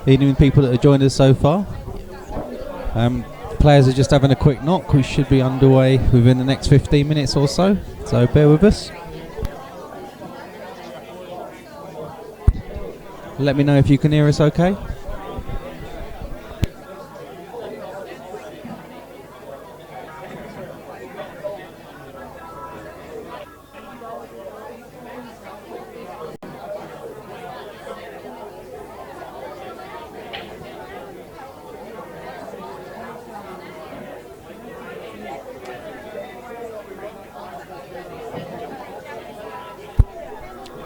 Evening, people that have joined us so far. Players are just having a quick knock. We should be underway within the next 15 minutes or so bear with us. Let me know if you can hear us okay.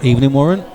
Evening, Warren.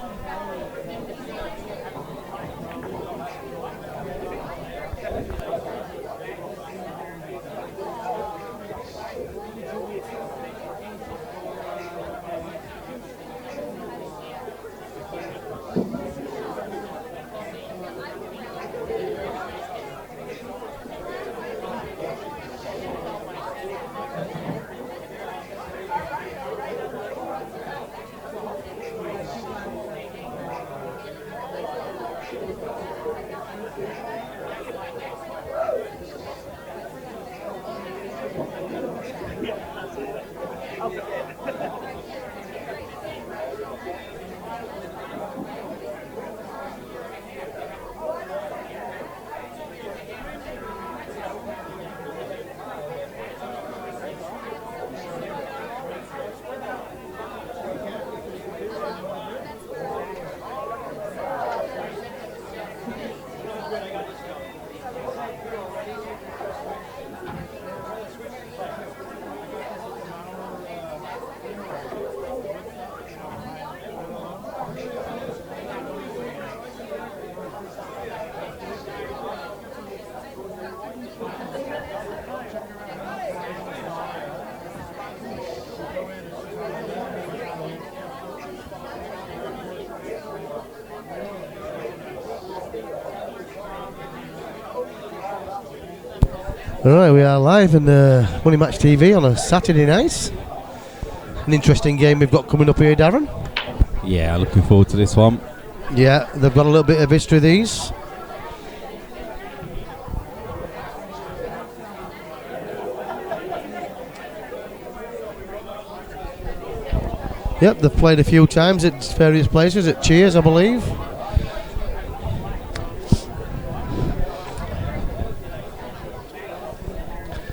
Alright, we are live in Money Match TV on a Saturday night. An interesting game we've got coming up here, Darren. Yeah, looking forward to this one. Yeah, they've got a little bit of history, these. Yep, they've played a few times at various places, at Cheers, I believe.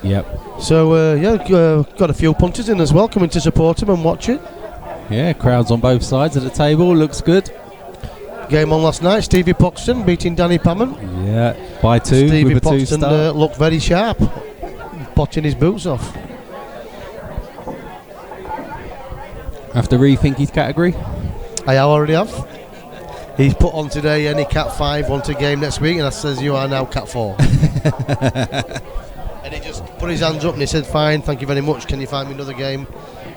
Yep. So, got a few punters in as well, coming to support him and watch it. Yeah, crowds on both sides of the table, looks good. Game on last night, Stevie Poxton beating Danny Pammon. Yeah, by two. Stevie with a Poxton two-star. Looked very sharp, potting his boots off. Have to rethink his category? I already have. He's put on today any Cat 5 onto game next week, and I says you are now Cat 4. And he just put his hands up and he said, fine, thank you very much, can you find me another game?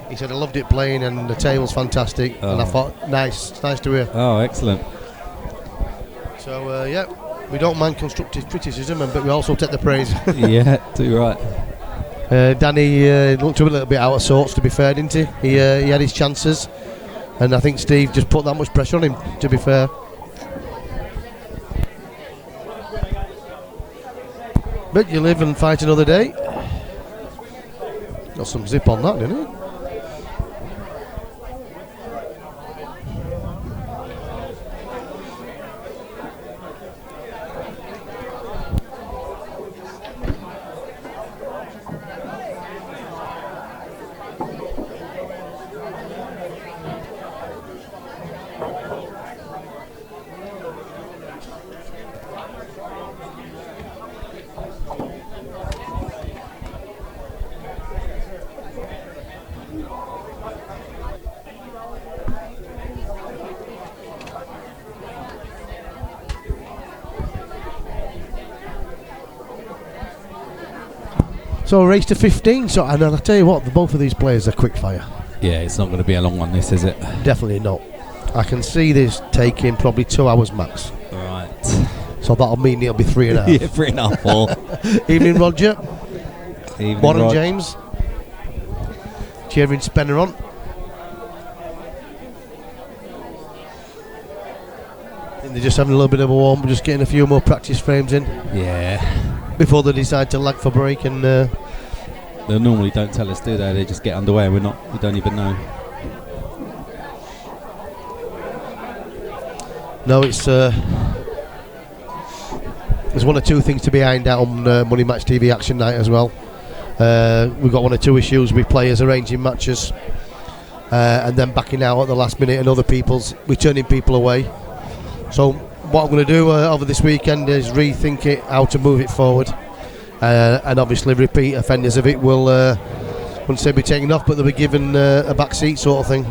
He said, I loved it playing and the table's fantastic. And I thought, nice to hear. Oh, excellent. So we don't mind constructive criticism, but we also take the praise. Yeah, too right. Danny looked a little bit out of sorts, to be fair, didn't he? He had his chances, and I think Steve just put that much pressure on him, to be fair. But you live and fight another day. Got some zip on that, didn't he? So a race to 15. So, and I'll tell you what, both of these players are quick fire. Yeah, it's not going to be a long one, this, is it? Definitely not. I can see this taking probably 2 hours max. Right. So that'll mean it'll be 3.5. Yeah, 3.5, 4. Evening, Roger. Evening, Warren Rod. James. Cheering Spenner on. And they're just having a little bit of a warm, just getting a few more practice frames in. Yeah. Before they decide to lag for break, and They normally don't tell us, do they? They just get underway and we don't even know. no, it's there's 1 or 2 things to be ironed out on Money Match TV Action Night as well. We've got 1 or 2 issues with players arranging matches and then backing out at the last minute, and we're turning people away. So what I'm going to do over this weekend is rethink it, how to move it forward, and obviously repeat offenders of it will, wouldn't say be taken off, but they'll be given a back seat sort of thing.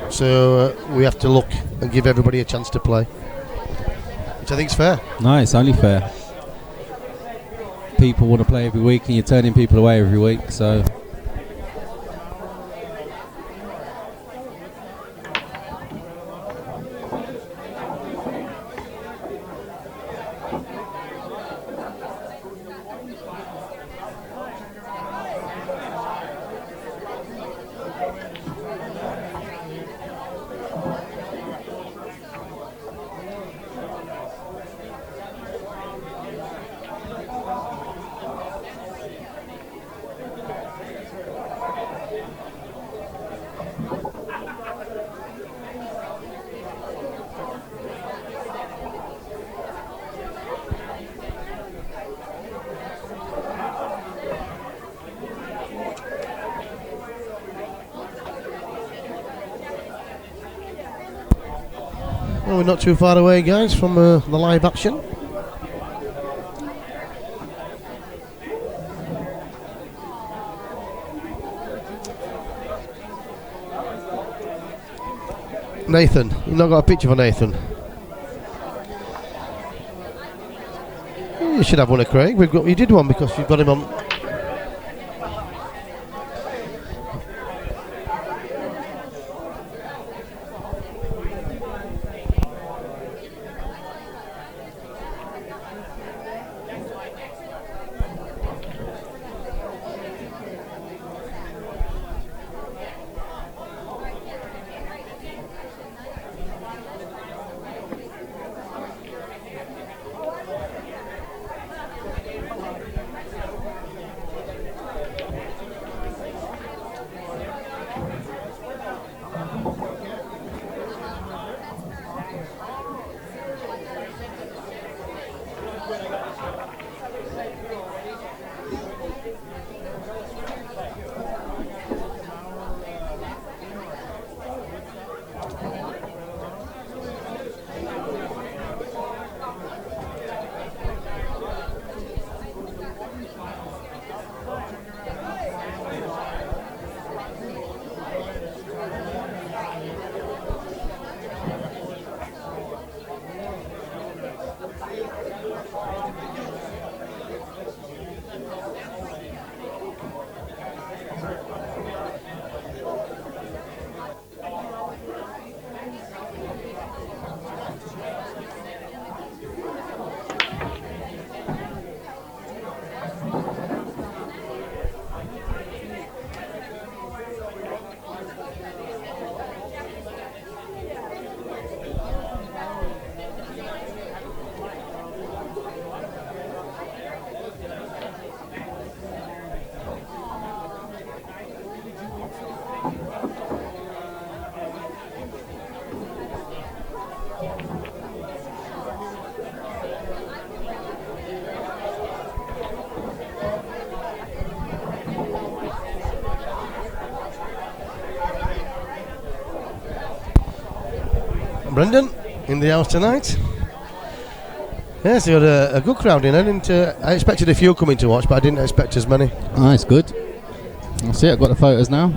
So we have to look and give everybody a chance to play, which I think is fair. No, it's only fair. People want to play every week and you're turning people away every week, so... Well, we're not too far away, guys, from the live action. Nathan, you've not got a picture for Nathan. You should have one of Craig. You did one because you've got him on. Brendan in the house tonight. Yes, we had a good crowd in. I expected a few coming to watch, but I didn't expect as many. Oh, it's good. I'll see, I've got the photos now.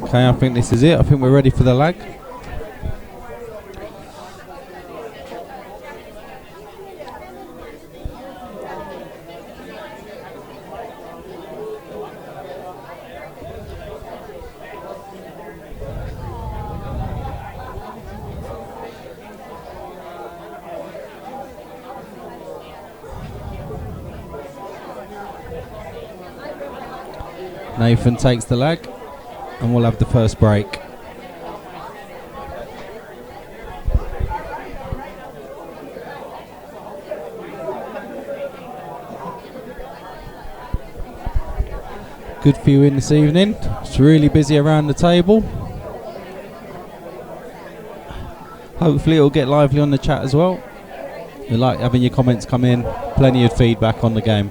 Okay, I think this is it. I think we're ready for the lag. Nathan takes the lag, and we'll have the first break. Good viewing this evening. It's really busy around the table. Hopefully it'll get lively on the chat as well. We like having your comments come in. Plenty of feedback on the game.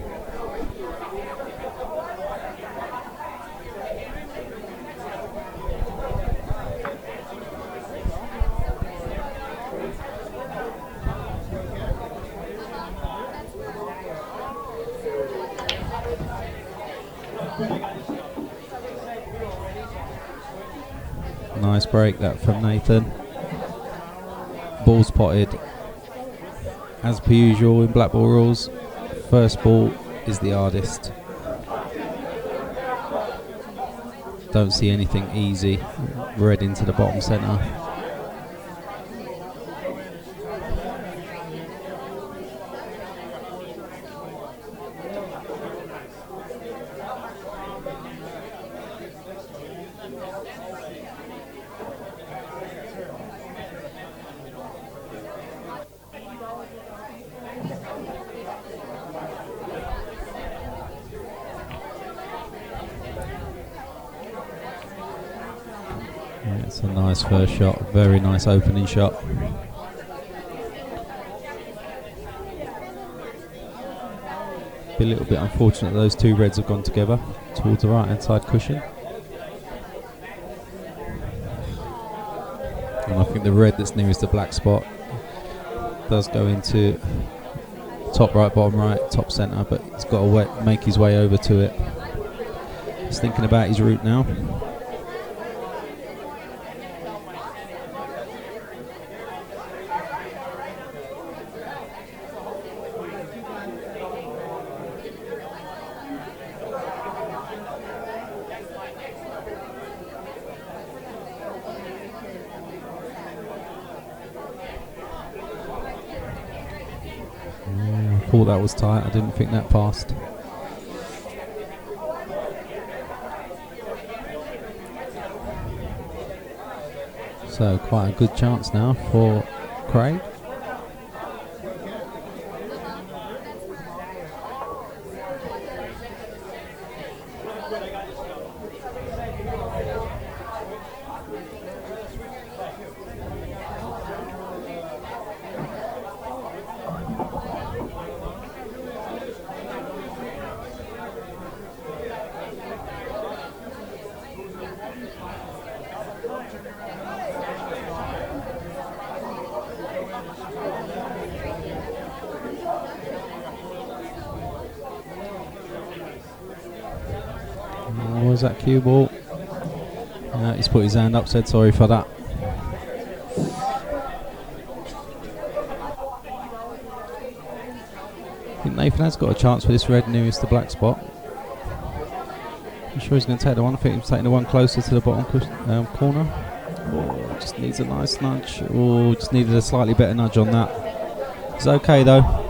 Nice break that from Nathan. Ball spotted. As per usual in black ball rules, first ball is the hardest. Don't see anything easy. Red into the bottom centre. It's a nice first shot, very nice opening shot. Be a little bit unfortunate those two reds have gone together towards the right hand side cushion. And I think the red that's nearest the black spot does go into top right, bottom right, top centre, but he's got to make his way over to it. He's thinking about his route now. I thought that was tight, I didn't think that fast. So quite a good chance now for Craig. Was that cue ball? He's put his hand up, said sorry for that. I think Nathan has got a chance for this red nearest the black spot. I'm sure he's going to take the one. I think he's taking the one closer to the bottom corner. Oh, just needs a nice nudge. Oh, just needed a slightly better nudge on that. It's okay though.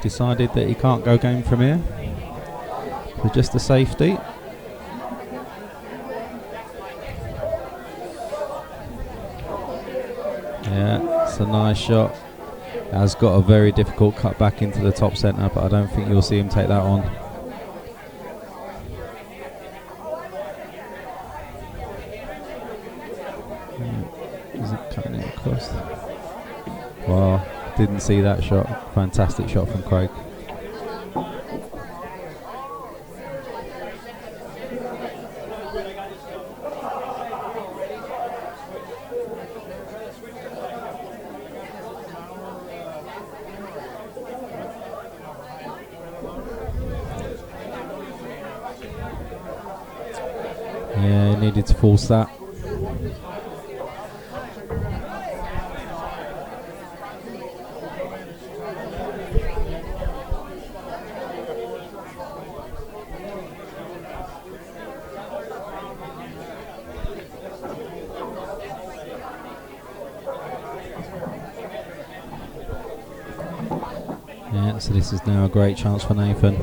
Decided that he can't go game from here, for just the safety. Yeah, it's a nice shot. Has got a very difficult cut back into the top centre, but I don't think you'll see him take that on. Is it cutting it across? Wow. Didn't see that shot. Fantastic shot from Craig. Yeah, he needed to force that. Yeah, so this is now a great chance for Nathan.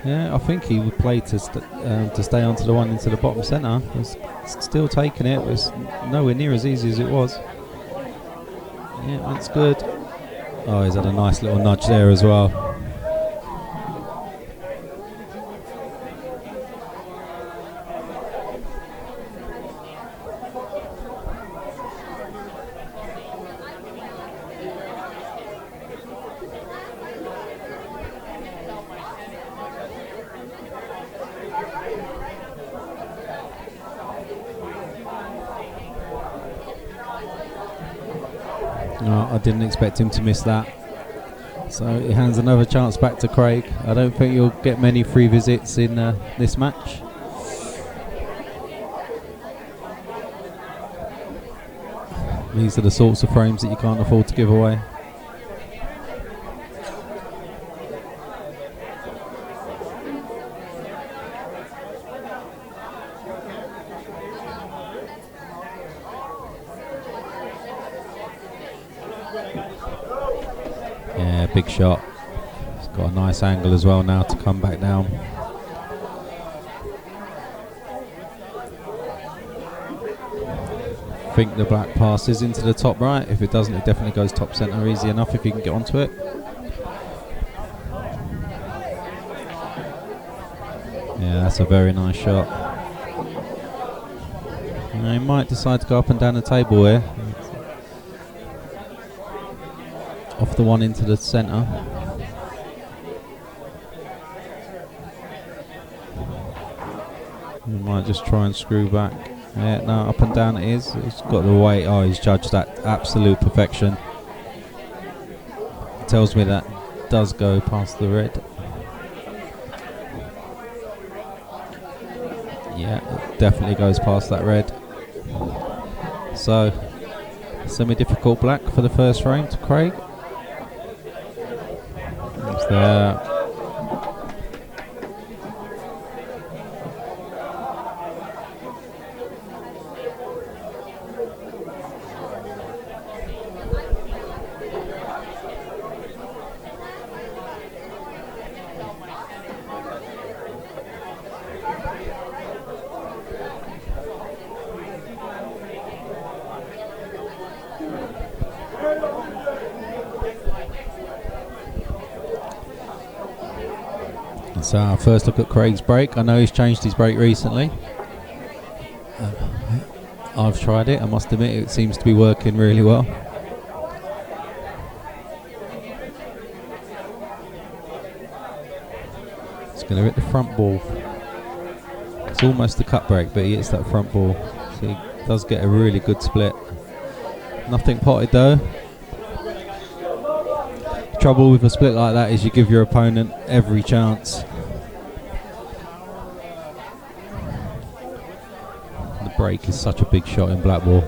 Yeah, I think he would play to stay onto the one into the bottom centre. He's still taking it, but it's nowhere near as easy as it was. Yeah, that's good. Oh, he's had a nice little nudge there as well. No, I didn't expect him to miss that. So he hands another chance back to Craig. I don't think you'll get many free visits in this match. These are the sorts of frames that you can't afford to give away. Yeah, big shot. It's got a nice angle as well now to come back down. I think the black passes into the top right. If it doesn't, it definitely goes top centre easy enough if you can get onto it. Yeah, that's a very nice shot. He might decide to go up and down the table here. Off the one into the centre. He might just try and screw back. Yeah, no, up and down it is. It's got the weight. Oh, he's judged that absolute perfection. Tells me that does go past the red. Yeah, it definitely goes past that red. So, semi-difficult black for the first frame to Craig. It's there. So our first look at Craig's break. I know he's changed his break recently. I've tried it, I must admit it seems to be working really well. It's going to hit the front ball. It's almost a cut break, but he hits that front ball. So he does get a really good split. Nothing potted though. Trouble with a split like that is you give your opponent every chance. The break is such a big shot in black ball.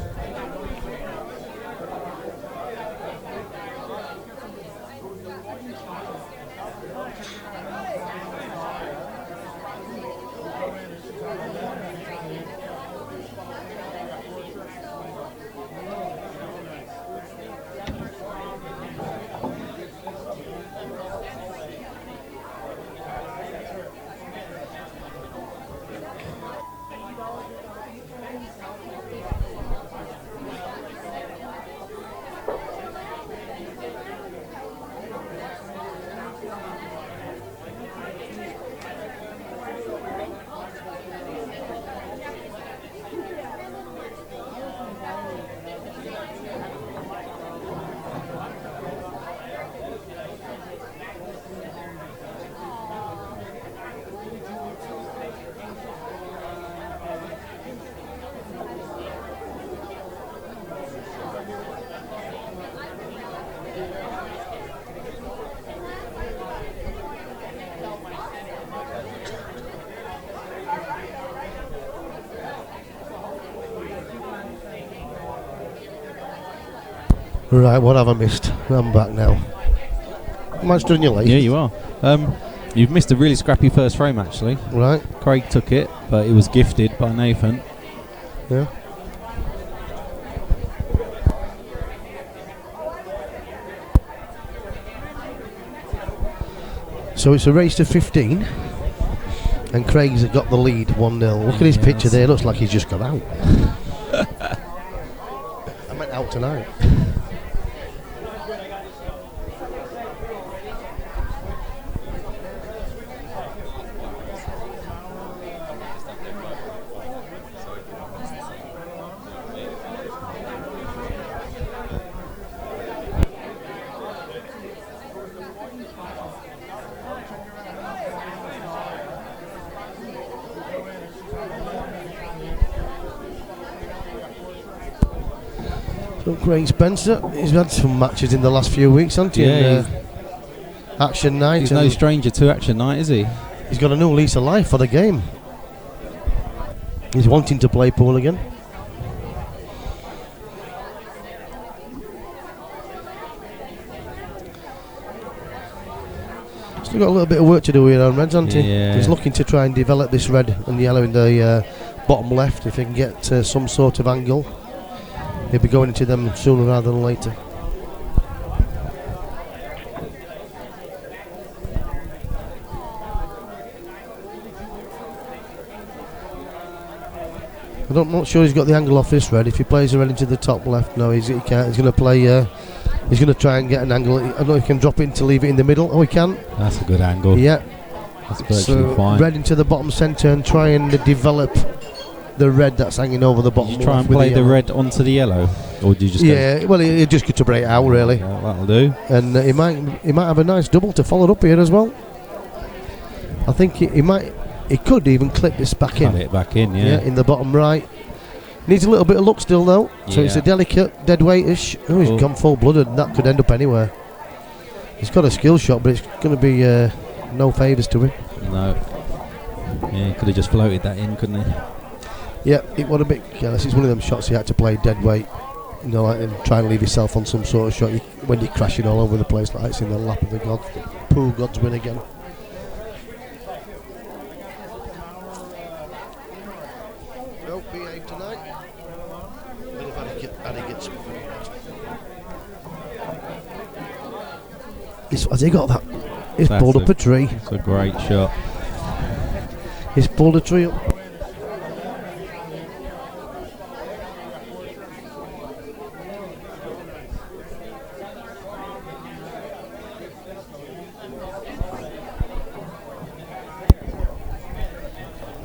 Right, what have I missed? I'm back now. Am I still in your late? Yeah, you are. You've missed a really scrappy first frame actually. Right. Craig took it, but it was gifted by Nathan. Yeah. So it's a race to 15, and Craig's got the lead 1-0. Look at his picture there, looks like he's just got out. I meant out tonight. So Craig Spencer, he's had some matches in the last few weeks, hasn't he? Yeah, Action night. He's no stranger to action night, is he? He's got a new lease of life for the game. He's wanting to play pool again. Still got a little bit of work to do here on Reds, hasn't he? Yeah. He's looking to try and develop this red and yellow in the bottom left. If he can get some sort of angle, he'll be going into them sooner rather than later. I'm not sure he's got the angle off this red. If he plays the red into the top left, no, he can't. He's going to play. He's going to try and get an angle. I don't know if he can drop it in to leave it in the middle. Oh, he can. That's a good angle. Yeah. That's virtually So fine. red into the bottom centre and try and develop the red that's hanging over the bottom. Did you try and with play the yellow. red onto the yellow, or do you just? Yeah, well, he just got to break out really, Yeah, that'll do. and he might have a nice double to follow it up here as well. I think he could even clip this back Cut in. it back in, yeah. In the bottom right. Needs a little bit of luck still though, so it's a Yeah. delicate dead weightish. Oh, he's gone full blooded, and that could end up anywhere. He's got a skill shot, but it's going to be no favours to him. No. Yeah, he could have just floated that in, couldn't he? Yeah, it was a bit careless. It's one of them shots he had to play dead weight, you know, like, and try and leave yourself on some sort of shot. When you're crashing all over the place like it's in the lap of the gods. Pool gods win again. No behave tonight. Bit of Adigits. Has he got that? He's That's pulled up a tree. It's a great shot. He's pulled a tree up.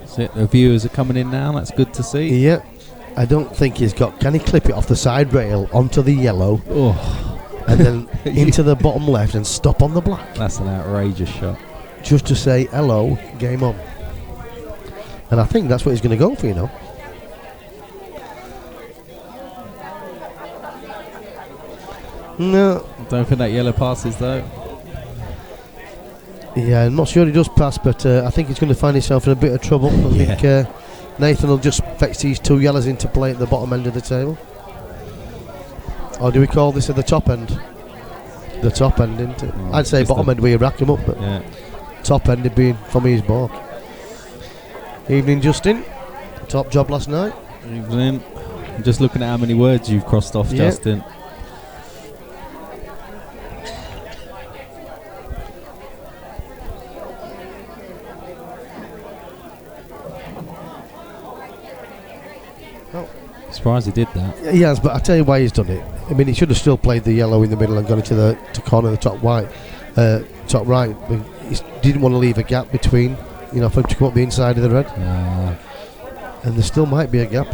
That's it. The viewers are coming in now. That's good to see. Yeah. I don't think he's got. Can he clip it off the side rail onto the yellow? Oh, And then into the bottom left and stop on the black, that's an outrageous shot. just to say hello, game on. And I think that's what he's going to go for, you know. No, Don't think that yellow passes though. yeah, I'm not sure he does pass, but I think he's going to find himself in a bit of trouble. I think Nathan will just fetch these two yellows into play at the bottom end of the table. Or do we call this at the top end? The top end, isn't it? Oh, I'd say just bottom the- end where you rack him up, but Yeah. top end would be from his mark. Evening, Justin. Top job last night. Evening. I'm just looking at how many words you've crossed off, Yeah. Justin. Oh. Surprised he did that. He has, but I tell you why he's done it. I mean, he should have still played the yellow in the middle and gone into the corner of the top top right. But he didn't want to leave a gap between, you know, for him to come up the inside of the red. And there still might be a gap.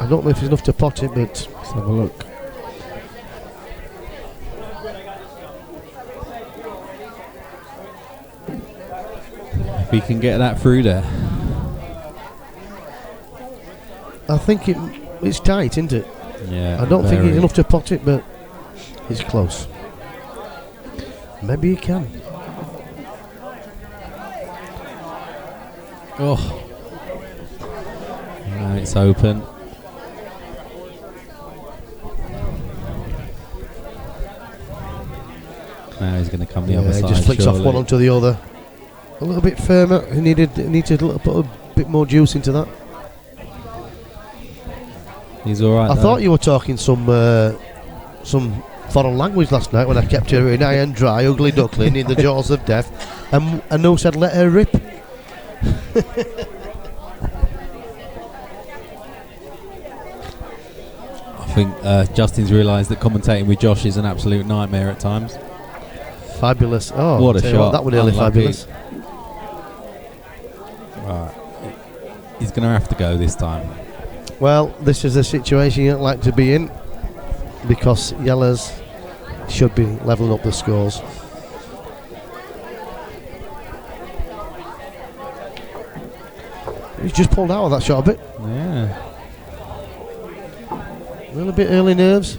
I don't know if it's enough to pot it, but Let's have a look. If he can get that through there. I think it's tight, isn't it? Yeah. I don't think it's very. enough to pot it, but it's close. Maybe he can. Oh. No, it's open. Now he's going to come the other He side. just flicks off surely. one onto the other. A little bit firmer. He needed put a bit more juice into that. He's all right. I though. thought you were talking some foreign language last night when I kept her in high and dry, ugly duckling in the jaws of death, and no said let her rip. I think Justin's realised that commentating with Josh is an absolute nightmare at times. Fabulous. Oh, What a tell you shot. that was nearly Unlucky. fabulous. Right. He's going to have to go this time. Well, this is a situation you don't like to be in because yellows should be levelling up the scores. He's just pulled out of that shot a bit. Yeah. A little bit early nerves.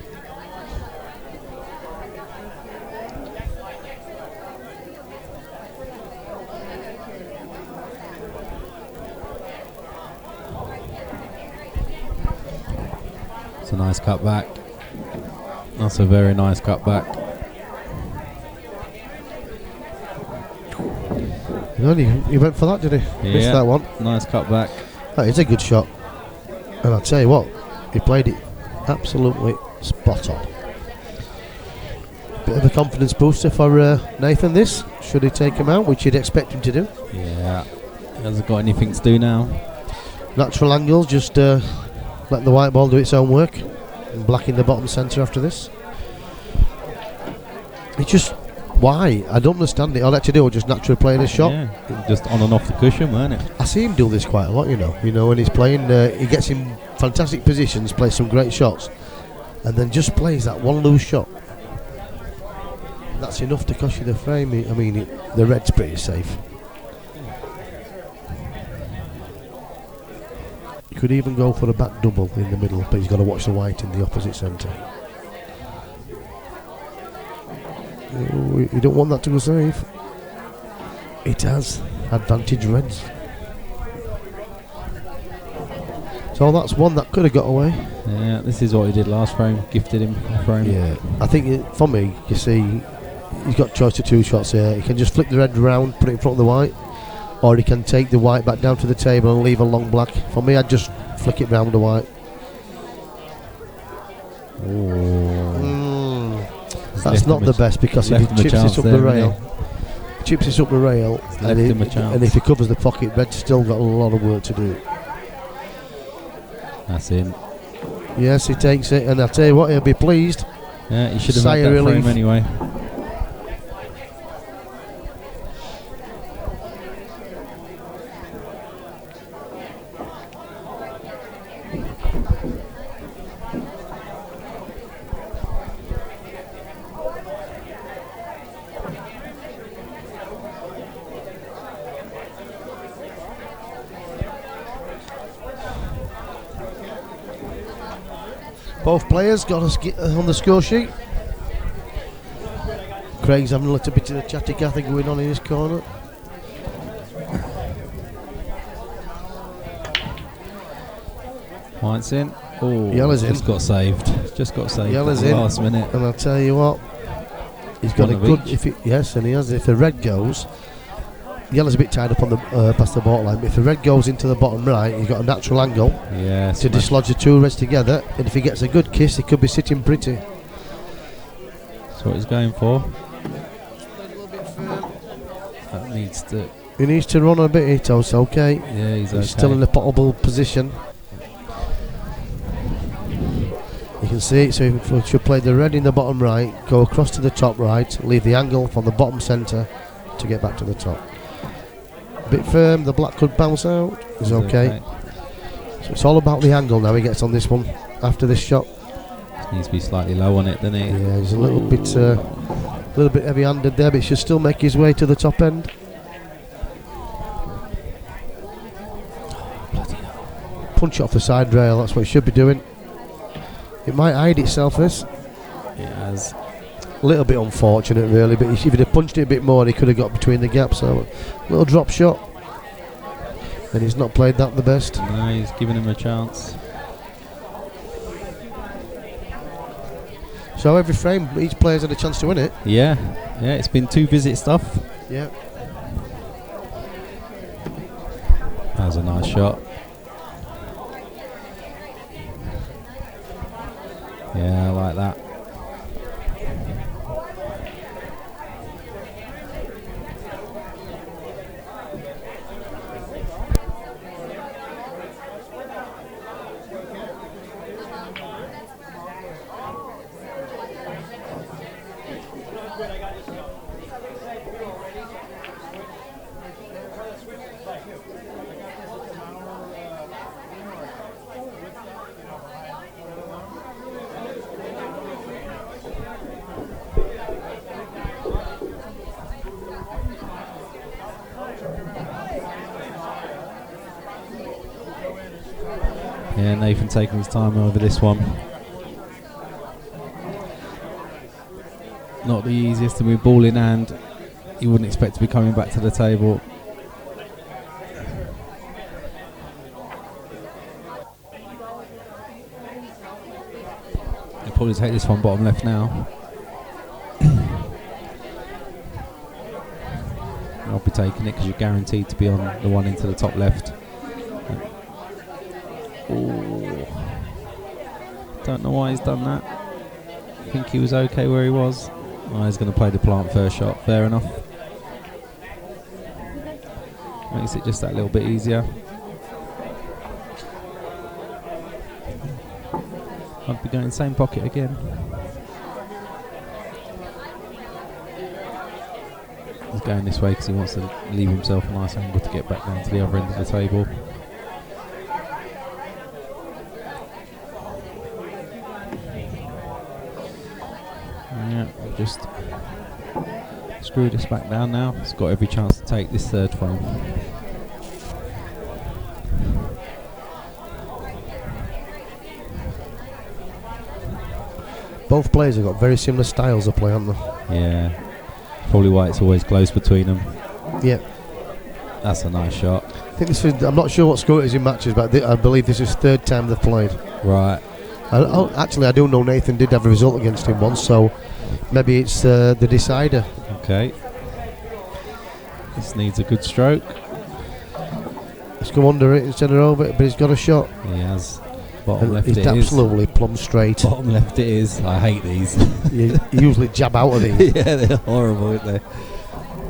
It's a nice cut back. That's a very nice cut back. He went for that, did he? Missed that one. Nice cut back. That is a good shot. And I'll tell you what, he played it absolutely spot on. Bit of a confidence booster for Nathan this, should he take him out, which you'd expect him to do. Yeah. He hasn't got anything to do now. Natural angle, just let the white ball do its own work. And black in the bottom centre after this. It's just, why? I don't understand it. All I had to do was just naturally playing his shot. Yeah, just on and off the cushion, weren't it? I see him do this quite a lot, you know. When he's playing, he gets in fantastic positions, plays some great shots, and then just plays that one loose shot. That's enough to cost you the frame. I mean, the red's pretty safe. You could even go for a back double in the middle, but he's got to watch the white in the opposite centre. You don't want that to go safe. It has. Advantage reds. So that's one that could have got away. Yeah, this is what he did last frame. Gifted him a frame. Yeah, I think for me, you see, he's got choice of 2 shots here. He can just flip the red round, put it in front of the white, or he can take the white back down to the table and leave a long black. For me, I'd just flick it round the white. That's not the best, because if he chips this up the rail, and if he covers the pocket, red's still got a lot of work to do. That's in. Yes, he takes it, and I'll tell you what, he'll be pleased. Yeah, he should have had that frame anyway. Both players got us on the score sheet. Craig's having a little bit of a chatty cathy going on in his corner. White's in. Oh, Yellow's in. Just got saved Yellow's at the in. last minute. And I'll tell you what, he's got a good. Yes, and he has. If the red goes, yellow's a bit tied up on the past the bottom line. But if the red goes into the bottom right, he's got a natural angle to dislodge the 2 reds together. And if he gets a good kiss, he could be sitting pretty. That's what he's going for. That needs to. He needs to run a bit. It's okay. Yeah, he's okay. Still in a potable position. You can see it. So he should play the red in the bottom right, go across to the top right, leave the angle from the bottom centre to get back to the top. A bit firm. The black could bounce out. It's okay. So it's all about the angle now. He gets on this one after this shot. Needs to be slightly low on it, doesn't he? Yeah, he's a little bit heavy-handed there, but he should still make his way to the top end. Bloody hell. Punch it off the side rail. That's what he should be doing. It might hide itself, this. It has. A little bit unfortunate, really, but if he'd have punched it a bit more, he could have got between the gaps. So, little drop shot. And he's not played that the best. No, he's giving him a chance. So every frame, each player's had a chance to win it. Yeah, it's been 2 visit stuff. Yeah. That was a nice shot. Yeah, I like that. Yeah, Nathan taking his time over this one. Not the easiest to move ball in hand. You wouldn't expect to be coming back to the table. He'll probably take this one bottom left now. I'll be taking it because you're guaranteed to be on the one into the top left. Ooh. Don't know why he's done that. I think he was okay where he was. Oh, he's going to play the plant first shot. Fair enough. Makes it just that little bit easier. Might be going same pocket again. He's going this way because he wants to leave himself a nice angle to get back down to the other end of the table. Yeah, just screw this back down now. He's got every chance to take this third frame. Both players have got very similar styles of play, haven't they? Yeah, probably why it's always close between them. Yeah. That's a nice shot. I think this is, I'm not sure what score it is in matches, but I believe this is third time they've played. Right. Actually, I do know Nathan did have a result against him once, so maybe it's the decider. Okay. This needs a good stroke. Let's go under it instead of over it, but he's got a shot. He has. Bottom left it's it is. absolutely plumb straight. Bottom left it is. I hate these. You usually jab out of these. Yeah, they're horrible, aren't they?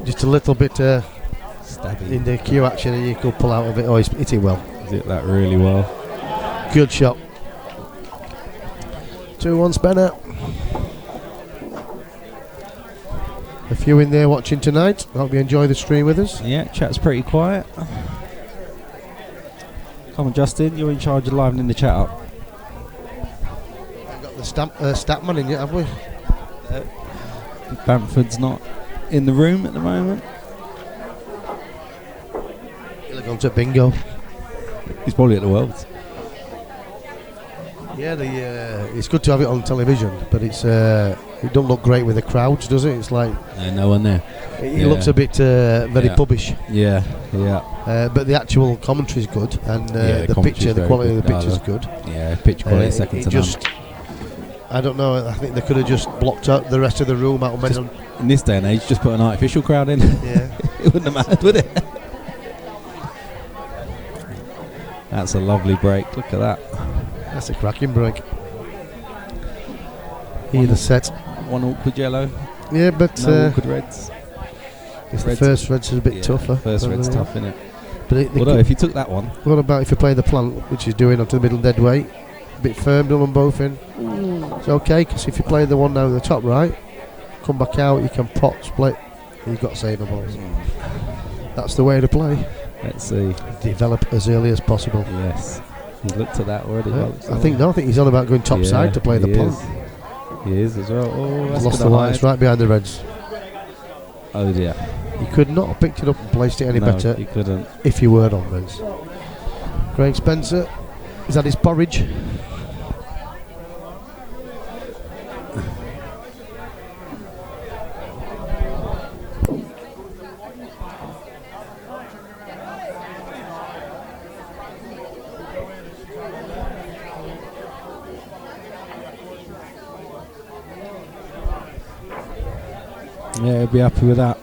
Just a little bit Stabby. in the cue action and you could pull out of it. Oh, he's hit it well. He's hit that really well. Good shot. 2-1 Spencer. A few in there watching tonight. Hope you enjoy the stream with us. Yeah, chat's pretty quiet. Come on, Justin, you're in charge of livening the chat up. I've got the stat man in yet, have we? Bamford's not in the room at the moment. He'll have gone to bingo. He's probably at the Worlds. Yeah, it's good to have it on television, but it don't look great with the crowds, does it? It's like No one there. it looks a bit very pubbish. Yeah, yeah. But the actual commentary is good, and the quality of the picture is good. Yeah, picture quality is second to none. I don't know. I think they could have just blocked out the rest of the room out of in this day and age, just put an artificial crowd in. Yeah, it wouldn't have mattered, would it? That's a lovely break. Look at that. That's a cracking break. Either set. One awkward yellow. Yeah, but no awkward reds. The first red's a bit tougher. First red's tough, isn't it? But although if you took that one. What about if you play the plant, which is doing onto the middle dead weight? A bit firm, done on both in. It's okay, because if you play the one down at the top right, come back out, you can pot, split, you've got saver balls. That's the way to play. Let's see. Develop as early as possible. Yes. He's looked at that already. I think he's on about going top side to play the plant. He is as well. Oh, that's lost the lights right behind the reds. Oh dear. He could not have picked it up and placed it any better. He couldn't. If you were on reds. Craig Spencer, is that his porridge? Yeah, he'll be happy with that.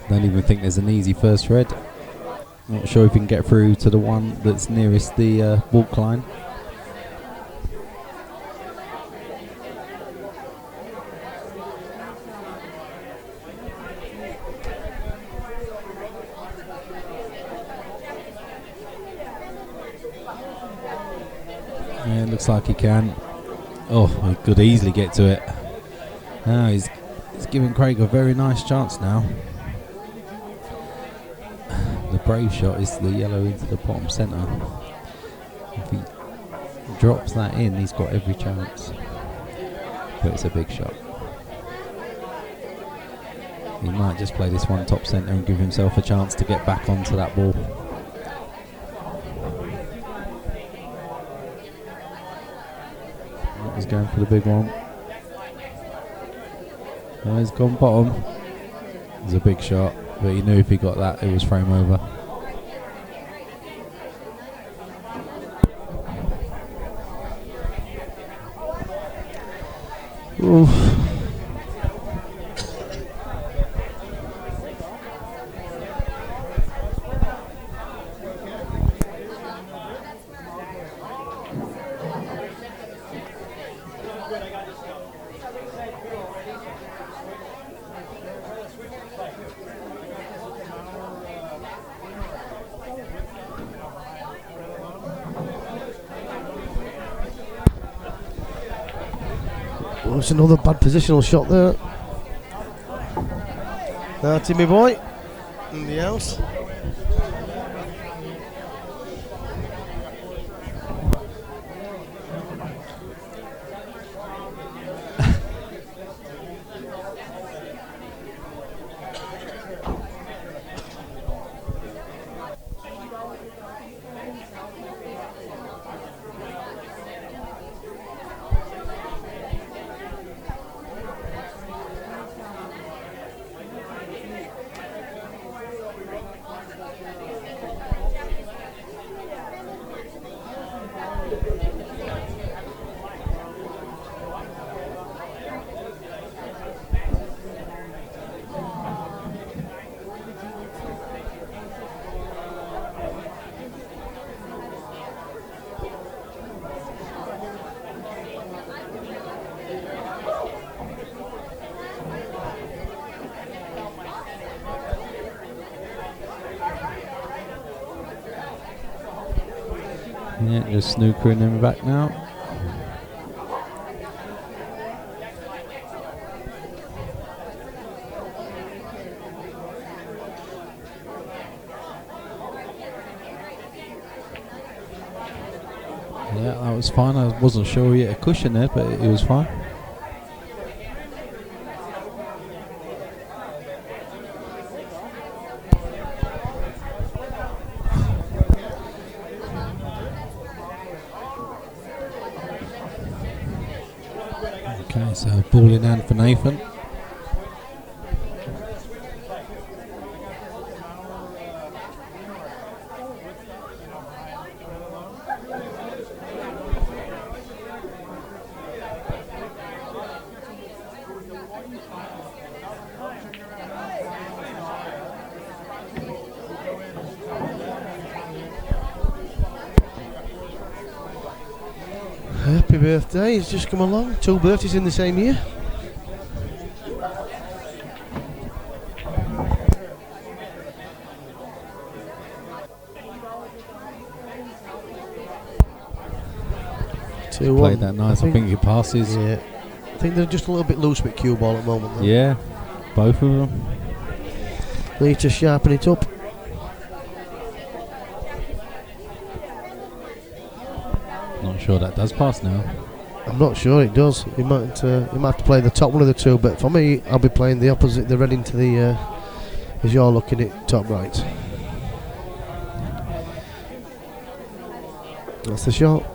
Don't even think there's an easy first red. Not sure if he can get through to the one that's nearest the walk line. Yeah, it looks like he can. Oh, he could easily get to it. Now he's giving Craig a very nice chance now. The brave shot is the yellow into the bottom centre. If he drops that in, he's got every chance. But it's a big shot. He might just play this one top centre and give himself a chance to get back onto that ball. He's going for the big one. Oh, he's gone bottom. It's a big shot, but he knew if he got that, it was frame over. Oof. Oh, it's another bad positional shot there. Timmy boy in the house. Yeah, just snookering him back now. Yeah, that was fine. I wasn't sure he hit a cushion there, but it was fine. Okay, so ball in hand for Nathan. Happy birthday, he's just come along. 2 birthdays in the same year. Played that nice. I think he passes. Yeah. I think they're just a little bit loose with cue ball at the moment, though. Yeah, both of them. Need to sharpen it up. Not sure that does pass now. I'm not sure it does. He might have to play the top one of the two, but for me, I'll be playing the opposite. They're heading to the as you're looking at top right. That's the shot.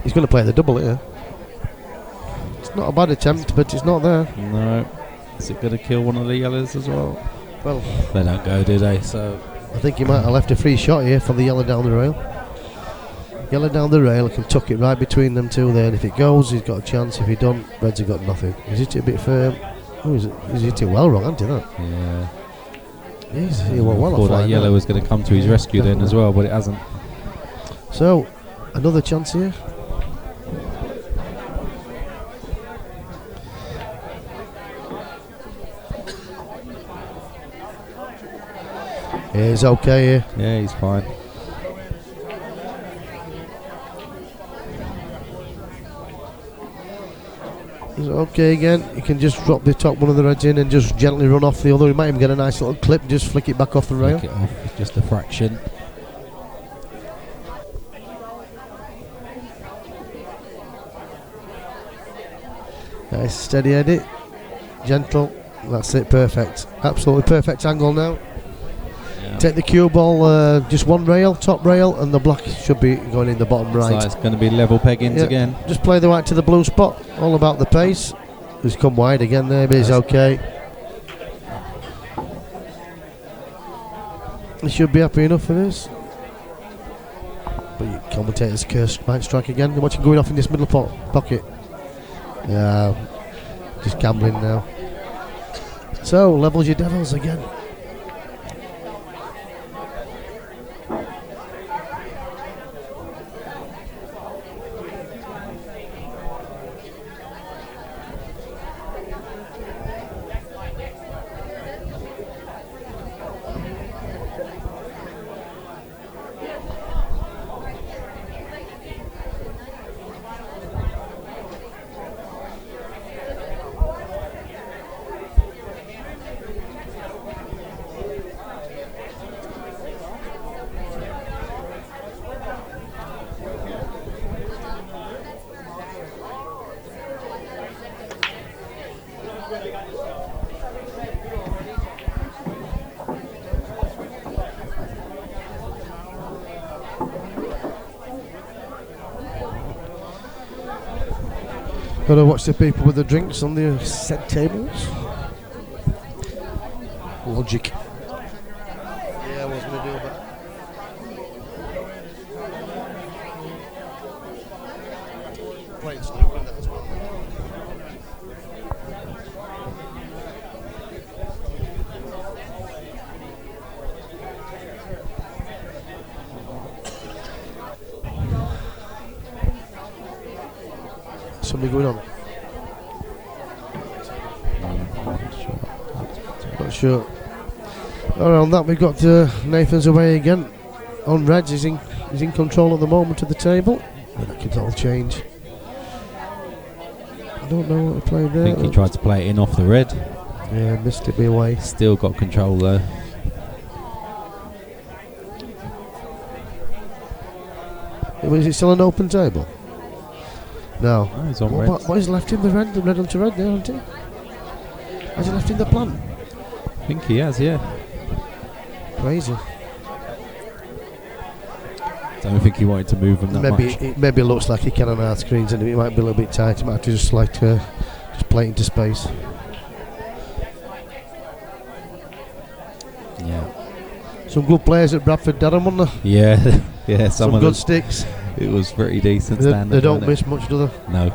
He's going to play the double here. It's not a bad attempt, but it's not there. No. Is it going to kill one of the yellows as well? Well, they don't go, do they? So I think he might have left a free shot here for the yellow down the rail. Yellow down the rail, he can tuck it right between them two there, and if it goes, he's got a chance. If he don't, Reds have got nothing. He's hit it a bit firm. Oh, he's hit it well wrong, hasn't he, that? Yeah. He went well off that yellow was going to come to his rescue then as well, but it hasn't. So, another chance here. Yeah, he's okay here. Yeah, he's fine. He's okay again. He can just drop the top one of the Reds in and just gently run off the other. He might even get a nice little clip, just flick it back off the rail. Flick it off, it's just a fraction. Nice, steady edit. Gentle. That's it, perfect. Absolutely perfect angle now. Yeah. Take the cue ball, just one rail, top rail, and the black should be going in the bottom right. So it's going to be level peggings again. Just play the white to the blue spot. All about the pace. He's come wide again there, but he's okay. He should be happy enough for this. But your commentator's curse might strike again. Watch him going off in this middle pocket. Yeah, just gambling now. So, levels your Devils again. Gotta watch the people with the drinks on the set tables. Logic. Yeah, I was gonna do that. Playing snooker and that as well. Something going on? Not sure. Around that we've got Nathan's away again on Reds. He's in control at the moment of the table. But that could all change. I don't know what to play there. I think he tried to play it in off the red. Yeah, missed it, be away. Still got control though. Is it still an open table? No. Oh, he's on red. What is left in the red onto red there, hasn't he? Has he left in the plan? I think he has, yeah. Crazy. Don't think he wanted to move him that much. It maybe looks like he can on our screens, and it might be a little bit tight. He might have to just just play it into space. Yeah. Some good players at Bradford Durham, wasn't there? Yeah, yeah. Some of good them, sticks. It was pretty decent. They don't miss much, do they? No.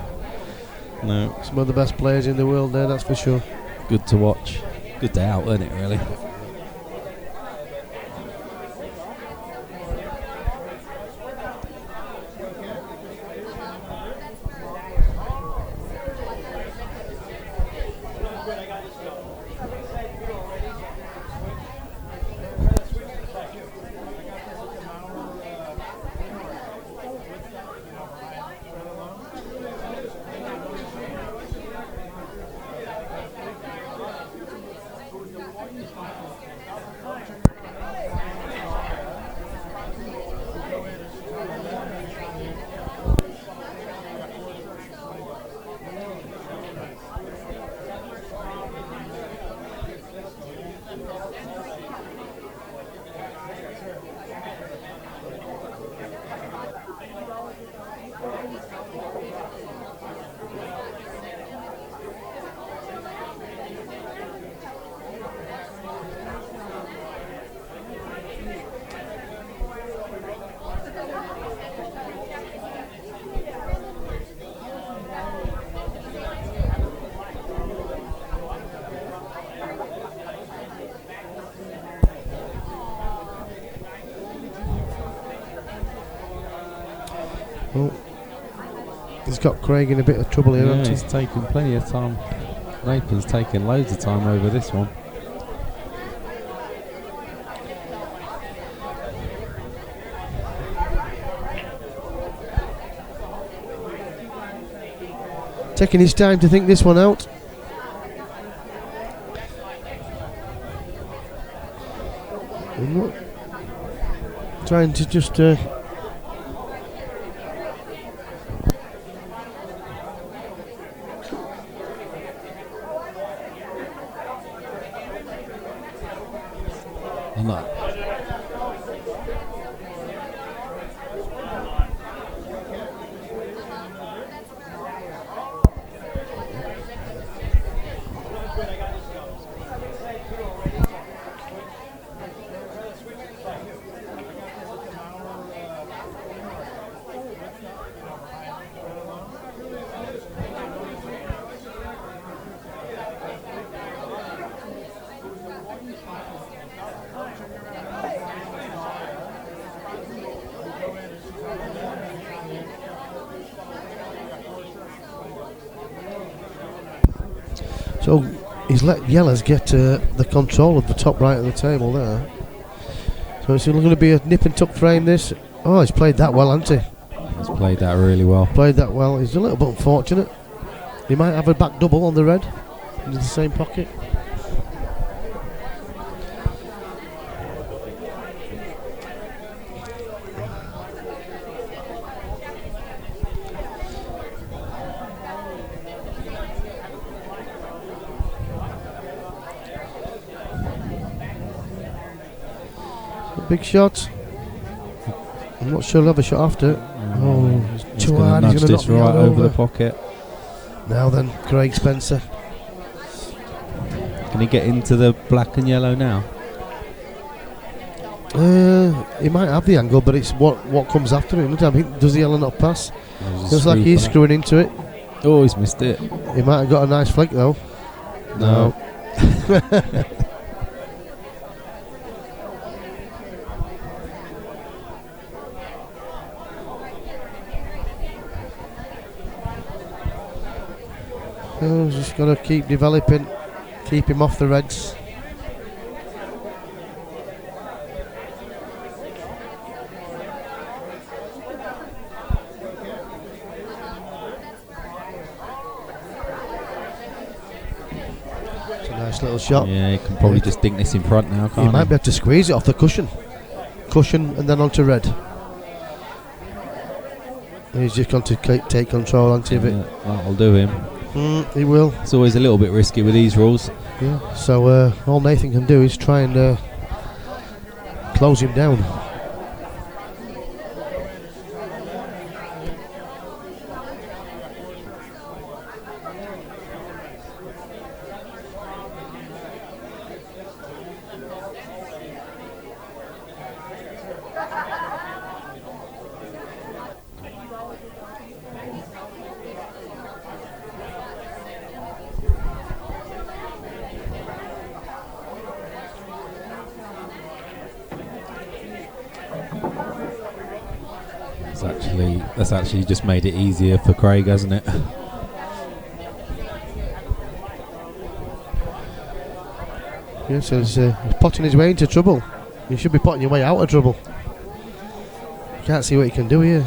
No. Some of the best players in the world there, that's for sure. Good to watch. Good day out, isn't it, really? Oh. He's got Craig in a bit of trouble here, hasn't he? He's taking plenty of time. Nathan's taking loads of time over this one. Taking his time to think this one out. I'm not trying to just I'm not. So he's let Yellers get the control of the top right of the table there. So it's going to be a nip and tuck frame this. Oh, he's played that well, hasn't he? He's played that really well. Played that well. He's a little bit unfortunate. He might have a back double on the red into the same pocket. Big shot. I'm not sure he'll have a shot after it. Oh, He's too going to hard. nudge He's going this to right knock me over the pocket. Now then, Craig Spencer. Can he get into the black and yellow now? He might have the angle, but it's what comes after it. I think, does the yellow not pass? Looks like he's screwing into it. Oh, he's missed it. He might have got a nice flick though. No. Oh, just got to keep developing, keep him off the reds. It's a nice little shot. Yeah, he can probably just dink this in front now, He can't might be able to squeeze it off the cushion and then onto red. He's just going to take control onto it. That'll do him. He will. It's always a little bit risky with these rules. Yeah. So all Nathan can do is try and close him down. That's actually just made it easier for Craig, hasn't it? Yes, he's potting his way into trouble. You should be potting your way out of trouble. Can't see what he can do here.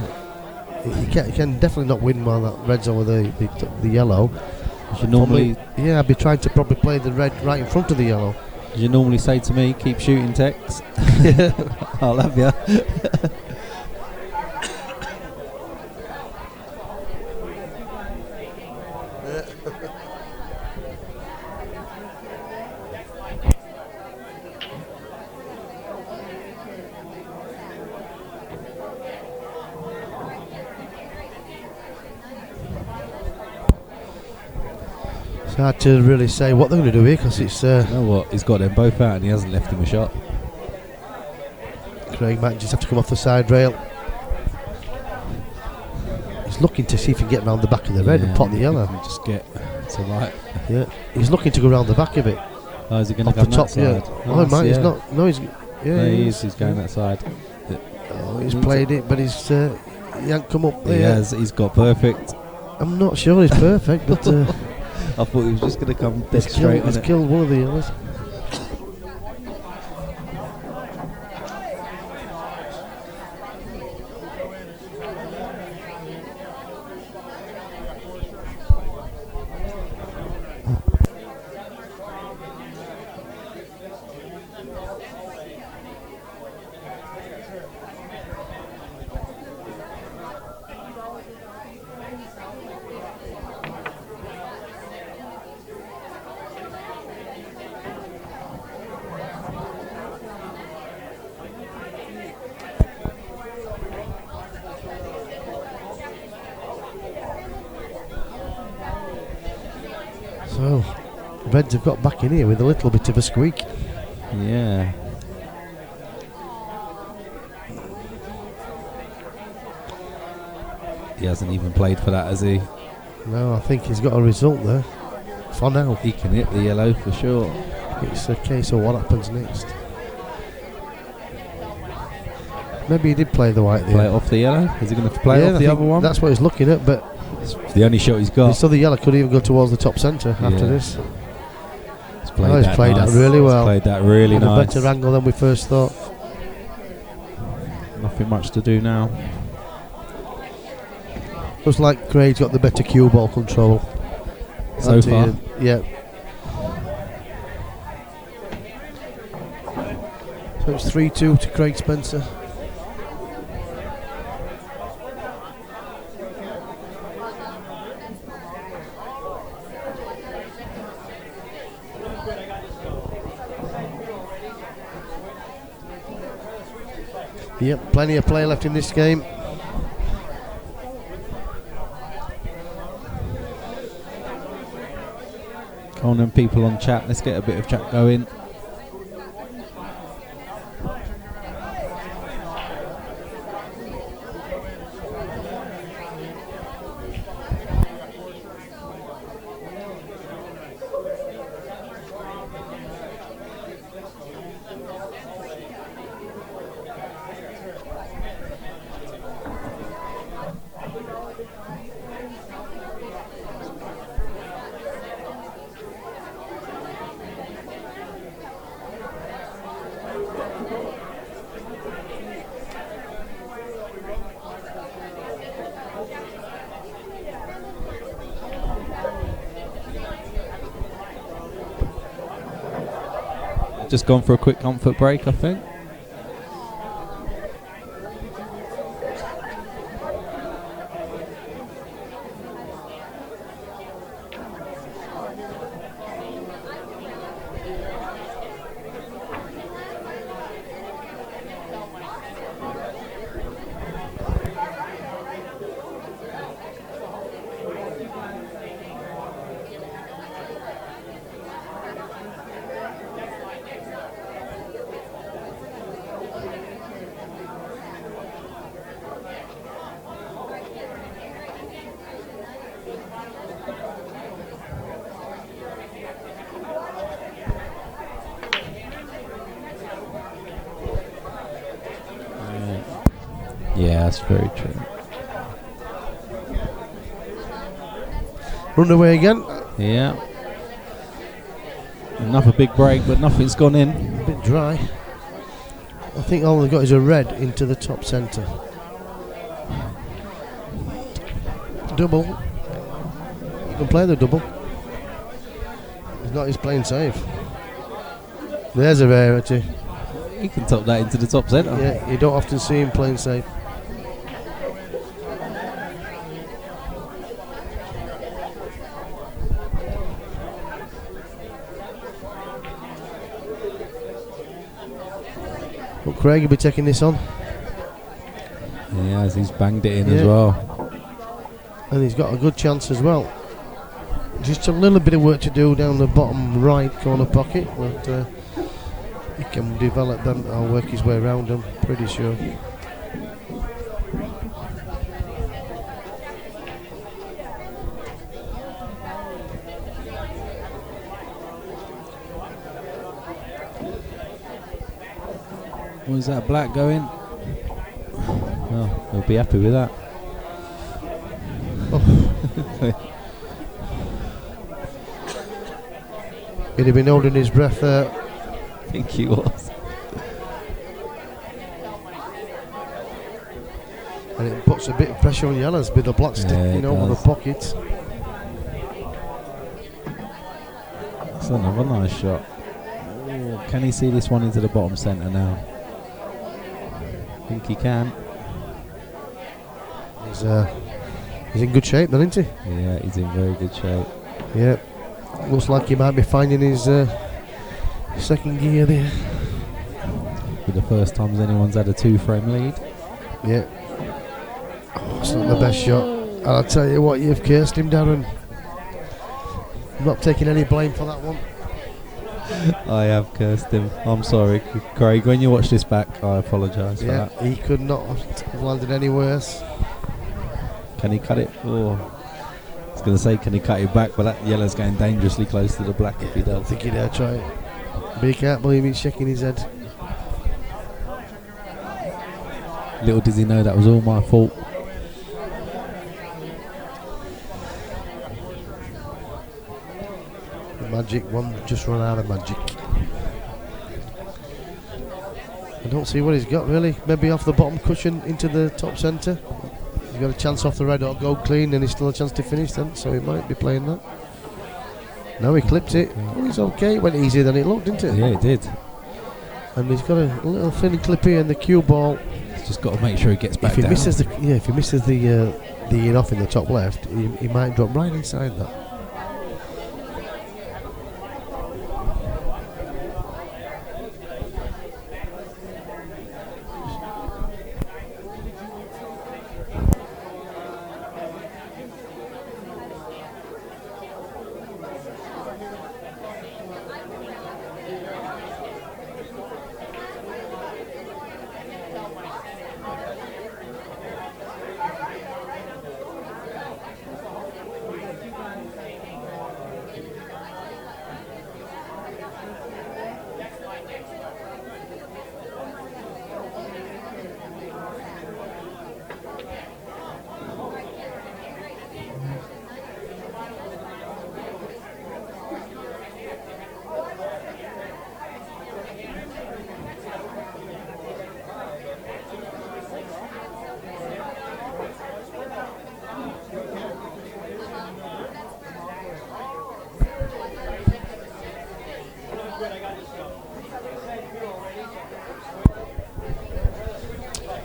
He can definitely not win while that red's over the yellow. You normally, yeah, I'd be trying to probably play the red right in front of the yellow. You normally say to me, keep shooting, Tex. I'll have you. It's hard to really say what they're going to do here because it's. You know what? He's got them both out and he hasn't left him a shot. Craig might just have to come off the side rail. He's looking to see if he can get around the back of the red and pot the yellow. Just get to right. Yeah, he's looking to go around the back of it. Oh, is he going to off go the top? that side? Yeah. Oh, he might. He's not. No, he's. Yeah, no, he is. He's going that side. Oh, he's played it, but he's. He hasn't come up there. He has. He's got perfect. I'm not sure he's perfect, but. I thought he was just going to come dead straight on it. He's killed one of the others. So, Reds have got back in here with a little bit of a squeak. Yeah. He hasn't even played for that, has he? No, I think he's got a result there. For now. He can hit the yellow for sure. It's a case of what happens next. Maybe he did play the white there. Play it off the yellow? Is he going to play off the other one? That's what he's looking at, but it's the only shot he's got. This other yellow could even go towards the top centre after this. played He's played nice. that really well. He's played that really Had nice. a better angle than we first thought. Nothing much to do now. Looks like Craig's got the better cue ball control. So far. Yeah. So it's 3-2 to Craig Spencer. Yep, plenty of play left in this game. Come on then, people on chat. Let's get a bit of chat going. Just gone for a quick comfort break, I think. Yeah, that's very true. Run away again. Yeah. Another big break, but nothing's gone in. A bit dry. I think all they've got is a red into the top centre. Double. You can play the double. He's playing safe. There's a rarity. He can top that into the top centre. Yeah, you don't often see him playing safe. But Craig will be taking this on. Yeah, as he's banged it in as well. And he's got a good chance as well. Just a little bit of work to do down the bottom right corner pocket, but he can develop them. I'll work his way around them, pretty sure. Was that black going? Well, he'll be happy with that. He'd have been holding his breath there. I think he was. And it puts a bit of pressure on Yellows with the black sticking over the pocket. That's another nice shot. Ooh, can he see this one into the bottom centre now? I think he can. He's in good shape then, isn't he? Yeah, he's in very good shape. Yeah. Looks like he might be finding his second gear there. For the first time anyone's had a 2-frame lead. Yeah. Oh, it's not the best shot. And I'll tell you what, you've cursed him, Darren. I'm not taking any blame for that one. I have cursed him. I'm sorry, Craig. When you watch this back, I apologise for that. He could not have landed any worse. Can he cut it? Oh, I was going to say, can he cut it back? But that yellow's going dangerously close to the black if he does. I think he dare try it. But he can't believe he's shaking his head. Little does he know that was all my fault. Magic, one just run out of magic. I don't see what he's got really. Maybe off the bottom cushion into the top centre. He's got a chance off the red or go clean, and he's still a chance to finish then, so he might be playing that. No, he clipped it. Oh, he's okay. It went easier than it looked, didn't it? Yeah, it did. And he's got a little thin clip here in the cue ball. He's just got to make sure he gets back If he down. misses the in off in the top left, he might drop right inside that.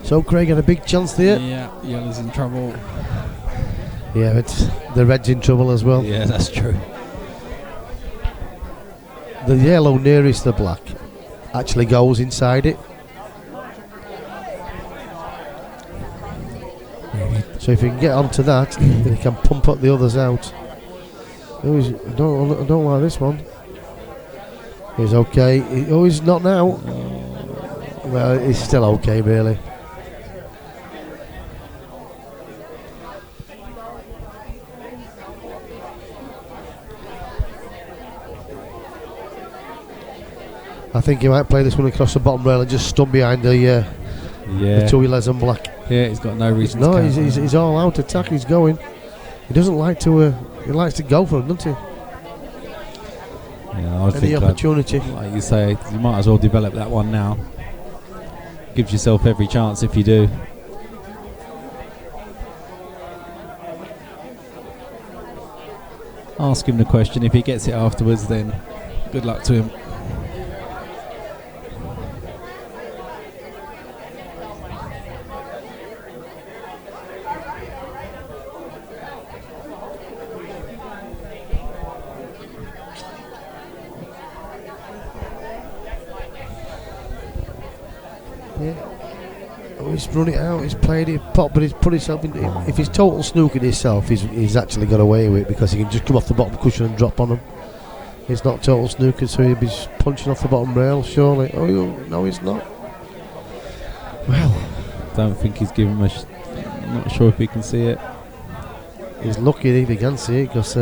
So Craig had a big chance there. Yeah, yellow's in trouble. Yeah, it's the red's in trouble as well. Yeah, that's true. The yellow nearest the black actually goes inside it. So if you can get onto that, then you can pump up the others out. Oh, I don't like this one. He's okay. He's not now. Well, he's still okay, really. I think he might play this one across the bottom rail and just stun behind the two wheelers and black. Yeah, he's got no reason No, to he's all out attack. He's going. He doesn't like to. He likes to go for him, doesn't he? Yeah, I Any think opportunity. like you say, you might as well develop that one now. Gives yourself every chance if you do. Ask him the question. If he gets it afterwards, then good luck to him. He's run it out, he's played it pop, but he's put himself in. If he's total snooking himself, he's actually got away with it because he can just come off the bottom cushion and drop on him. He's not total snooker, so he'll be punching off the bottom rail, surely. Oh, no, he's not. Well, Don't think he's given him not sure if he can see it. he's lucky if he can see it because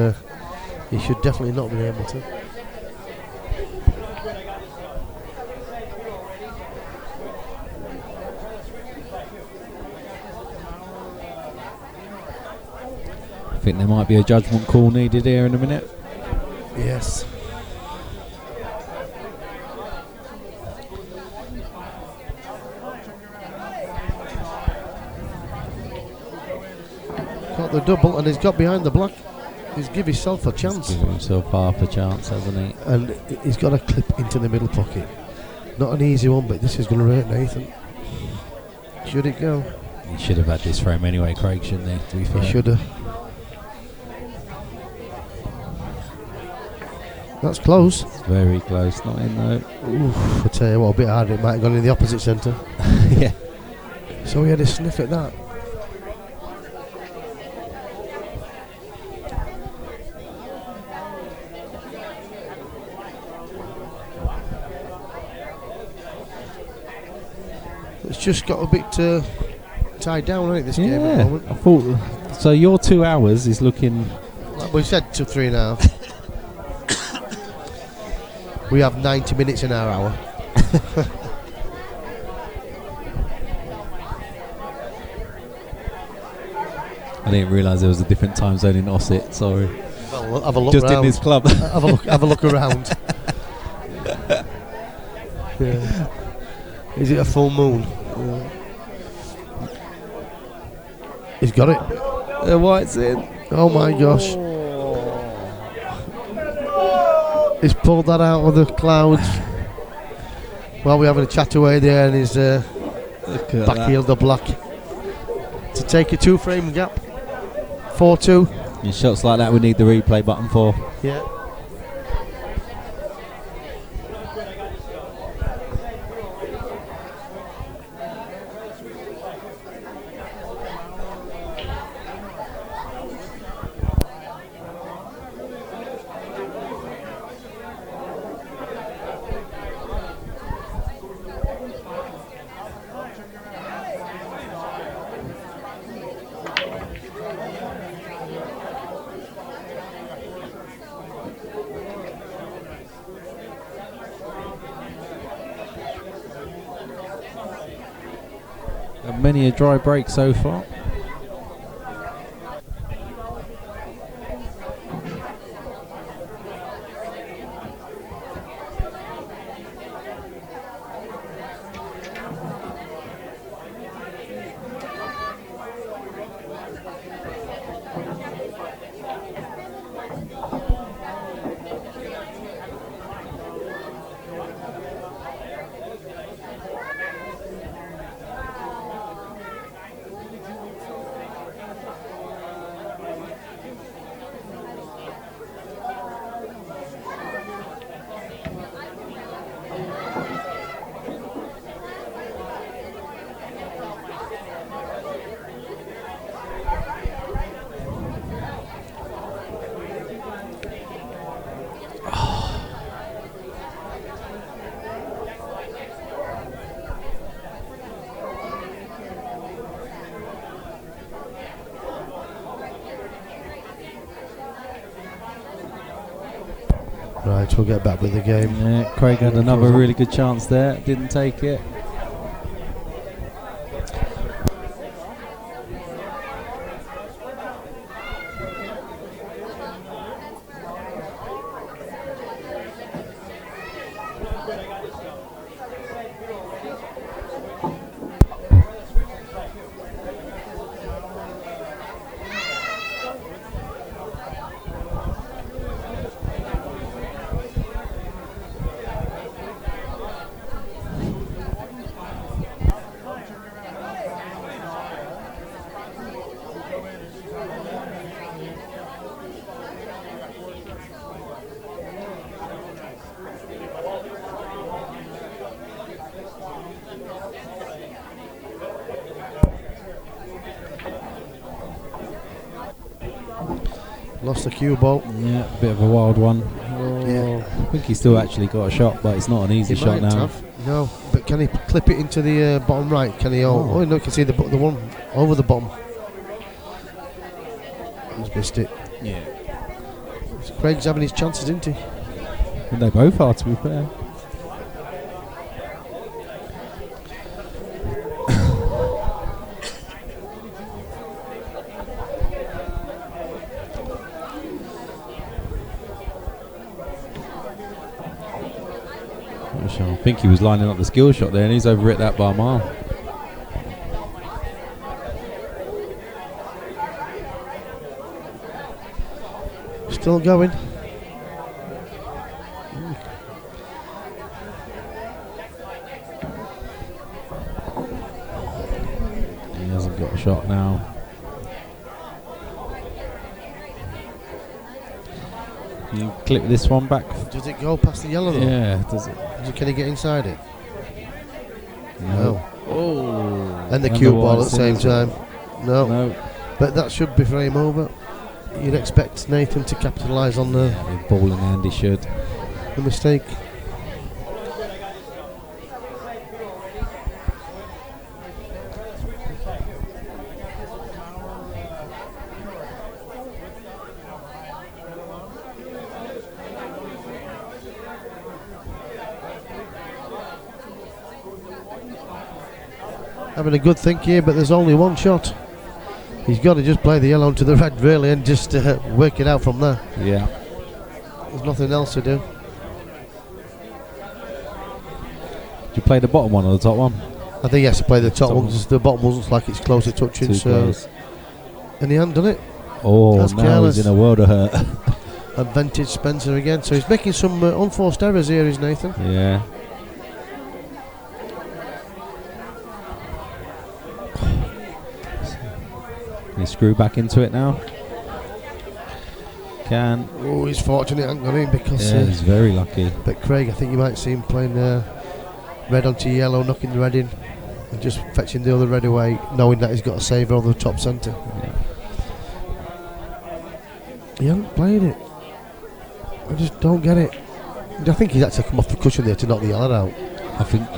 he should definitely not be able to. I think there might be a judgment call needed here in a minute. Yes. Got the double and he's got behind the black. He's give himself a chance. He's given himself half a chance, hasn't he? And he's got a clip into the middle pocket. Not an easy one, but this is going to hurt Nathan. Should it go? He should have had this frame anyway, Craig, shouldn't he? To be fair. He should have. That's close. It's very close, not in though. Oof, I tell you what, a bit harder. It might have gone in the opposite centre. Yeah. So he had a sniff at that. It's just got a bit tied down, hasn't it, this game at the moment? I thought so. Your 2 hours is looking. Like we said to 3.5. We have 90 minutes in our hour. I didn't realise there was a different time zone in Osset. Sorry. Well, have a look Just around. in this club. have a look around. Yeah. Is it a full moon? Yeah. He's got it. The white's in. Oh my gosh. He's pulled that out of the clouds. While we're having a chat away there, and he's backheeled the black to take a 2-frame gap. 4-2. In shots like that, we need the replay button for. Yeah. Many a dry break so far. Right, we'll get back with the game. Yeah, Craig had another really good chance there. Didn't take it. Lost the cue ball. Yeah, a bit of a wild one. Yeah. I think he still actually got a shot, but it's not an easy He shot might now. have. No, but can he clip it into the bottom right? Can he? Oh, no, you can see the one over the bottom. He's missed it. Yeah. Craig's having his chances, isn't he? And they both are, to be fair. I think he was lining up the skill shot there, and he's overhit that by a mile. Still going. He hasn't got a shot now. Can you clip this one back? Does it go past the yellow though? Yeah, does it? Can he get inside it? No. Oh. And the cue ball at the same time. No. No. But that should be frame over. You'd expect Nathan to capitalise on the ball in hand, he should. The mistake. Having a good think here, but there's only one shot. He's got to just play the yellow to the red, really, and just work it out from there. Yeah. There's nothing else to do. Did you play the bottom one or the top one? I think he has to play the top one because the bottom one looks like it's close to touching. Too close. And he hadn't done it. Oh, That's now careless. he's in a world of hurt. And vintage Spencer again. So he's making some unforced errors here, is Nathan. Yeah. Can he screw back into it now? Can. Oh, he's fortunate he hasn't got in because... Yeah, he's very lucky. But Craig, I think you might see him playing red onto yellow, knocking the red in, and just fetching the other red away, knowing that he's got a saver on the top centre. Yeah. He hasn't played it. I just don't get it. I think he's had to come off the cushion there to knock the yellow out. I think.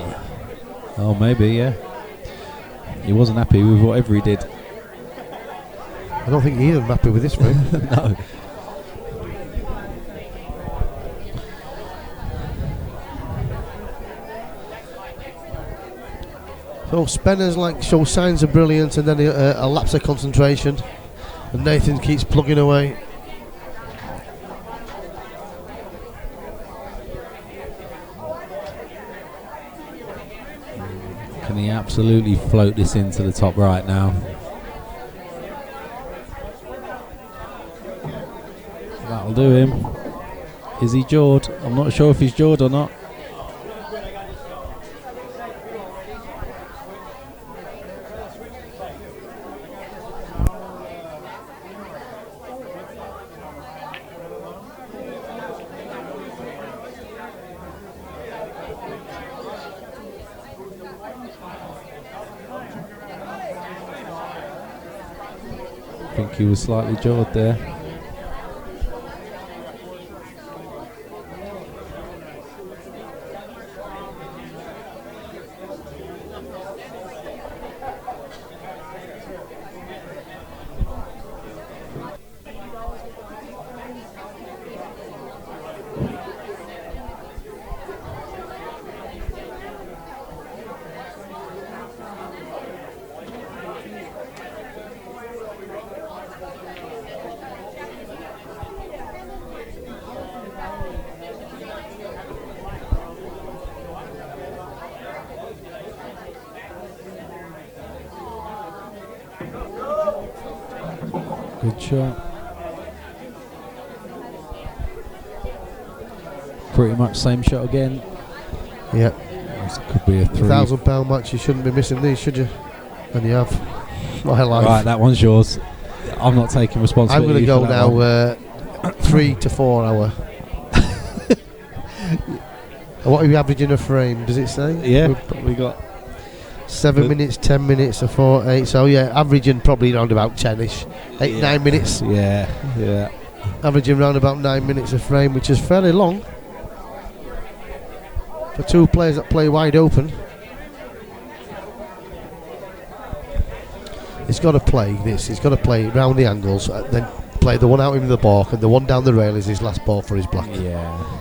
Oh, maybe, yeah. He wasn't happy with whatever he did. I don't think he was happy with this one. No. So Spenner's shows signs of brilliance and then a lapse of concentration, and Nathan keeps plugging away. Can he absolutely float this into the top right now? That'll do him. Is he jawed? I'm not sure if he's jawed or not. I think he was slightly jawed there. Good shot. Pretty much same shot again. Yeah. This could be a three. £1,000 match. You shouldn't be missing these, should you? And you have. My life. Right, that one's yours. I'm not taking responsibility. I'm going to go now. 3 to 4 hour. What are we averaging a frame? Does it say? Yeah, we got 7 minutes, 10 minutes, 4, 8. So yeah, averaging probably around about 10ish, 8, 9 minutes. Yeah. Averaging around about 9 minutes a frame, which is fairly long for two players that play wide open. He's got to play this. He's got to play round the angles, then play the one out in the balk, and the one down the rail is his last ball for his black. Yeah.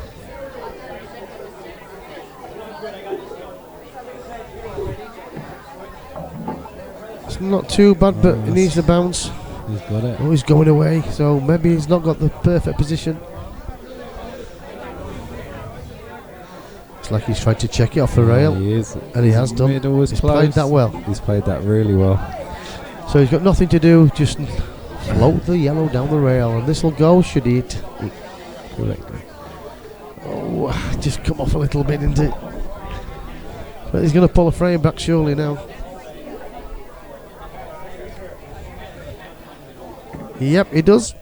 It's not too bad, but he needs to bounce. He's got it. Oh, he's going away, so maybe he's not got the perfect position. It's like he's tried to check it off the rail. He is. And he has done. Middle was He's close. played that well. He's played that really well. So he's got nothing to do, just float the yellow down the rail, and this will go, should he hit correctly. Oh, just come off a little bit, isn't it? But he's going to pull a frame back surely now. Yep, he does.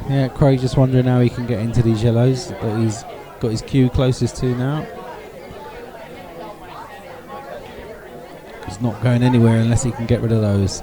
Yeah, Craig just wondering how he can get into these yellows that he's got his cue closest to now. He's not going anywhere unless he can get rid of those.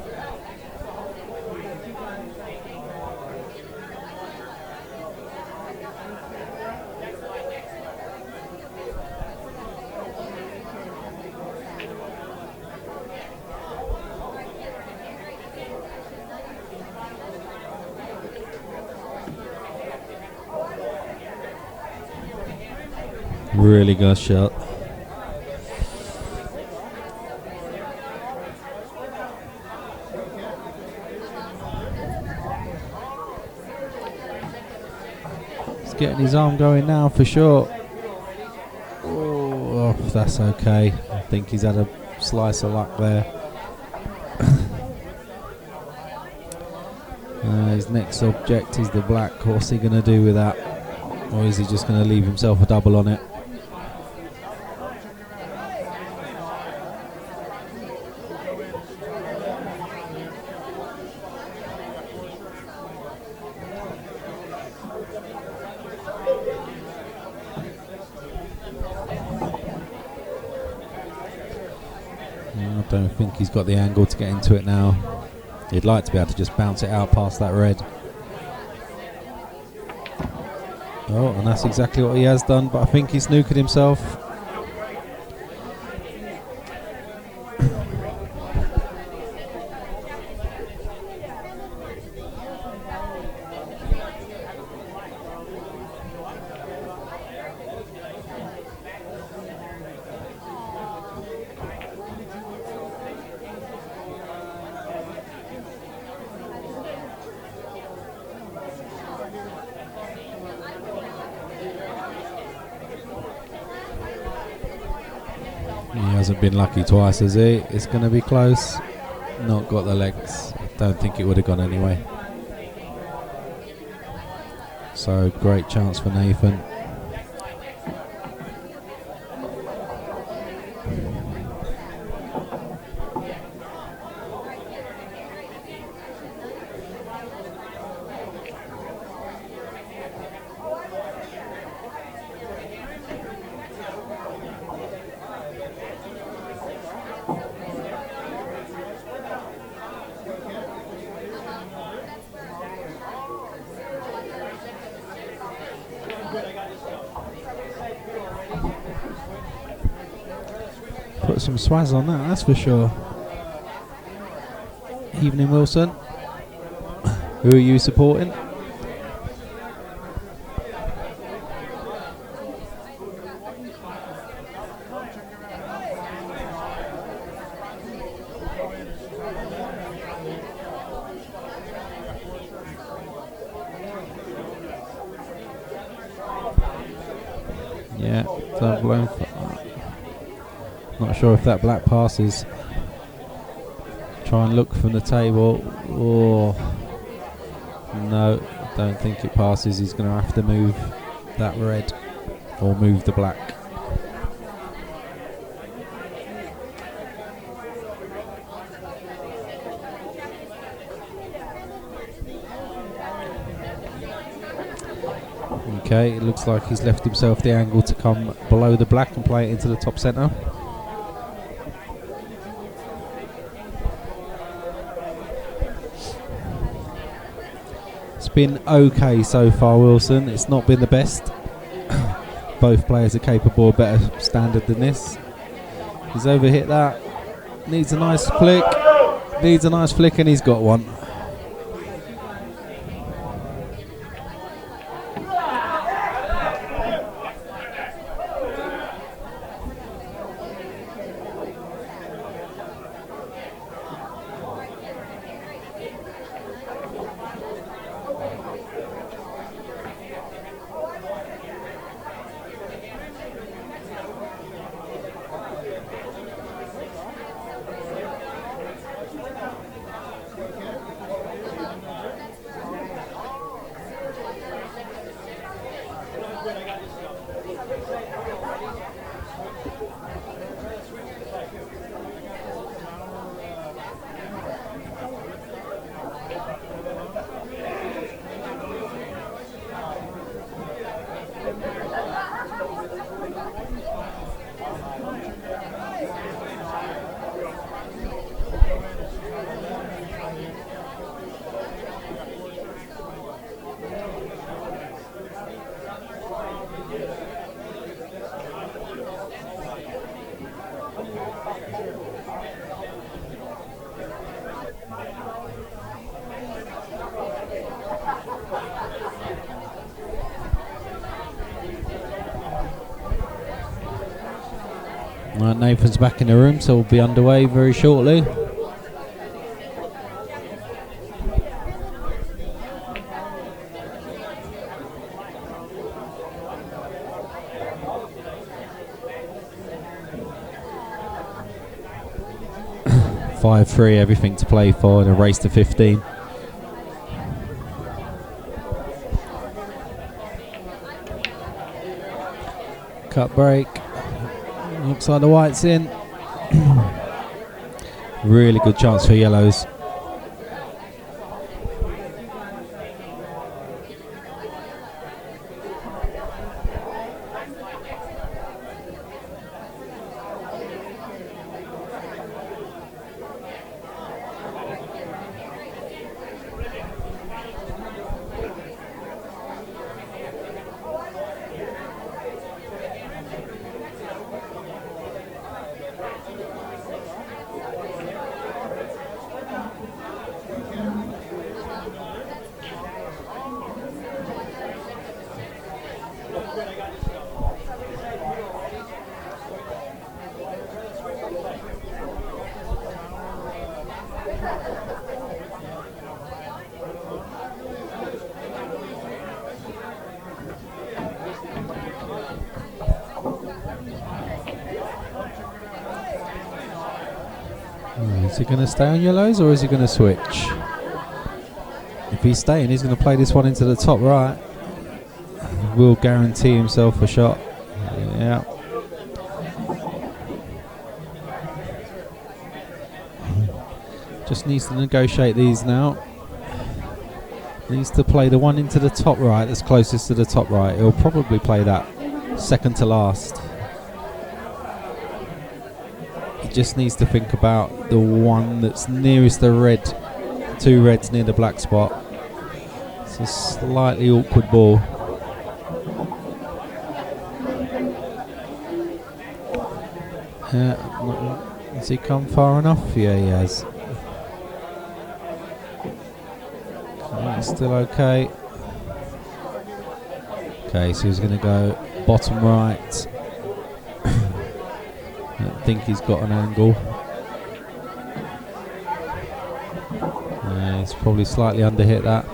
Really good shot. He's getting his arm going now for sure. Oh, that's okay. I think he's had a slice of luck there. His next object is the black. What's he going to do with that? Or is he just going to leave himself a double on it? I don't think he's got the angle to get into it now. He'd like to be able to just bounce it out past that red. Oh, and that's exactly what he has done, but I think he's snookered himself. He hasn't been lucky twice, has he? It's going to be close. Not got the legs. Don't think it would have gone anyway. So great chance for Nathan. Put some swaz on that, that's for sure. Evening, Wilson. Who are you supporting? Yeah, don't blame for that. Not sure if that black passes. Try and look from the table. Oh, no, don't think it passes. He's going to have to move that red or move the black. Okay, it looks like he's left himself the angle to come below the black and play it into the top centre. It's been okay so far, Wilson. It's not been the best. Both players are capable of better standard than this. He's overhit that. Needs a nice flick. Needs a nice flick, and he's got one. Right, Nathan's back in the room, so we'll be underway very shortly. (5-3), everything to play for in a race to 15. Cut break. Looks like the white's in. Really good chance for yellows. Is he going to stay on yellows or is he going to switch? If he's staying, he's going to play this one into the top right. Will guarantee himself a shot. Yeah. Just needs to negotiate these now. Needs to play the one into the top right that's closest to the top right. He'll probably play that second to last. He just needs to think about the one that's nearest the red. Two reds near the black spot. It's a slightly awkward ball. Has he come far enough? Yeah, he has. Still okay. Okay, so he's going to go bottom right. I think he's got an angle. He's probably slightly underhit that.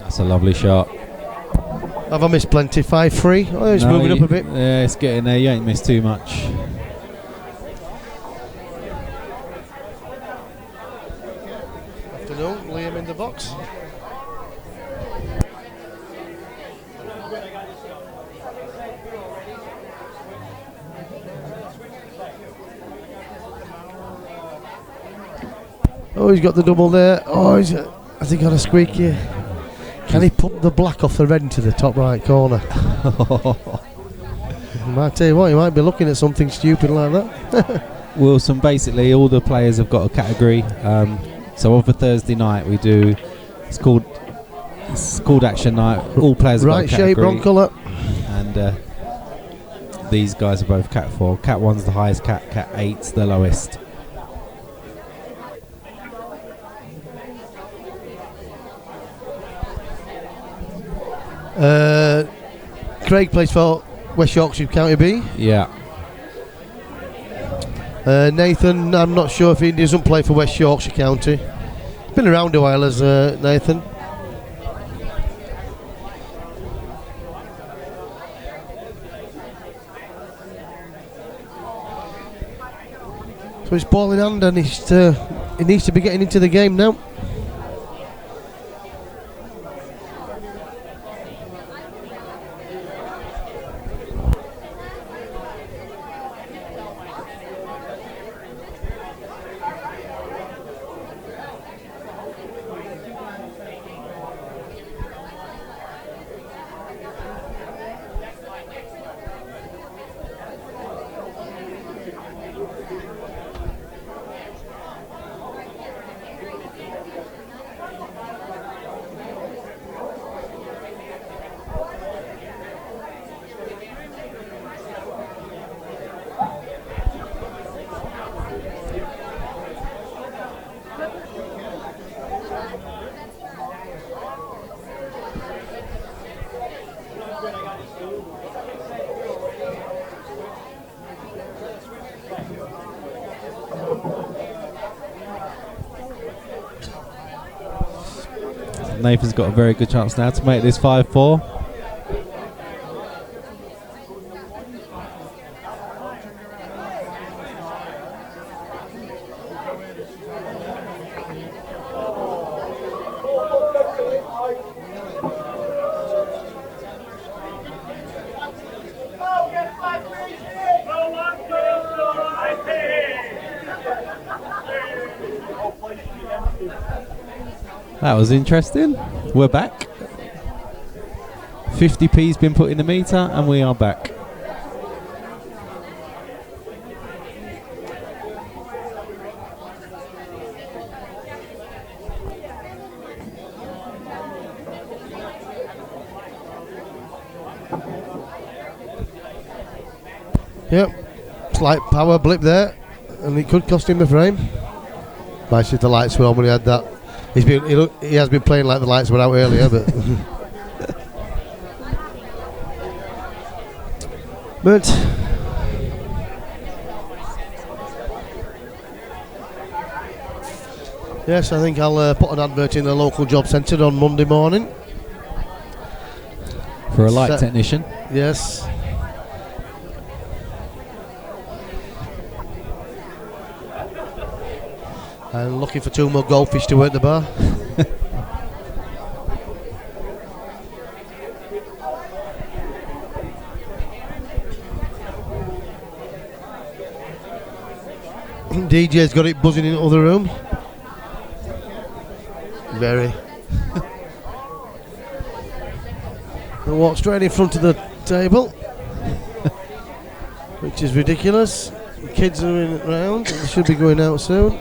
That's a lovely shot. Have I missed plenty? 5-3? Oh, it's moving up a bit. Yeah, it's getting there. You ain't missed too much. Afternoon, Liam in the box. Oh, he's got the double there. Oh, has he got a squeak here? Can he put the black off the red into the top right corner? I might tell you what, you might be looking at something stupid like that. Wilson, basically all the players have got a category. So over Thursday night we do, it's called action night. All players have got a category. Right shape, wrong colour. And these guys are both cat 4. Cat 1's the highest cat, cat 8's the lowest. Craig plays for West Yorkshire County B. Yeah. Nathan, I'm not sure if he doesn't play for West Yorkshire County. Been around a while as Nathan. So it's ball in hand and he needs to be getting into the game now. Nathan's got a very good chance now to make this 5-4. That was interesting. We're back. 50p's been put in the meter and we are back. Yep, slight power blip there, and it could cost him the frame. Nice if the lights were on when he had that. He has been playing like the lights were out earlier, but yes, I think I'll put an advert in the local job centre on Monday morning for a light technician. Yes. And looking for 2 more goldfish to work the bar. DJ's got it buzzing in the other room. Very. They walk straight in front of the table, which is ridiculous. The kids are in round. They should be going out soon.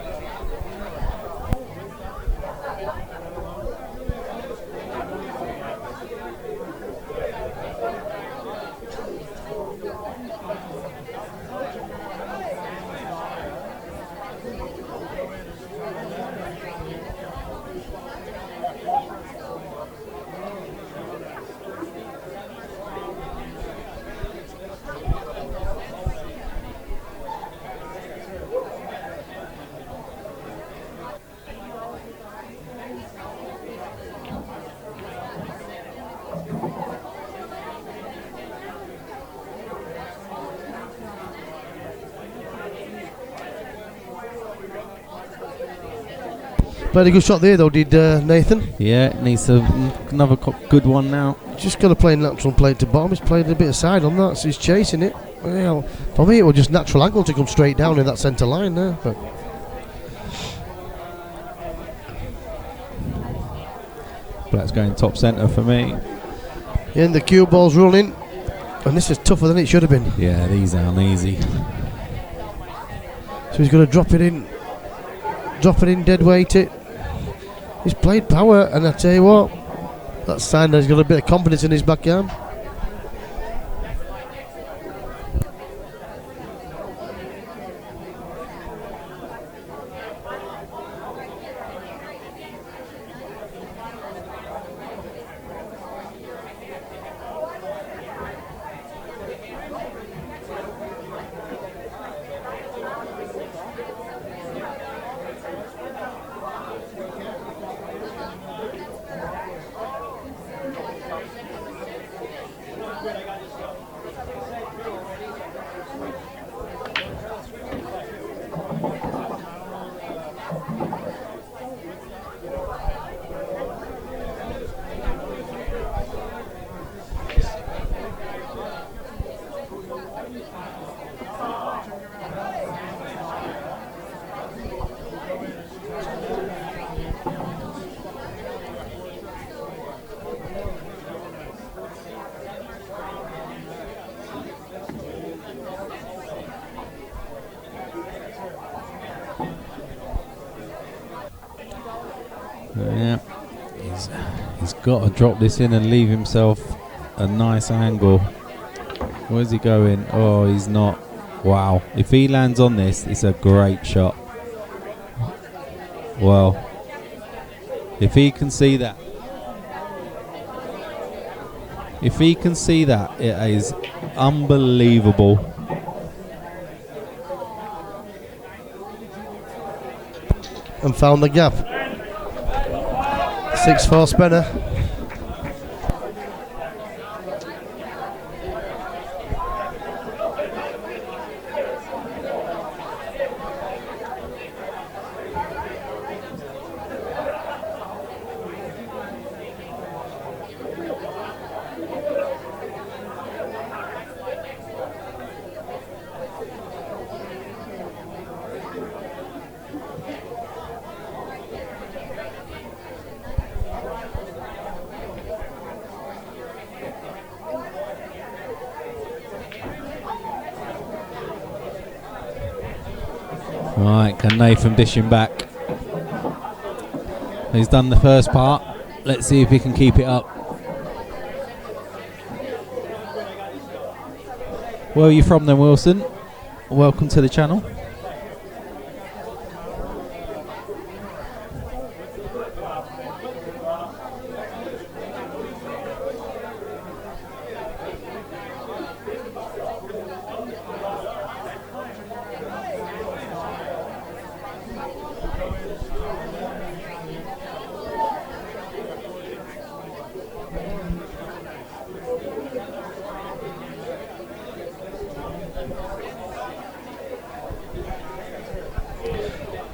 Played a good shot there though, did Nathan? Yeah, needs another good one now. Just got to play natural play to bottom. He's played a bit of side on that, so he's chasing it. Well, for me it was just natural angle to come straight down in that centre line there. But Black's going top centre for me. yeah, and the cue ball's running, and this is tougher than it should have been. Yeah, these aren't easy. So he's going to drop it in, dead weight it. He's played power, and I tell you what, that's a sign that he's got a bit of confidence in his backhand. Yeah, he's got to drop this in and leave himself a nice angle. Where's he going? Oh, he's not. Wow, if he lands on this, it's a great shot. Well, if he can see that, it is unbelievable. And found the gap. 6-4 Spenner. Right, can Nathan dish him back? He's done the first part. Let's see if he can keep it up. Where are you from then, Wilson? Welcome to the channel.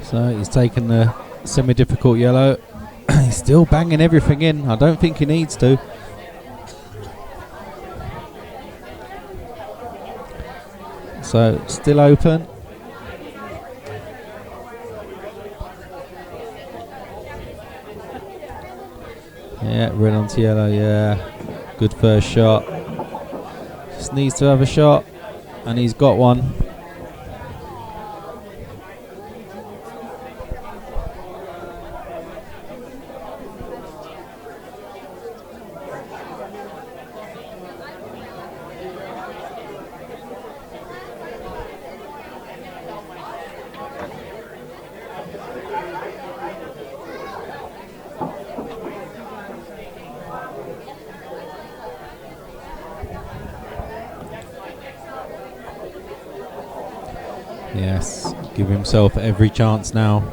So he's taken the semi-difficult yellow. He's still banging everything in. I don't think he needs to. So still open. Yeah, red onto yellow, yeah. Good first shot. Just needs to have a shot, and he's got one. Yes, give himself every chance now.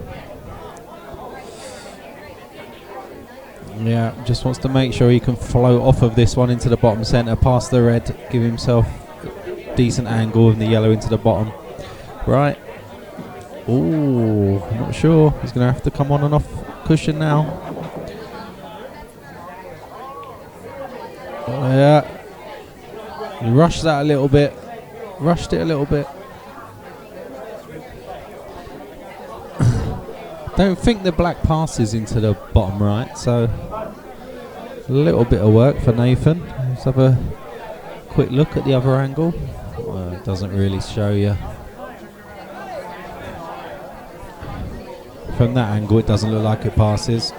Yeah, just wants to make sure he can float off of this one into the bottom centre, past the red, give himself a decent angle and the yellow into the bottom. Right. Ooh, not sure. He's going to have to come on and off cushion now. Yeah. He rushed that a little bit. Rushed it a little bit. Don't think the black passes into the bottom right, so a little bit of work for Nathan. Let's have a quick look at the other angle. Well, it doesn't really show you. From that angle, it doesn't look like it passes.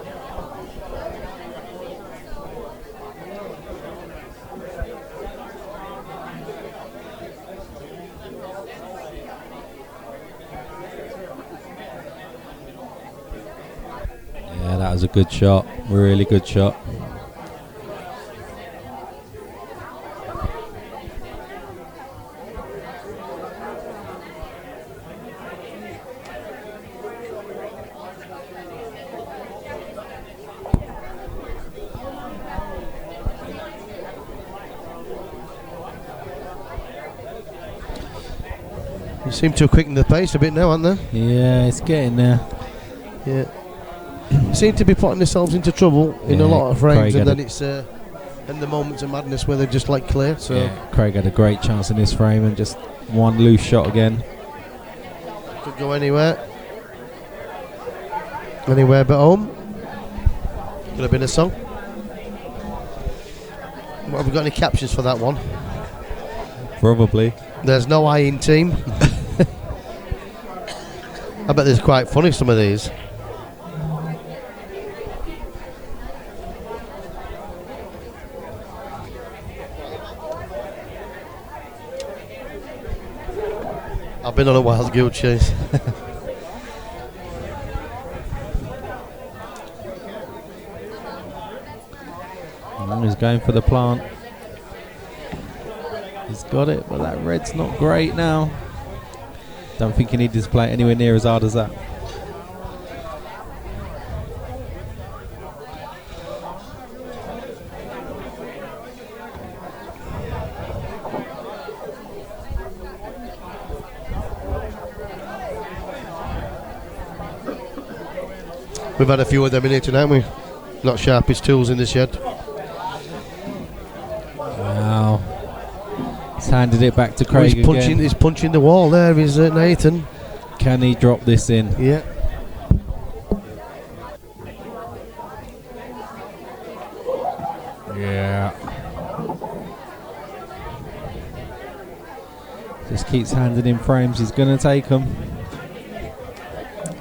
That was a good shot, really good shot. You seem to have quickened the pace a bit now, aren't they? Yeah, it's getting there. Yeah. Seem to be putting themselves into trouble in a lot of frames, and then it's in the moments of madness where they're just like clear. So yeah, Craig had a great chance in this frame and just one loose shot again. Could go anywhere but home. Could have been a song. What, have we got any captions for that one? Probably. There's no eyeing team. I bet there's quite funny, some of these. I've been on a wild goose chase. And he's going for the plant. He's got it, but that red's not great now. Don't think he needed to play it anywhere near as hard as that. We've had a few of them in here tonight, haven't we? Not sharpest tools in the shed. Wow. He's handed it back to Craig again. He's punching the wall there, is Nathan. Can he drop this in? Yeah. Yeah. Just keeps handing in frames. He's going to take them.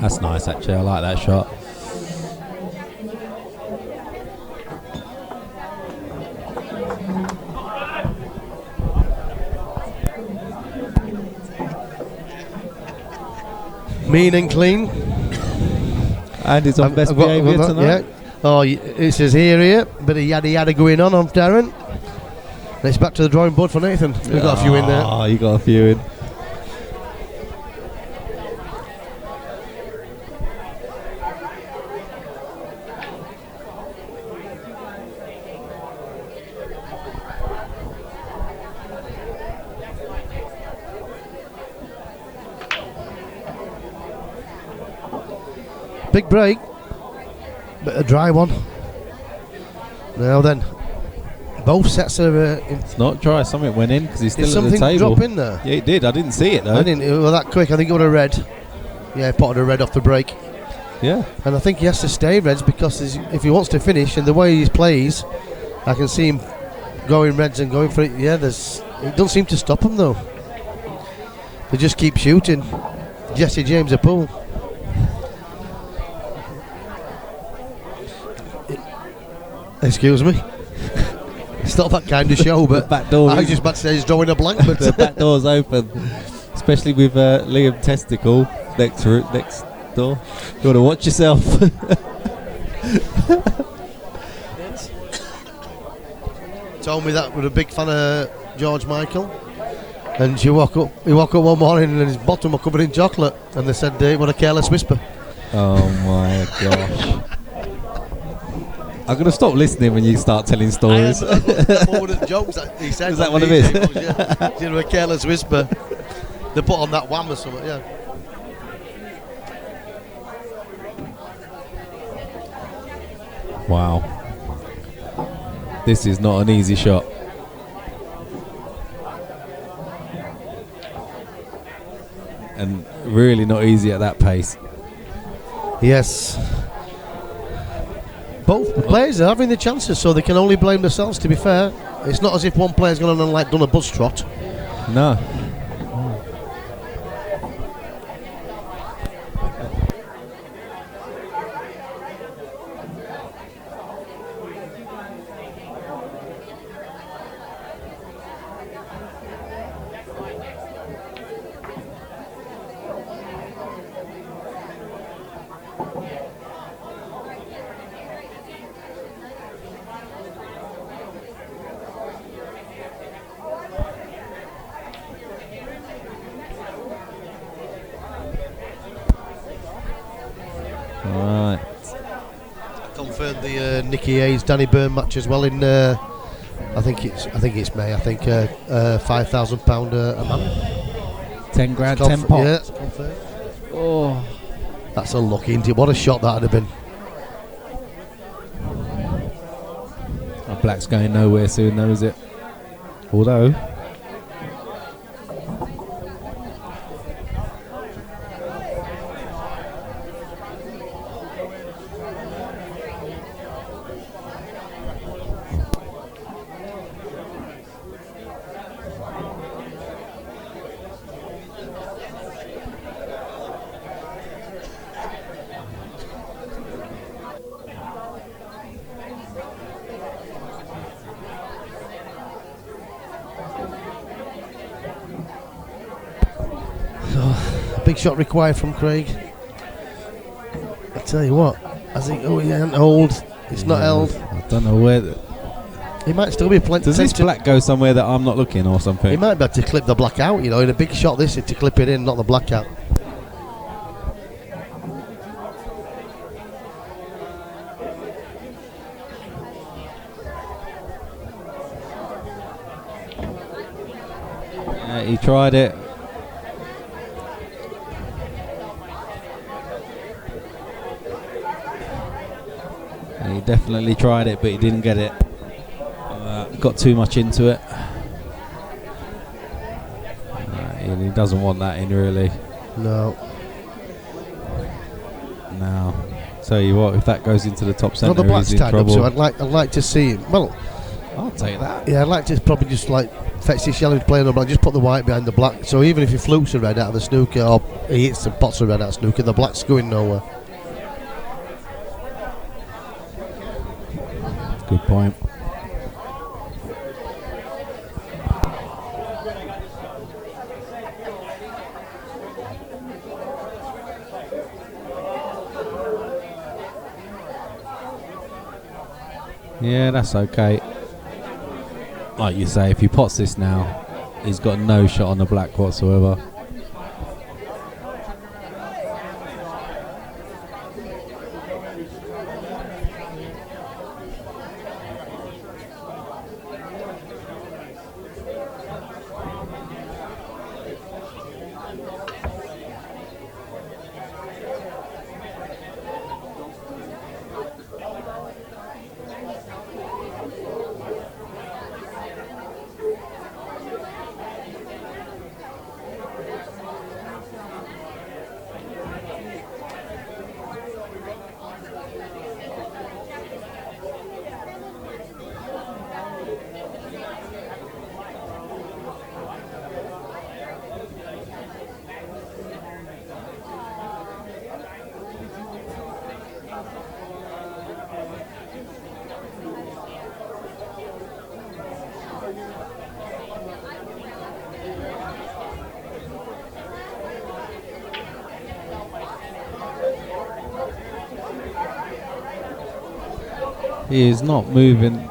That's nice, actually. I like that shot. Mean and clean. And he's on best behaviour tonight. Yeah. Oh, it says here, bit of yada going on Darren. And it's back to the drawing board for Nathan. We've got a few in there. Oh, you got a few in. Big break. Bit of dry one. Now then. Both sets are... it's not dry. Something went in because he's still did at the table. something drop in there? Yeah, it did. I didn't see it though. I didn't. It was that quick. I think it would have red. Yeah, he potted a red off the break. Yeah. And I think he has to stay reds because if he wants to finish and the way he plays, I can see him going reds and going for it. Yeah, it doesn't seem to stop him though. They just keep shooting. Jesse James a pool. Excuse me. It's not that kind of show, but back door I was just about to say he's drawing a blank, but the back door's open, especially with Liam Testicle next door. You want to watch yourself. Told me that we're a big fan of George Michael, and he woke up one morning and his bottom were covered in chocolate, and they said it was a careless whisper. Oh my gosh. I'm going to stop listening when you start telling stories. One of the jokes that he said. Is that one of his? Yeah, a careless whisper. They put on that wham or something, yeah. Wow. This is not an easy shot. And really not easy at that pace. Yes. Both players are having the chances, so they can only blame themselves, to be fair. It's not as if one player's gone on and done a buzz trot. No. Confirmed the Nicky Hayes Danny Byrne match as well in I think it's May. I think £5,000 a man. 10 grand, 10 pots. Yeah, it's confirmed. Oh, that's unlucky, isn't it? What a shot that'd have been. oh, Black's going nowhere soon, though, is it? Although. Big shot required from Craig. I tell you what, as he ain't old, it's not held. I don't know where. He might still be plenty. Does this black go somewhere that I'm not looking or something? He might be able to clip the black out, in a big shot this is to clip it in, not the black out. He tried it. He definitely tried it, but he didn't get it. Got too much into it. And he doesn't want that in, really. No. Now, tell you what, if that goes into the top centre, Well, the black's he's in tied up, trouble. so I'd like to see him. Well, I'll take that. yeah, I'd like to probably just fetch this yellow play on the black, just put the white behind the black. So even if he flukes a red out of the snooker, or he hits some pots of red out of snooker, the black's going nowhere. Good point. Yeah, that's okay. Like you say, if he pots this now, he's got no shot on the black whatsoever. He is not moving.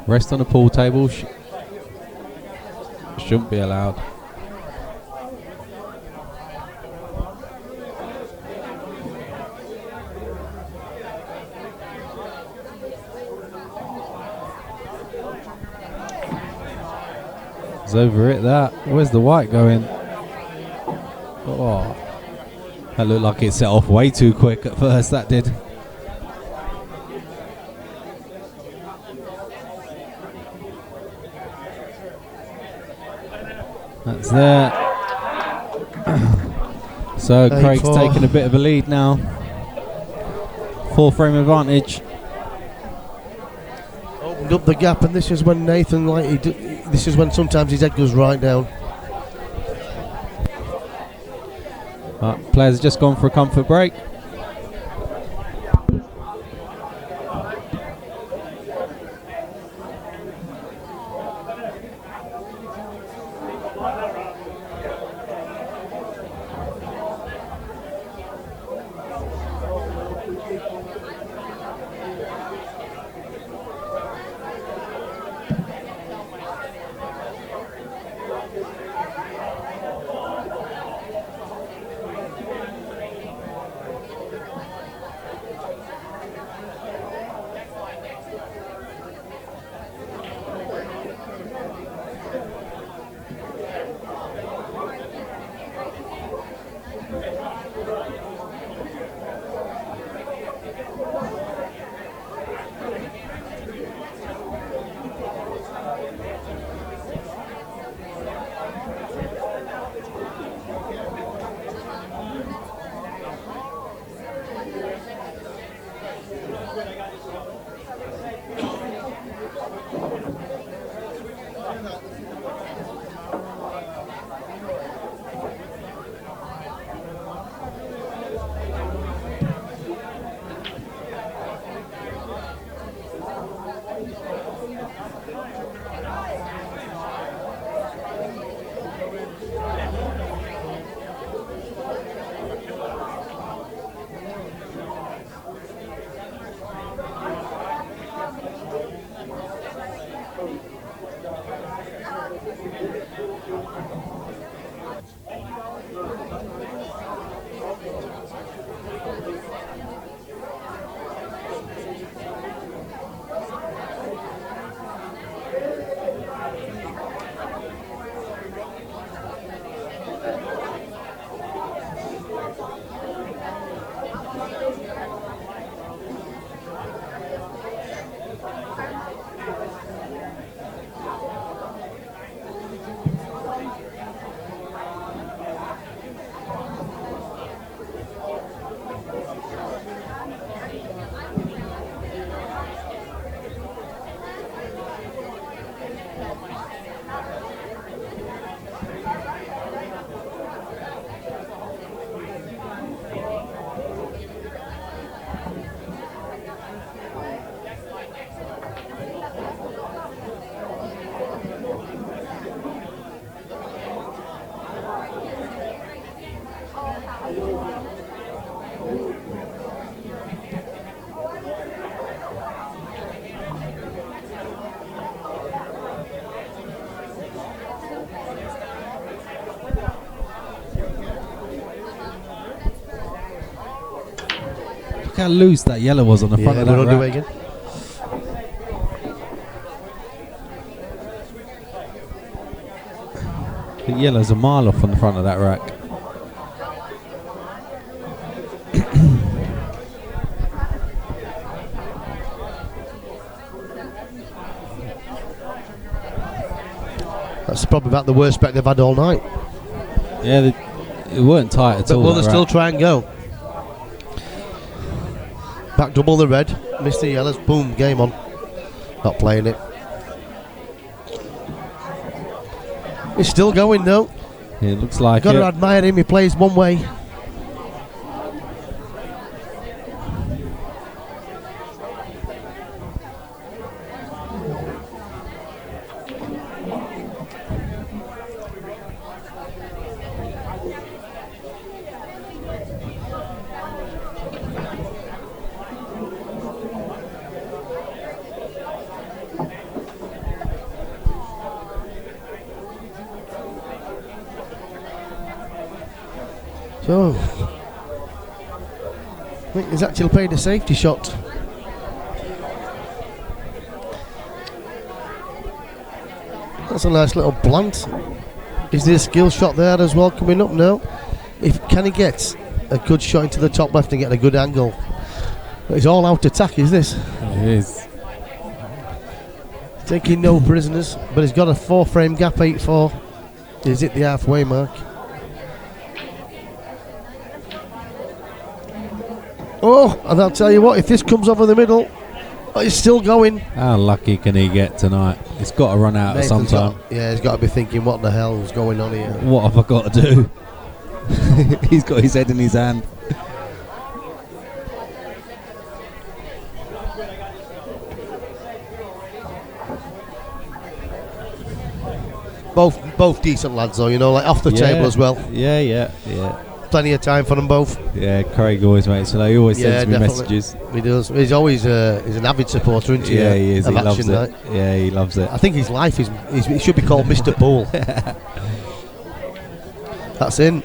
Rest on the pool table shouldn't be allowed. It's over it, that. Where's the white going? Oh, that looked like it set off way too quick at first, that did. That's there. So Craig's taking a bit of a lead now. 4-frame advantage. Opened up the gap, and this is when Nathan, this is when sometimes his head goes right down. Players just gone for a comfort break. how loose that yellow was on the front of that we're rack. underway again. The yellow's a mile off on the front of that rack. That's probably about the worst spec they've had all night. Yeah, it weren't tight at all. But will they that still rack. try and go? Back double the red, miss the yellows, boom, game on. Not playing it. He's still going though. It looks like Got it. to admire him, he plays one way. So, I think he's actually played a safety shot. That's a nice little plant. Is there a skill shot there as well coming up now? Can he get a good shot into the top left and get a good angle? It's all out attack, is this? It is. Taking no prisoners, but he's got a 4-frame gap, 8-4. He's hit the halfway mark. Oh, and I'll tell you what, if this comes over the middle, he's still going. How lucky can he get tonight? He's got to run out at some time. He's got to be thinking, what the hell is going on here? What have I got to do? He's got his head in his hand. Both decent lads though, like off the table as well. Yeah. Plenty of time for them both. Yeah, Craig always makes. So he always sends me messages. He does. He's always he's an avid supporter, isn't he? Yeah, he is. He loves it. Night. Yeah, he loves it. I think his life it should be called Mr. Pool. That's in.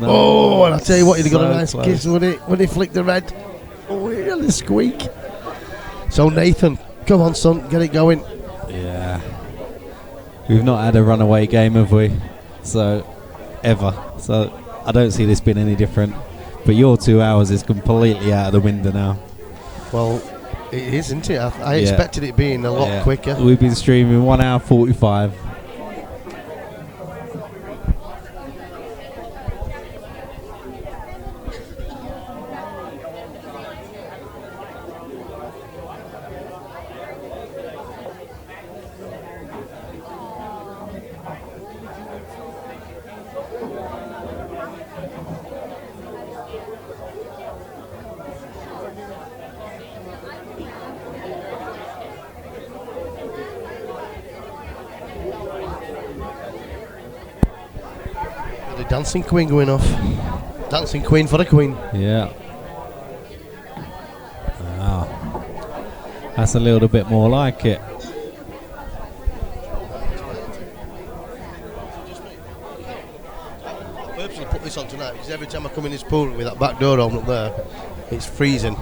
No, oh, and I tell you what, he'd got a nice close. kiss when he flicked the red. Oh, really squeak. So Nathan, come on, son, get it going. Yeah. We've not had a runaway game, have we? So, ever. So, I don't see this being any different. But your 2 hours is completely out of the window now. Well, it is, isn't it? I expected it being a lot quicker. We've been streaming 1 hour 45. The dancing queen going off. Dancing queen for the queen. Yeah. Wow. That's a little bit more like it. I purposely put this on tonight because every time I come in this pool with that back door open up there, it's freezing.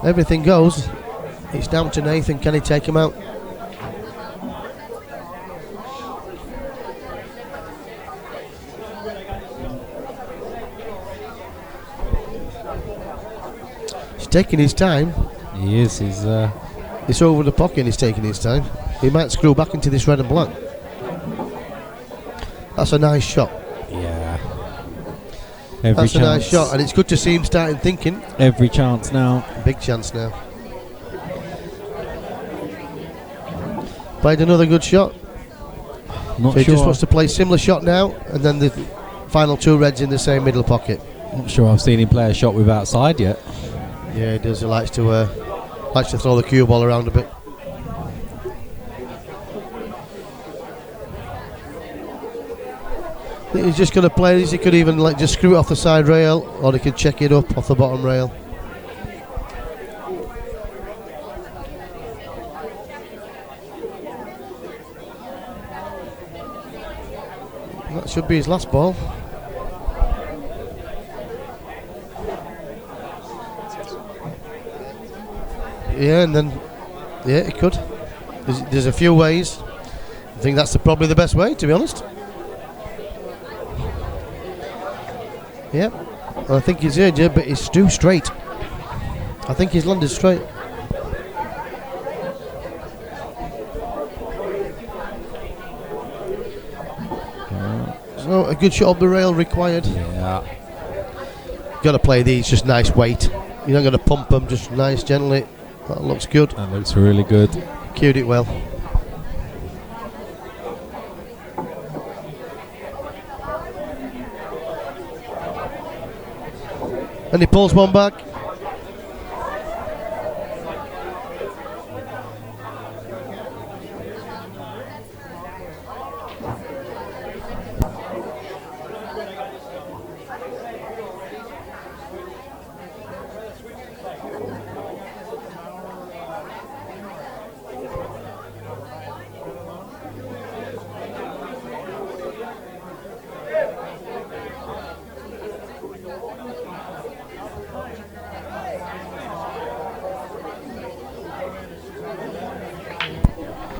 Everything goes. It's down to Nathan. Can he take him out? He's taking his time. He is. It's over the pocket and he's taking his time. He might screw back into this red and black. That's a nice shot. Yeah. That's a nice shot, and it's good to see him starting thinking. Every chance now. Big chance now. Played another good shot. Not So he sure. just wants to play similar shot now, and then the final two reds in the same middle pocket. Not sure I've seen him play a shot with outside yet. Yeah, he does. He likes to throw the cue ball around a bit. I think he's just going to play this. He could even just screw it off the side rail, or he could check it up off the bottom rail. should be his last ball. Yeah, and then it could. There's a few ways. I think that's probably the best way, to be honest. Yep. I think he's here, but it's too straight. I think he's landed straight. So a good shot of the rail required. Yeah. Got to play these just nice weight. You're not going to pump them, just nice, gently. That looks good. That looks really good. Cued it well. And he pulls one back.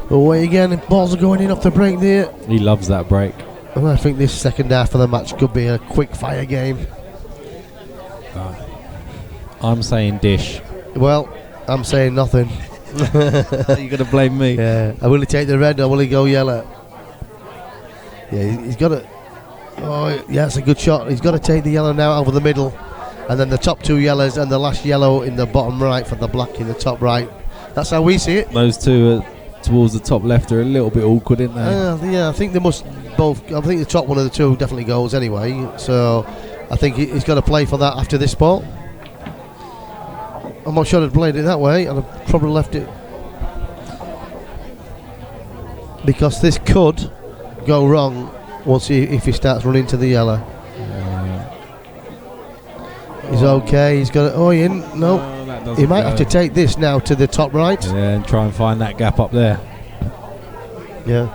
Away again, balls are going in off the break there. He loves that break. And I think this second half of the match could be a quick fire game. I'm saying dish. Well, I'm saying nothing. You're going to blame me? Yeah, I will take the red, I will go yellow. Yeah, he's got to. Oh, yeah, it's a good shot. He's got to take the yellow now over the middle, and then the top two yellows and the last yellow in the bottom right for the black in the top right. That's how we see it. Those two towards the top left are a little bit awkward, aren't they? Yeah, I think they must both. I think the top one of the two definitely goes anyway. So I think he's got to play for that after this ball. I'm not sure I'd played it that way, and I've probably left it because this could go wrong once if he starts running to the yellow. He's okay. He's got. Oh, he in? No. He might have to take this now to the top right. Yeah, and try and find that gap up there. Yeah.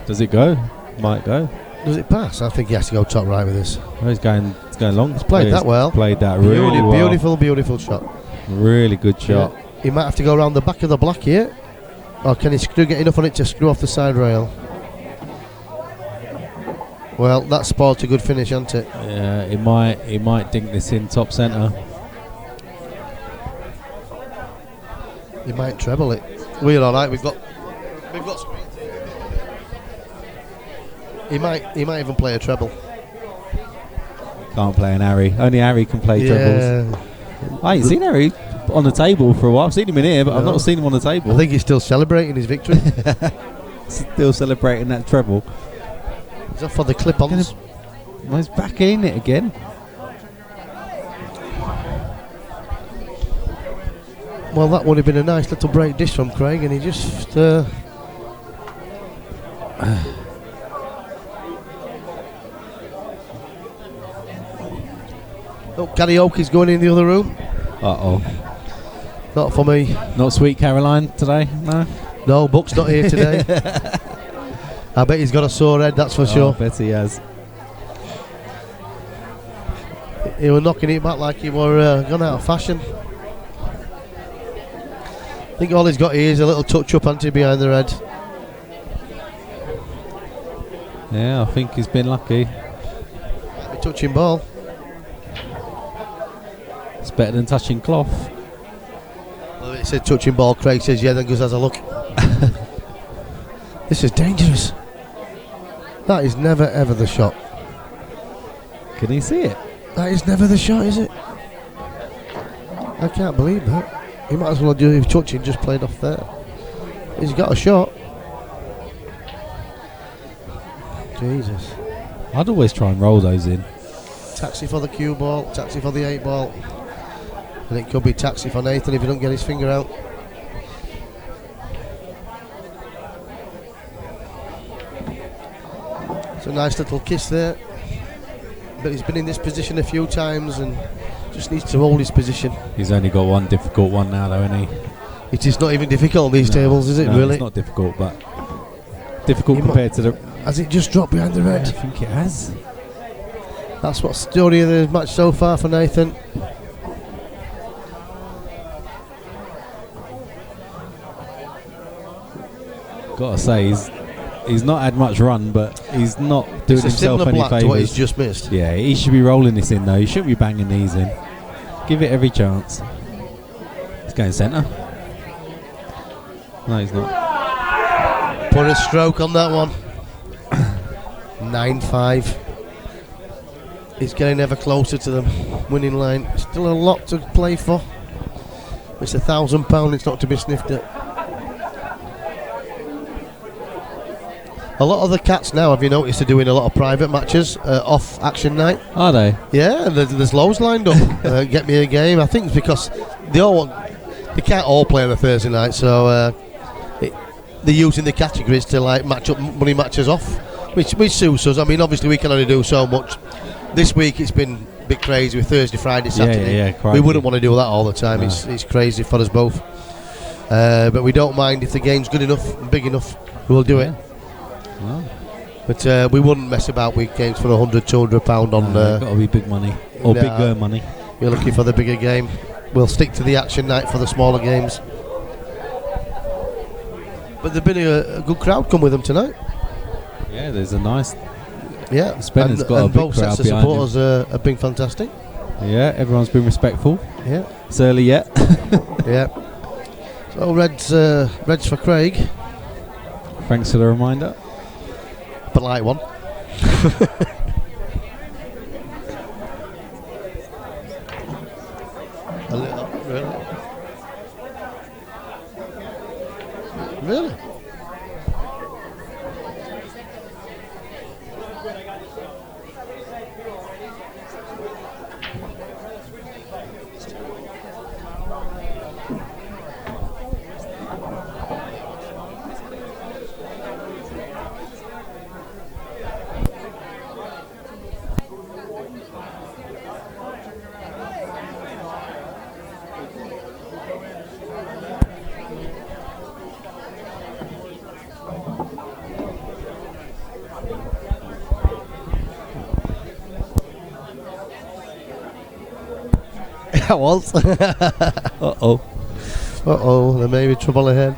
Does it go? Might go. Does it pass? I think he has to go top right with this. Oh, he's going long. He's played that well. Played that really well. Beautiful shot. Really good shot. Yeah. He might have to go around the back of the black here. Or can he get enough on it to screw off the side rail? Well, that spoiled a good finish, hasn't it? Yeah, he might dink this in top centre. He might treble it. We're all right. We've got screens here. He might even play a treble. Can't play an Harry. Only Harry can play trebles. I ain't seen Harry on the table for a while. I've seen him in here, but I've not seen him on the table. I think he's still celebrating his victory. Still celebrating that treble. He's off for the clip-ons. Well, he's back in it again. Well, that would have been a nice little break dish from Craig, and he just... Oh, karaoke's going in the other room. Uh-oh. Not for me. Not Sweet Caroline today, no? No, Buck's not here today. I bet he's got a sore head, that's for sure. I bet he has. He was knocking it back like he were gone out of fashion. I think all he's got here is a little touch-up ante behind the red. Yeah, I think he's been lucky. Might be touching ball. It's better than touching cloth. Well, it said touching ball. Craig says yeah, then goes has a look. This is dangerous. That is never ever the shot. Can he see it? That is never the shot, is it? I can't believe that. He might as well do his touching, just played off there. He's got a shot. Jesus. I'd always try and roll those in. Taxi for the cue ball, taxi for the 8 ball. And it could be taxi for Nathan if he don't get his finger out. It's a nice little kiss there. But he's been in this position a few times and just needs to hold his position. He's only got one difficult one now though, isn't he? It is not even difficult on these tables, is it, no, really? It's not difficult, but difficult compared to the. Has it just dropped behind the red? I think it has. That's what's the story of the match so far for Nathan. Gotta say, he's not had much run, but he's not doing himself any black to what he's favours. just missed. Yeah, he should be rolling this in though. He shouldn't be banging these in. Give it every chance. He's going centre. No, he's not. Put a stroke on that one. 9-5. It's getting ever closer to the winning line. Still a lot to play for. It's £1,000. It's not to be sniffed at. A lot of the cats now, have you noticed, are doing a lot of private matches off action night? Are they? Yeah, there's loads lined up. Get me a game. I think it's because they can't all play on a Thursday night, so they're using the categories to like match up money matches off, which suits us. I mean, obviously we can only do so much. This week it's been a bit crazy with Thursday, Friday, Saturday. Yeah, we wouldn't want to do that all the time. No. It's crazy for us both. But we don't mind if the game's good enough and big enough. We'll do it. Oh. But we wouldn't mess about with games for £100, £200 on. Got to be big money or bigger money. We're looking for the bigger game. We'll stick to the action night for the smaller games. But there's been a good crowd come with them tonight. Yeah, there's a nice. Yeah, Spenner's got a big both crowd sets of behind supporters have been fantastic. Yeah, everyone's been respectful. Yeah, It's early yet. yeah. So Reds for Craig. Thanks for the reminder. Polite one. A little, really? I was. Uh-oh. There may be trouble ahead.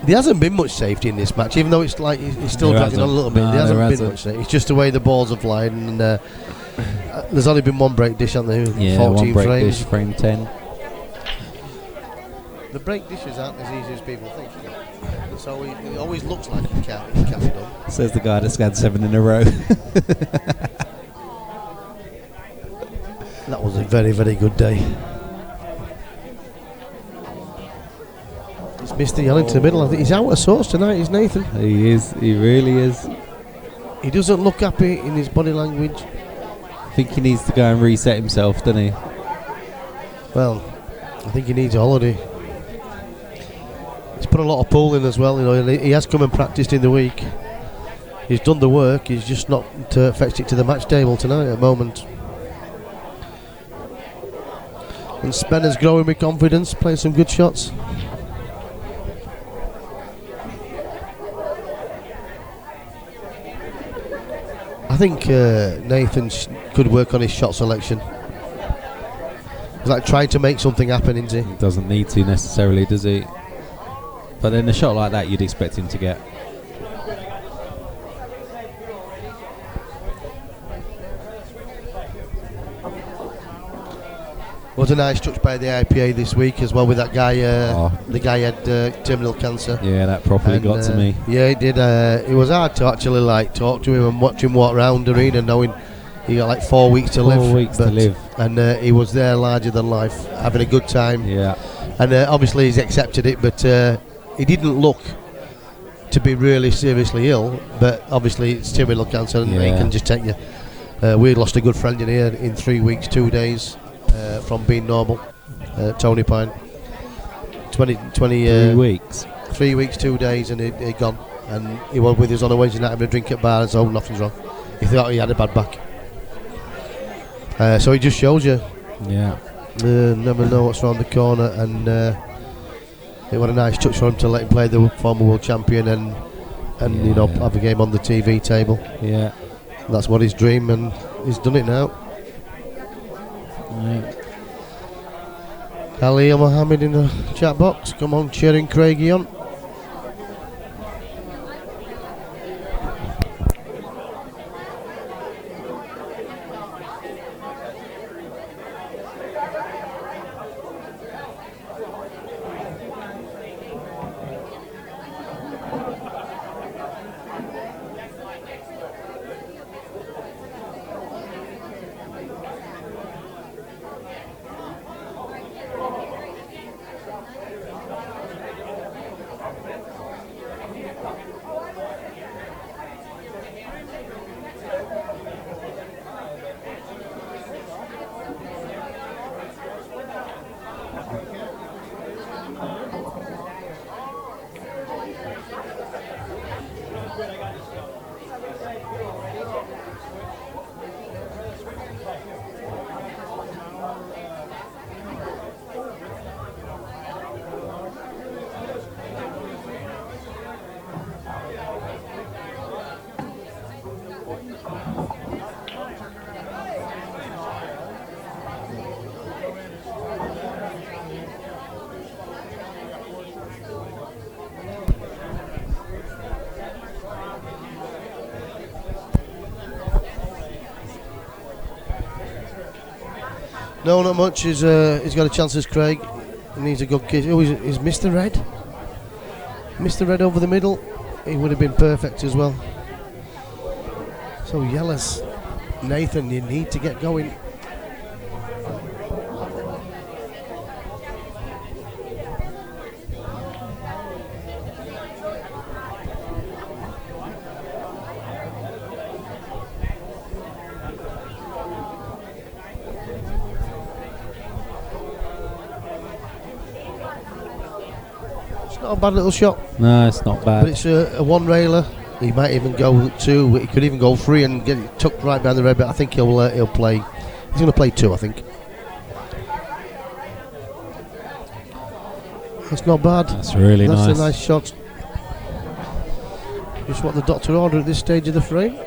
There hasn't been much safety in this match, even though it's like it's still dragging on a little bit. No, there hasn't there been hasn't. much safety. It's just the way the balls have flied, and there's only been one break dish on the Yeah, 14 one break frames. dish, frame 10. The break dishes aren't as easy as people think. It always looks like it can't be done. Says the guy that's had 7 in a row. That was a very, very good day. It's Mr. Yell into the middle. I think he's out of sorts tonight, is Nathan. He is. He really is. He doesn't look happy in his body language. I think he needs to go and reset himself, doesn't he? Well, I think he needs a holiday. He's put a lot of pool in as well. You know, he has come and practiced in the week. He's done the work. He's just not fetched it to the match table tonight at the moment. And Spenner's growing with confidence, playing some good shots. I think Nathan could work on his shot selection. He's like trying to make something happen, isn't he? He doesn't need to necessarily, does he? But then a shot like that, you'd expect him to get. Was a nice touch by the IPA this week as well with that guy. The guy had terminal cancer. Yeah, that properly got to me. Yeah, it did. It was hard to actually like talk to him and watch him walk around the arena, knowing he got like 4 weeks to live. 4 weeks to live, and he was there larger than life, having a good time. Yeah, and obviously he's accepted it, but he didn't look to be really seriously ill. But obviously it's terminal cancer, and it can just take you. We lost a good friend in here in 3 weeks, 2 days. From being normal, Tony Pine. 3 weeks. 3 weeks, 2 days, and he'd gone. And he was with us on a Wednesday night having a drink at bar, so nothing's wrong. He thought he had a bad back. So it just shows you. Yeah. Never know what's around the corner, and it was a nice touch for him to let him play the former world champion and you know, have a game on the TV table. Yeah. That's what his dream, and he's done it now. Yeah. Ali Mohammed in the chat box. Come on, cheering Craigie on. No, not much. He's got a chance as Craig. He needs a good kiss. Oh, he's Mr. Red. Mr. Red over the middle. He would have been perfect as well. So Yellis, Nathan, you need to get going. Not a bad little shot. No, it's not bad. But it's a one railer. He might even go two. He could even go three and get it tucked right behind the red. But I think he'll play. He's going to play two, I think. That's not bad. That's really nice. That's a nice shot. Just what the doctor ordered at this stage of the frame.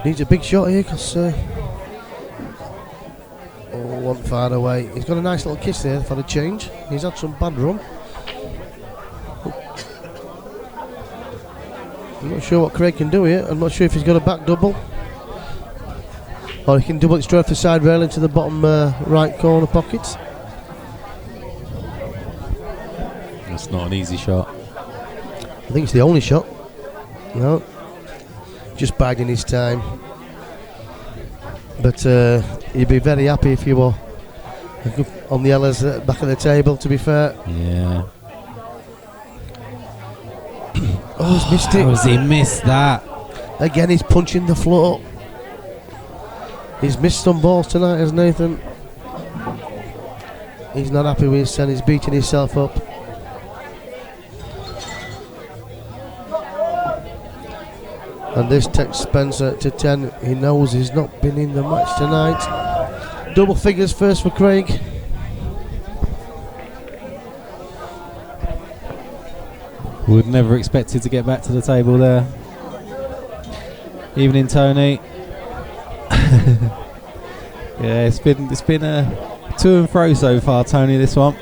Needs a big shot here because one far away. He's got a nice little kiss there for the change. He's had some bad run. I'm not sure what Craig can do here. I'm not sure if he's got a back double or he can double it straight off the side rail into the bottom right corner pocket. That's not an easy shot. I think it's the only shot. No. Just biding his time. But he'd be very happy if you were on the Ellers back of the table, to be fair. Yeah. Oh, he's missed it. How has he missed that? Again, he's punching the floor. He's missed some balls tonight, has Nathan. He's not happy with his son. He's beating himself up. And this takes Spencer to 10. He knows he's not been in the match tonight. Double figures first for Craig. Would never expected to get back to the table there. Evening, Tony. Yeah, it's been a to and fro so far, Tony. This one.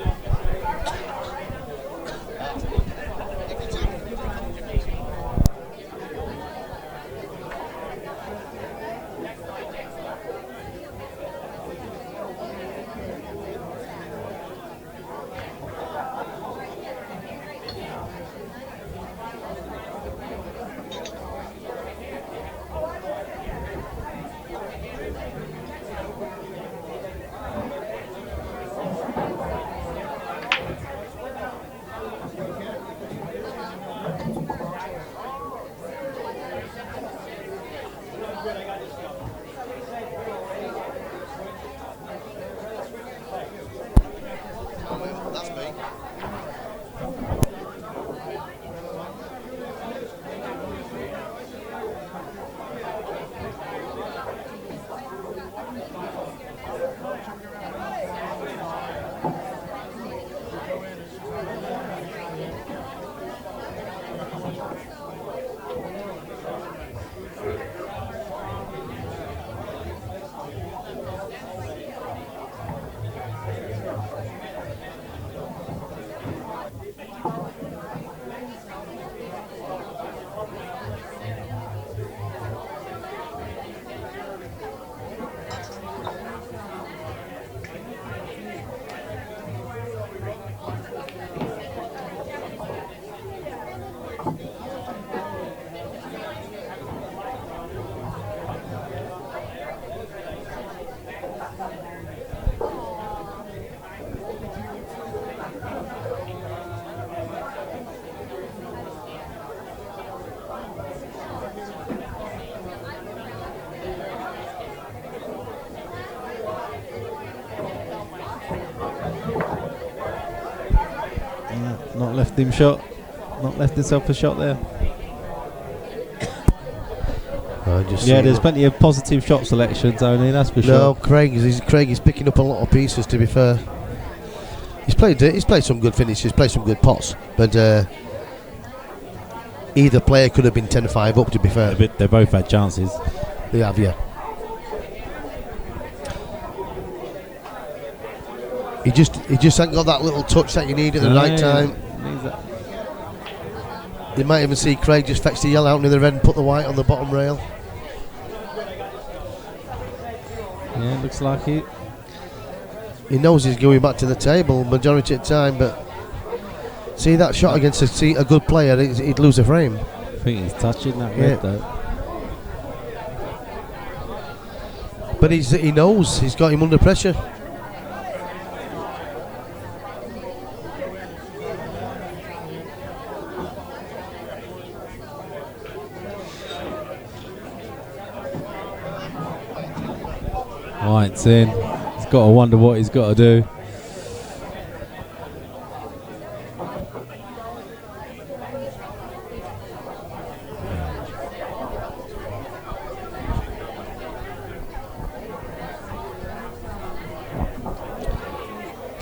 Not left him shot. Not left himself a shot there. There's plenty of positive shot selections only, that's for sure. No, Craig is picking up a lot of pieces, to be fair. He's played some good finishes, played some good pots, but either player could have been 10-5 up, to be fair. They both had chances. They have, yeah. He just hasn't got that little touch that you need at the right time. You might even see Craig just fetch the yellow out near the red and put the white on the bottom rail. Yeah, looks like it. He knows he's going back to the table majority of the time, but see that shot against a good player, he'd lose a frame. I think he's touching that red though. But he knows he's got him under pressure. White's in. He's got to wonder what he's got to do.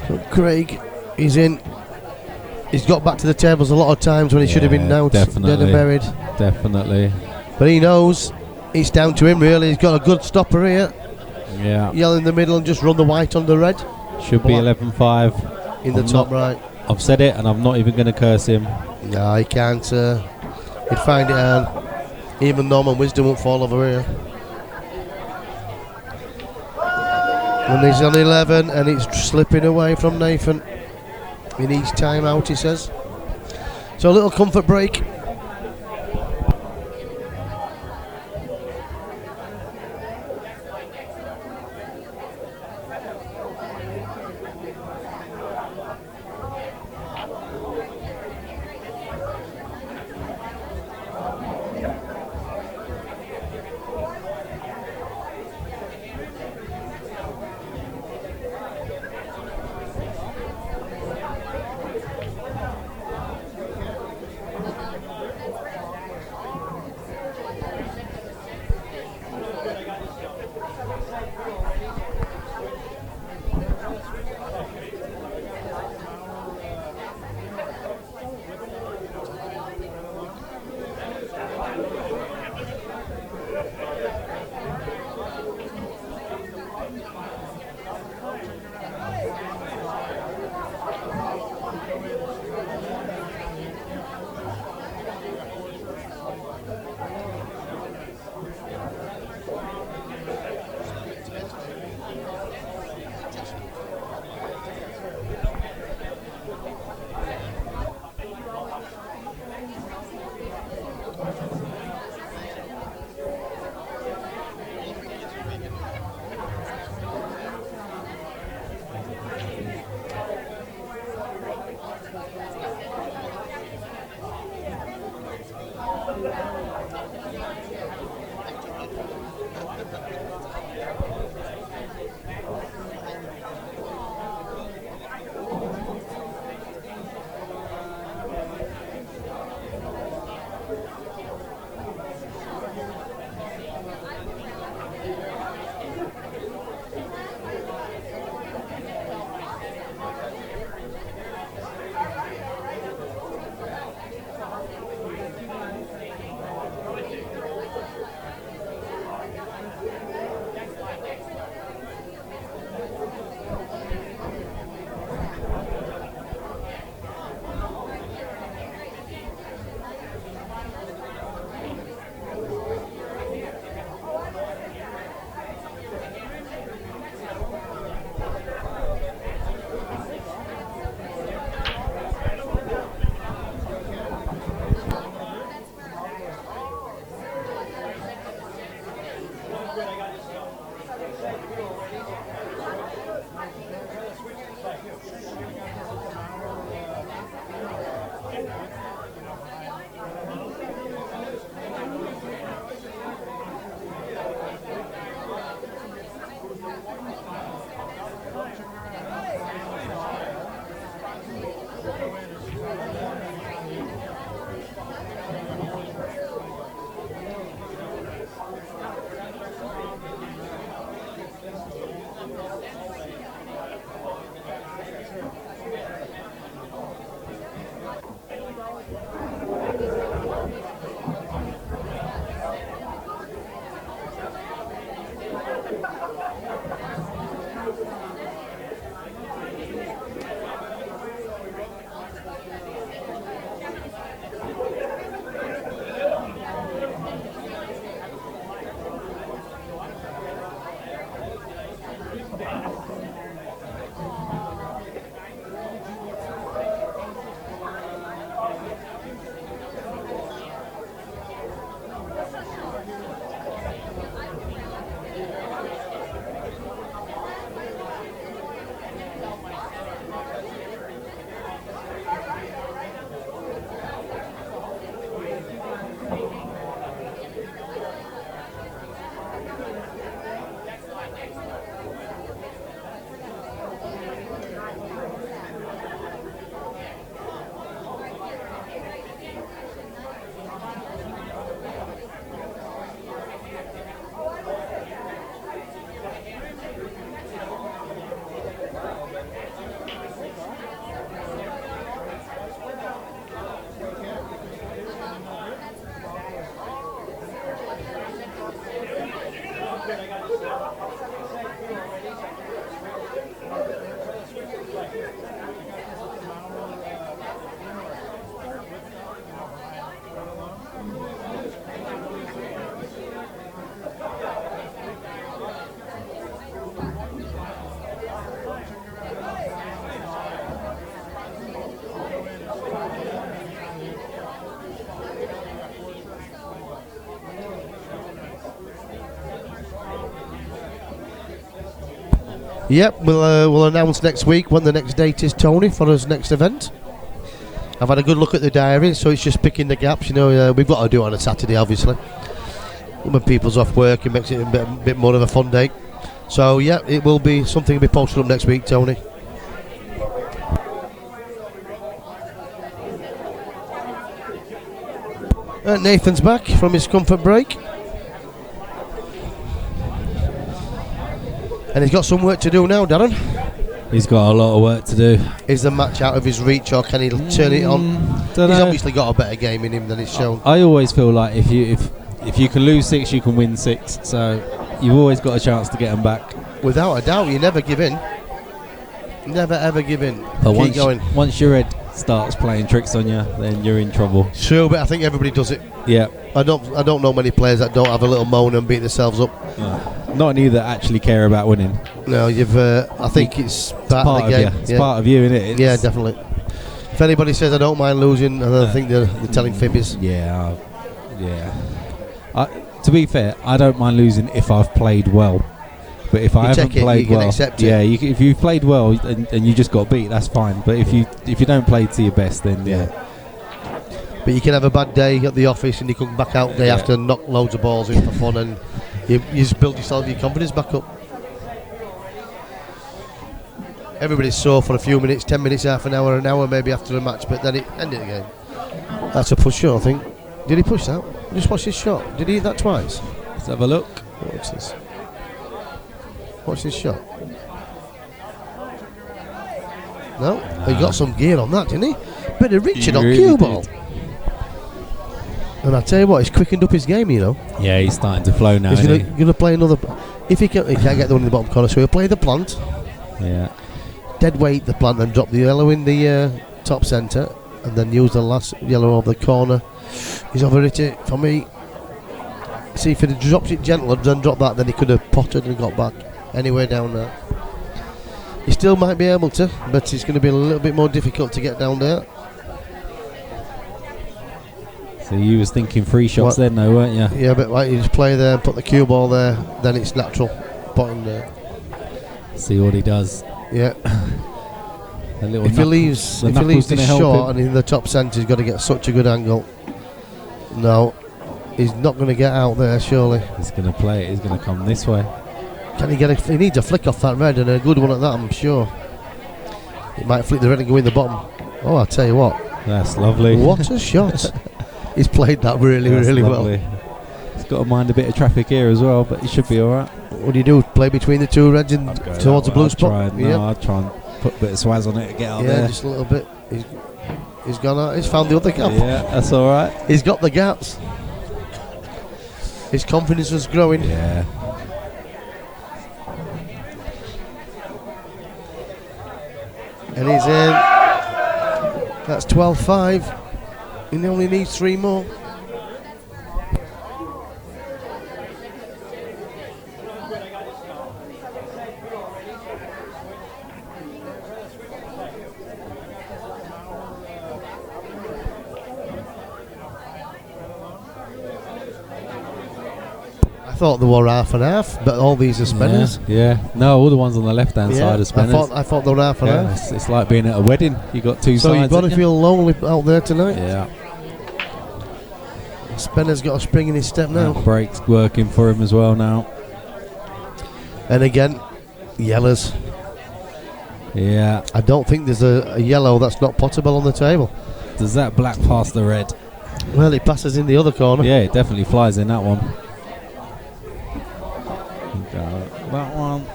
So Craig, he's in. He's got back to the tables a lot of times when he should have been out, dead and buried. Definitely. But he knows it's down to him really. He's got a good stopper here. Yeah. Yell in the middle and just run the white on the red. Should be 11-5. In the top right. I've said it and I'm not even going to curse him. No, he can't. He'd find it hard. Even Norman Wisdom won't fall over here. And he's on 11 and it's slipping away from Nathan. He needs time out, he says. So a little comfort break. Yep, we'll announce next week when the next date is, Tony, for his next event. I've had a good look at the diary, so it's just picking the gaps. You know, we've got to do it on a Saturday, obviously. When people's off work, it makes it a bit more of a fun day. So yeah, it will be something to be posted up next week, Tony. Nathan's back from his comfort break. And he's got some work to do now, Darren. He's got a lot of work to do. Is the match out of his reach, or can he turn it on? He's obviously got a better game in him than he's shown. I always feel like if you can lose 6, you can win 6. So you've always got a chance to get them back. Without a doubt, you never give in. Never ever give in. But Keep going. Once your head starts playing tricks on you, then you're in trouble. True, but I think everybody does it. Yeah. I don't know many players that don't have a little moan and beat themselves up. Not any that actually care about winning. No, you've. I think it's part of the game. It's part of you, isn't it? Yeah, definitely. If anybody says I don't mind losing, I think they're telling fibbies. Yeah. To be fair, I don't mind losing if I've played well. But if I haven't played well, if you've played well and you just got beat, that's fine. But if you don't play to your best, then But you can have a bad day at the office and you come back out day after and knock loads of balls in for fun, and you just build yourself your confidence back up. Everybody's sore for a few minutes, 10 minutes, half an hour maybe after a match, but then it ended the game. That's a push shot, I think. Did he push that? Just watch his shot. Did he hit that twice? Let's have a look. Watch this. Watch this shot. No, he got some gear on that, didn't he? Bit of Richard on cue ball. And I tell you what, he's quickened up his game, you know. Yeah, he's starting to flow now. He's going to play another. If he can't get the one in the bottom corner, so he'll play the plant. Yeah. Dead weight the plant, then drop the yellow in the top centre, and then use the last yellow over the corner. He's overhit it for me. See, if he dropped it gentler, then drop that, then he could have potted and got back anyway down there. He still might be able to, but it's going to be a little bit more difficult to get down there. So you was thinking 3 shots then, though, weren't you? Yeah, but you just play there and put the cue ball there, then it's natural. Potting there. See what he does. Yeah. If he leaves this short and in the top centre, he's got to get such a good angle. No, he's not going to get out there, surely. He's going to play it. He's going to come this way. Can he get he needs a flick off that red, and a good one at that, I'm sure. He might flick the red and go in the bottom. Oh, I'll tell you what. That's lovely. What a shot. He's played that really well. He's got to mind a bit of traffic here as well, but he should be alright. What do you do? Play between the two reds and towards the blue spot? I'll try and put a bit of swaz on it to get out there. Yeah, just a little bit. He's gone out. He's found the other gap. Yeah, that's alright. He's got the gaps. His confidence is growing. Yeah. And he's in. That's 12-5. He only needs 3 more. I thought they were half and half, but all these are spinners. Yeah. No, all the ones on the left-hand side are spinners. I thought they were half and half. It's like being at a wedding. You got 2 sides. So you've got to feel lonely out there tonight. Yeah. Spinner's got a spring in his step now. That break's working for him as well now. And again, yellows. Yeah. I don't think there's a yellow that's not potable on the table. Does that black pass the red? Well, it passes in the other corner. Yeah, it definitely flies in that one. That one.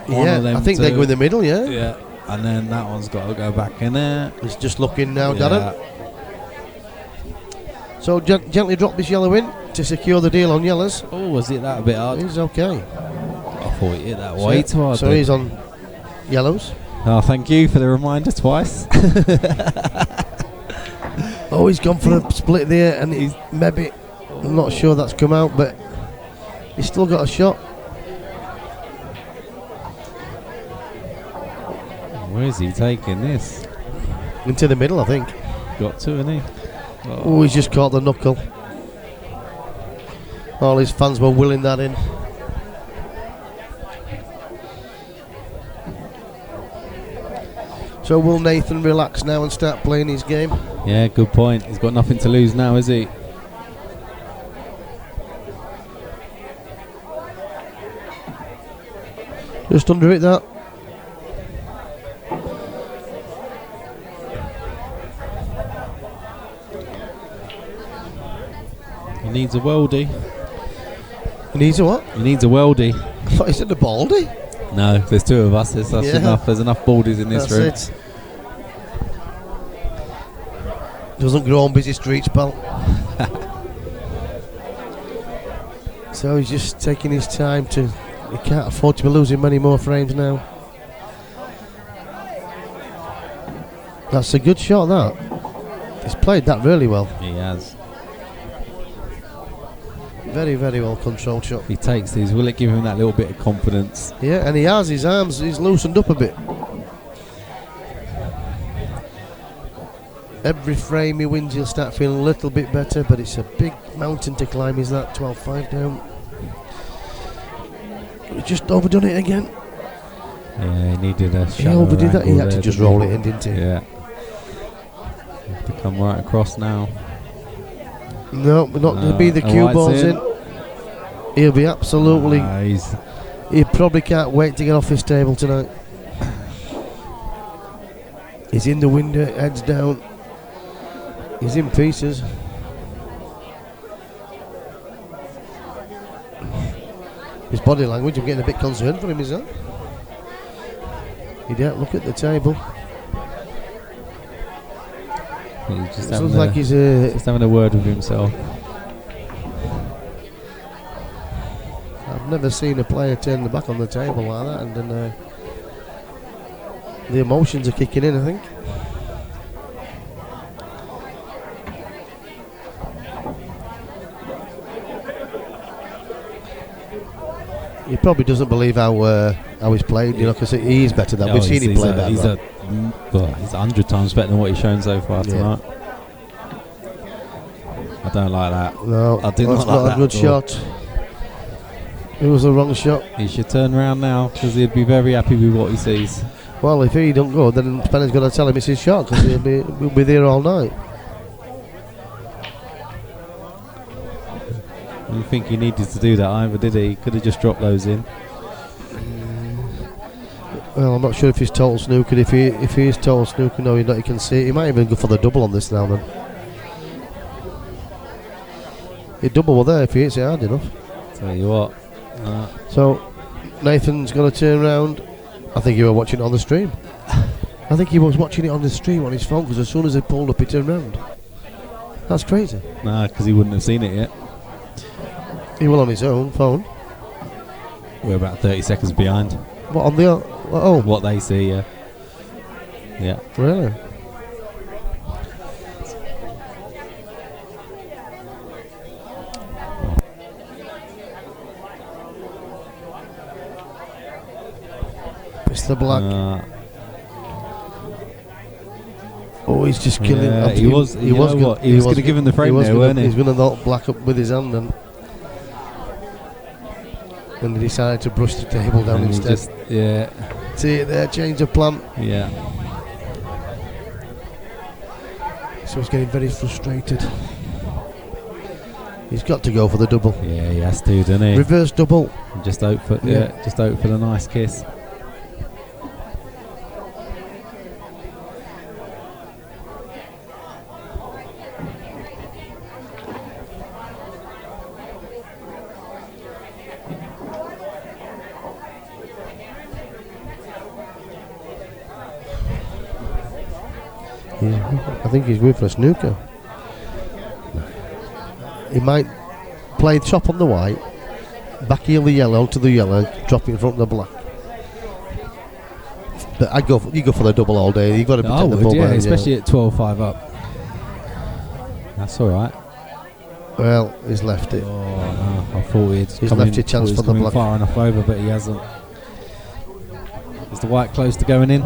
Yeah, I think they go in the middle, yeah. Yeah, and then that one's got to go back in there. He's just looking now, Darren. So gently drop this yellow in to secure the deal on yellows. Oh, was it that a bit hard? He's okay. I thought he hit that way too hard. So he's on yellows. Oh, thank you for the reminder twice. Oh, he's gone for a split there, and he's maybe, I'm not sure that's come out, but he's still got a shot. Where's he taking this? Into the middle, I think. Got to, hasn't he? Oh, he's just caught the knuckle. All his fans were willing that in. So will Nathan relax now and start playing his game? Yeah, good point. He's got nothing to lose now, is he? Just under it, that. He needs a worldie. He needs a what? He needs a worldie. I thought he said a baldy. No, there's two of us. That's Yeah. enough. There's enough baldies in this room. That's it. Doesn't grow on busy streets, pal. So he's just taking his time to. He can't afford to be losing many more frames now. That's a good shot, that. He's played that really well. He has. Very, very well controlled shot. He takes these. Will it give him that little bit of confidence? Yeah, and he has his arms. He's loosened up a bit. Every frame he wins, he'll start feeling a little bit better, but it's a big mountain to climb. Is that 12-5 down? He's just overdone it again. Yeah, he needed a shot. He overdid that. He had to just roll it in, didn't he? Yeah. Have to come right across now. No, but not to be the cue White's balls in. He'll be absolutely. He probably can't wait to get off this table tonight. He's in the window, heads down. He's in pieces. His body language, I'm getting a bit concerned for him, is that? He don't look at the table. He's just Sounds like he's just having a word with himself. I've never seen a player turn the back on the table like that, and then the emotions are kicking in, I think. He probably doesn't believe how he's played, you know, because he is better than that. We've seen him play that. He's 100 times better than what he's shown so far tonight. I don't like that. No, I do that's not like not that a good shot. It was the wrong shot. He should turn around now because he'd be very happy with what he sees. Well, if he don't go, then Spencer's going to tell him it's his shot because we'll be there all night. I don't think he needed to do that either, did he? He could have just dropped those in. Well, I'm not sure if he's total snooker. If he is total snooker, no, he can see it. He might even go for the double on this now then. He'd double were there if he hits it hard enough. Tell you what. So, Nathan's going to turn around. I think he was watching it on the stream. I think he was watching it on the stream on his phone because as soon as he pulled up, he turned around. That's crazy. Nah, because he wouldn't have seen it yet. He will on his own phone. We're about 30 seconds behind. What, on the... Oh. What they see, yeah. Yeah. Really? Mr. Black. Oh, he's just killing. Yeah, he was going to give him the frame there, weren't he? He's going to knock Black up with his hand and he decided to brush the table down instead. See it there, change of plan. Yeah. So he's getting very frustrated. He's got to go for the double. Yeah, he has to, doesn't he? Reverse double. Just hope for just hope for the nice kiss. I think he's going for a snooker. He might play top on the white, back heel the yellow to the yellow, drop it in front of the black. But you go for the double all day. You've got to protect the ball. Yeah, especially at 12-5 up. That's all right. Well, he's left it. Oh no, I thought he's left a chance for the black. Far enough over, but he hasn't. Is the white close to going in?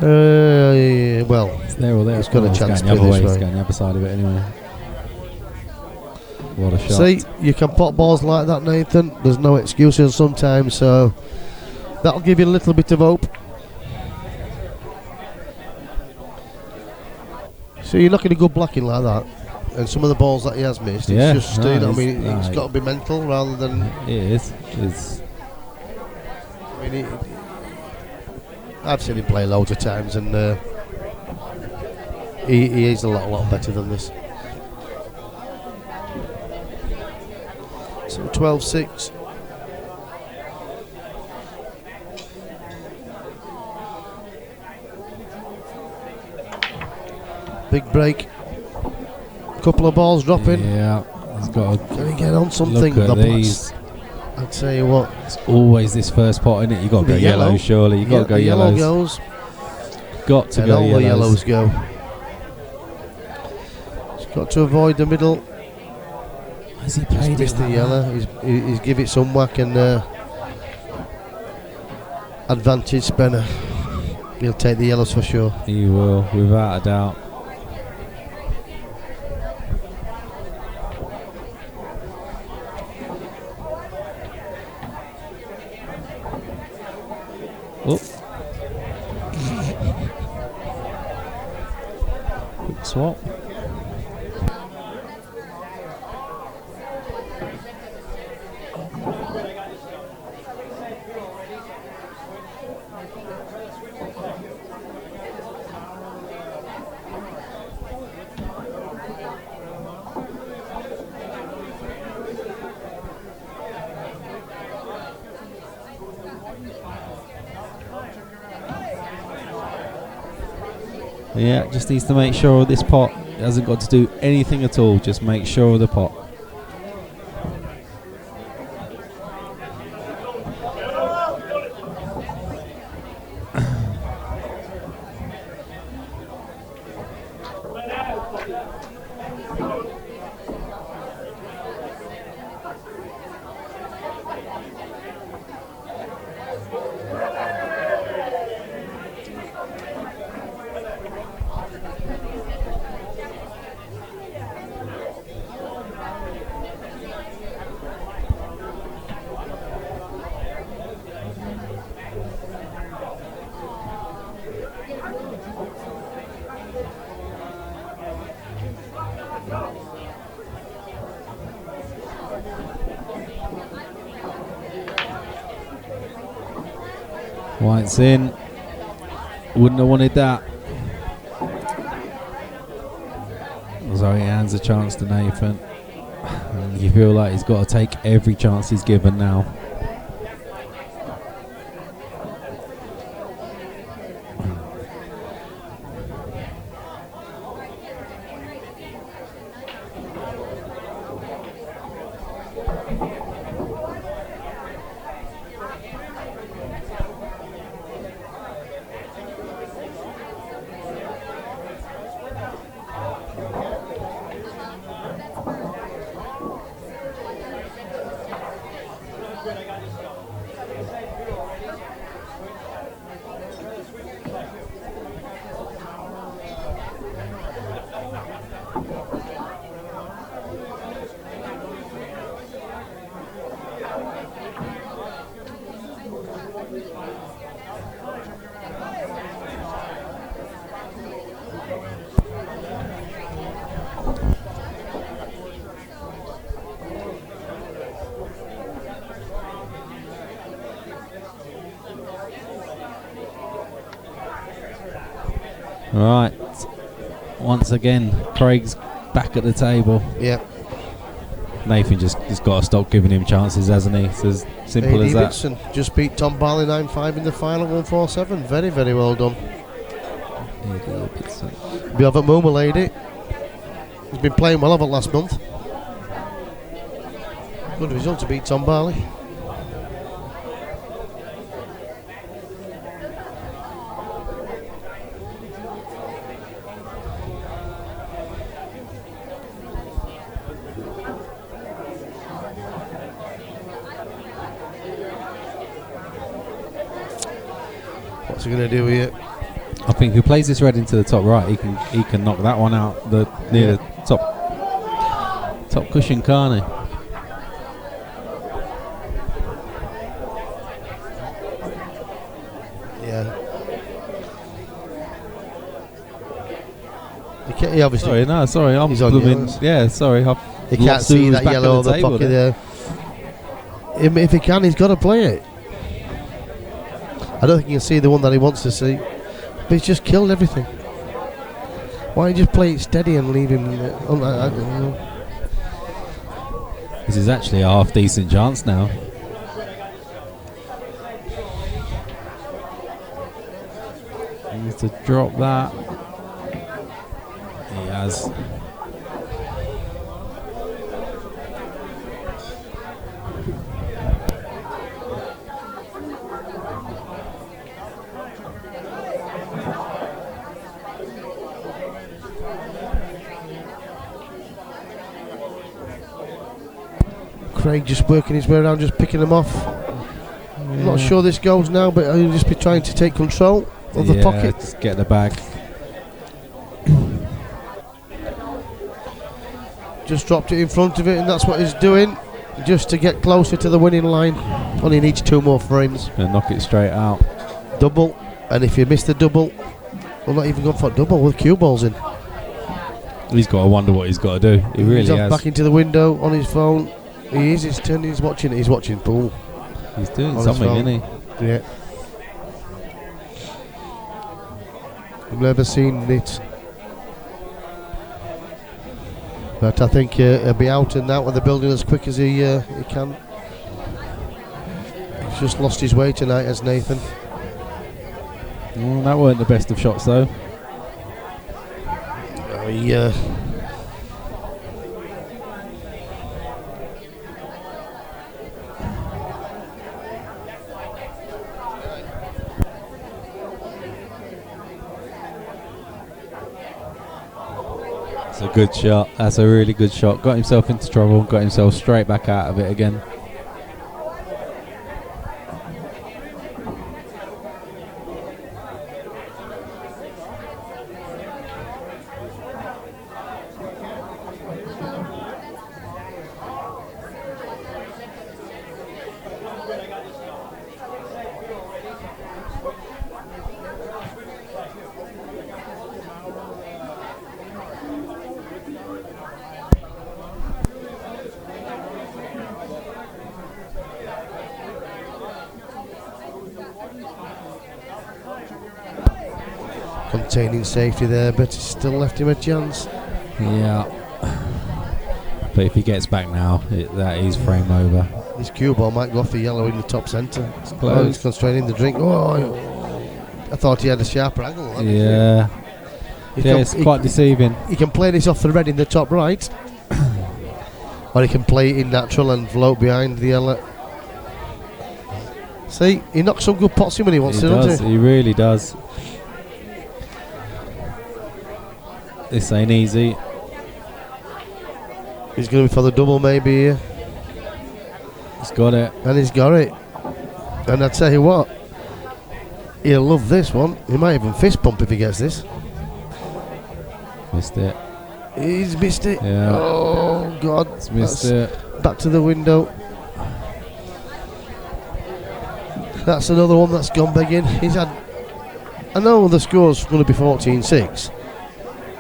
Yeah, well, it's there or there. He's got a chance to go this way. He's going the other side of it anyway. What a shot. See, you can pot balls like that, Nathan. There's no excuses sometimes, so that'll give you a little bit of hope. So you're knocking a good blacking like that, and some of the balls that he has missed, Yeah, it's just, no, I mean, it's it's got to be mental rather than. It is. It's I mean, I've seen him play loads of times, and he is a lot better than this. So 12-6. Big break. Couple of balls dropping. Yeah, he's got to Can he get on something? look at The these. I'll tell you what. It's always this first pot in it. You got to go The yellow, yellow. surely. You got to go the yellows. yellow goes. Got to And go all the yellows. yellows go. He's got to avoid the middle. Has he Just played missed it the like yellow. that? He's give it some whack and advantage Spencer. He'll take the yellows for sure. He will, without a doubt. Oh. Quick swap. Yeah, just needs to make sure this pot hasn't got to do anything at all. Just make sure of the pot. White's in. Wouldn't have wanted that. So he hands a chance to Nathan. And you feel like he's got to take every chance he's given now. Right. Once again, Craig's back at the table. Yep. Nathan just has got to stop giving him chances, hasn't he? It's as simple as that. Davidson just beat Tom Barley 9-5 in the final, 147. Very, very well done. We have a Mooma lady. He's been playing well over last month. Good result to beat Tom Barley. What's he going to do here? I think if he plays this red into the top right, he can knock that one out near the top cushion, can't he? Yeah. He He obviously. Sorry, I'm He's on blooming. yellows. Yeah, sorry. He can't see that yellow on the pocket there. If he can, he's got to play it. I don't think he can see the one that he wants to see. But he's just killed everything. Why don't you just play it steady and leave him? I don't know. This is actually a half decent chance now. He needs to drop that. He has. Craig just working his way around, just picking them off. I'm not sure this goes now, but he'll just be trying to take control of the pocket. Just get the bag. Just dropped it in front of it, and that's what he's doing, just to get closer to the winning line. Only needs 2 more frames. Gonna knock it straight out. Double, and if you miss the double, we're not even going for a double with cue balls in. He's got to wonder what he's got to do. He really He's has. back into the window on his phone. He is. He's turning. He's watching it. He's watching pool. He's doing on something, his isn't he? Yeah. I've never seen it. But I think he'll be out and out of the building as quick as he can. He's just lost his way tonight, as Nathan. Well, that weren't the best of shots, though. He That's a good shot. That's a really good shot. Got himself into trouble. Got himself straight back out of it again. containing safety there, but it's still left him a chance. Yeah. But if he gets back now, that is frame over. His cue ball might go off the yellow in the top centre. It's Oh, close. he's constraining the drink. Oh, I thought he had a sharper angle. Yeah. It's quite deceiving. He can play this off the red in the top right, or he can play it in natural and float behind the yellow. See, he knocks some good pots in when he wants He to, does. doesn't he? He really does. This ain't easy. He's going to be for the double maybe here. He's got it. And he's got it. And I tell you what, he'll love this one. He might even fist pump if he gets this. Missed it. He's missed it. Yeah. Oh God. He's missed it. Back to the window. That's another one that's gone big in. He's had, I know the score's going to be 14-6,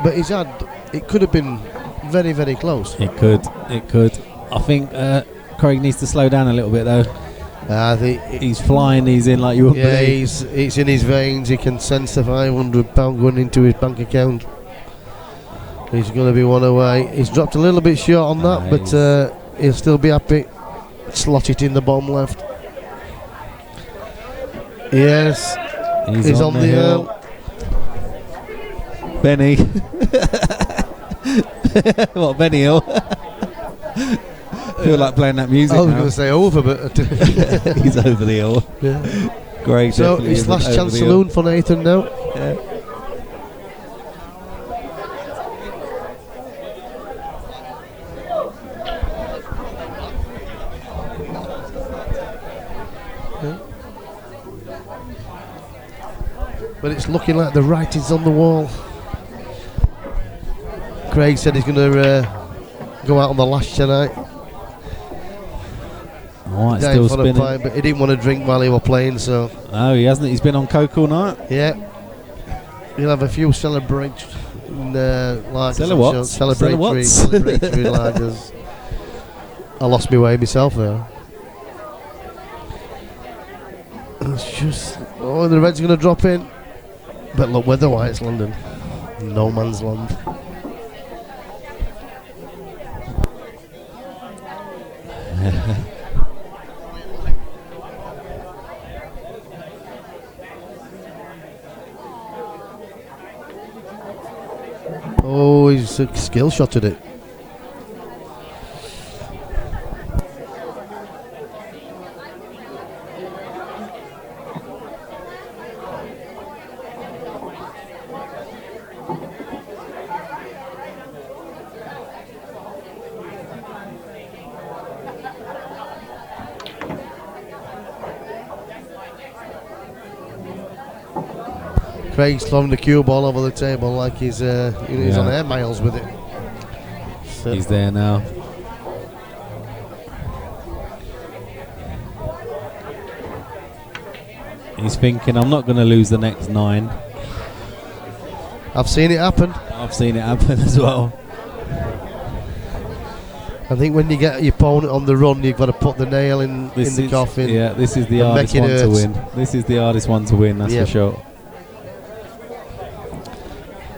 but he's had, it could have been very, very close. It could. I think Craig needs to slow down a little bit though. I think He's flying these in like you wouldn't yeah, believe. it's in his veins. He can sense the £500 going into his bank account. He's going to be one away. He's dropped a little bit short on that, but he'll still be happy. Slot it in the bottom left. Yes, he's on the hill. Benny. What, Benny Hill? Feel like playing that music I was now. going to say over, but He's over the hill. yeah. Great. So it's last chance saloon for Nathan now. Yeah. But it's looking like the writing's on the wall. Craig said he's going to go out on the lash tonight. Oh, it's Down still for the spinning. fight, but he didn't want to drink while he was playing, so No, he hasn't. He's been on coke all night. yeah. He'll have a few celebrations. lagers. Celebratory lagers. I lost my way myself there. It's just, the red's going to drop in. But look, weather-wise, London, no man's land. Oh, he's a skill shot at it. Craig's throwing the cue ball over the table like he's on air miles with it. So he's there now. He's thinking, I'm not going to lose the next 9. I've seen it happen. I've seen it happen as well. I think when you get your opponent on the run, you've got to put the nail in the coffin. Yeah, this is the hardest one to win. This is the hardest one to win, that's for sure.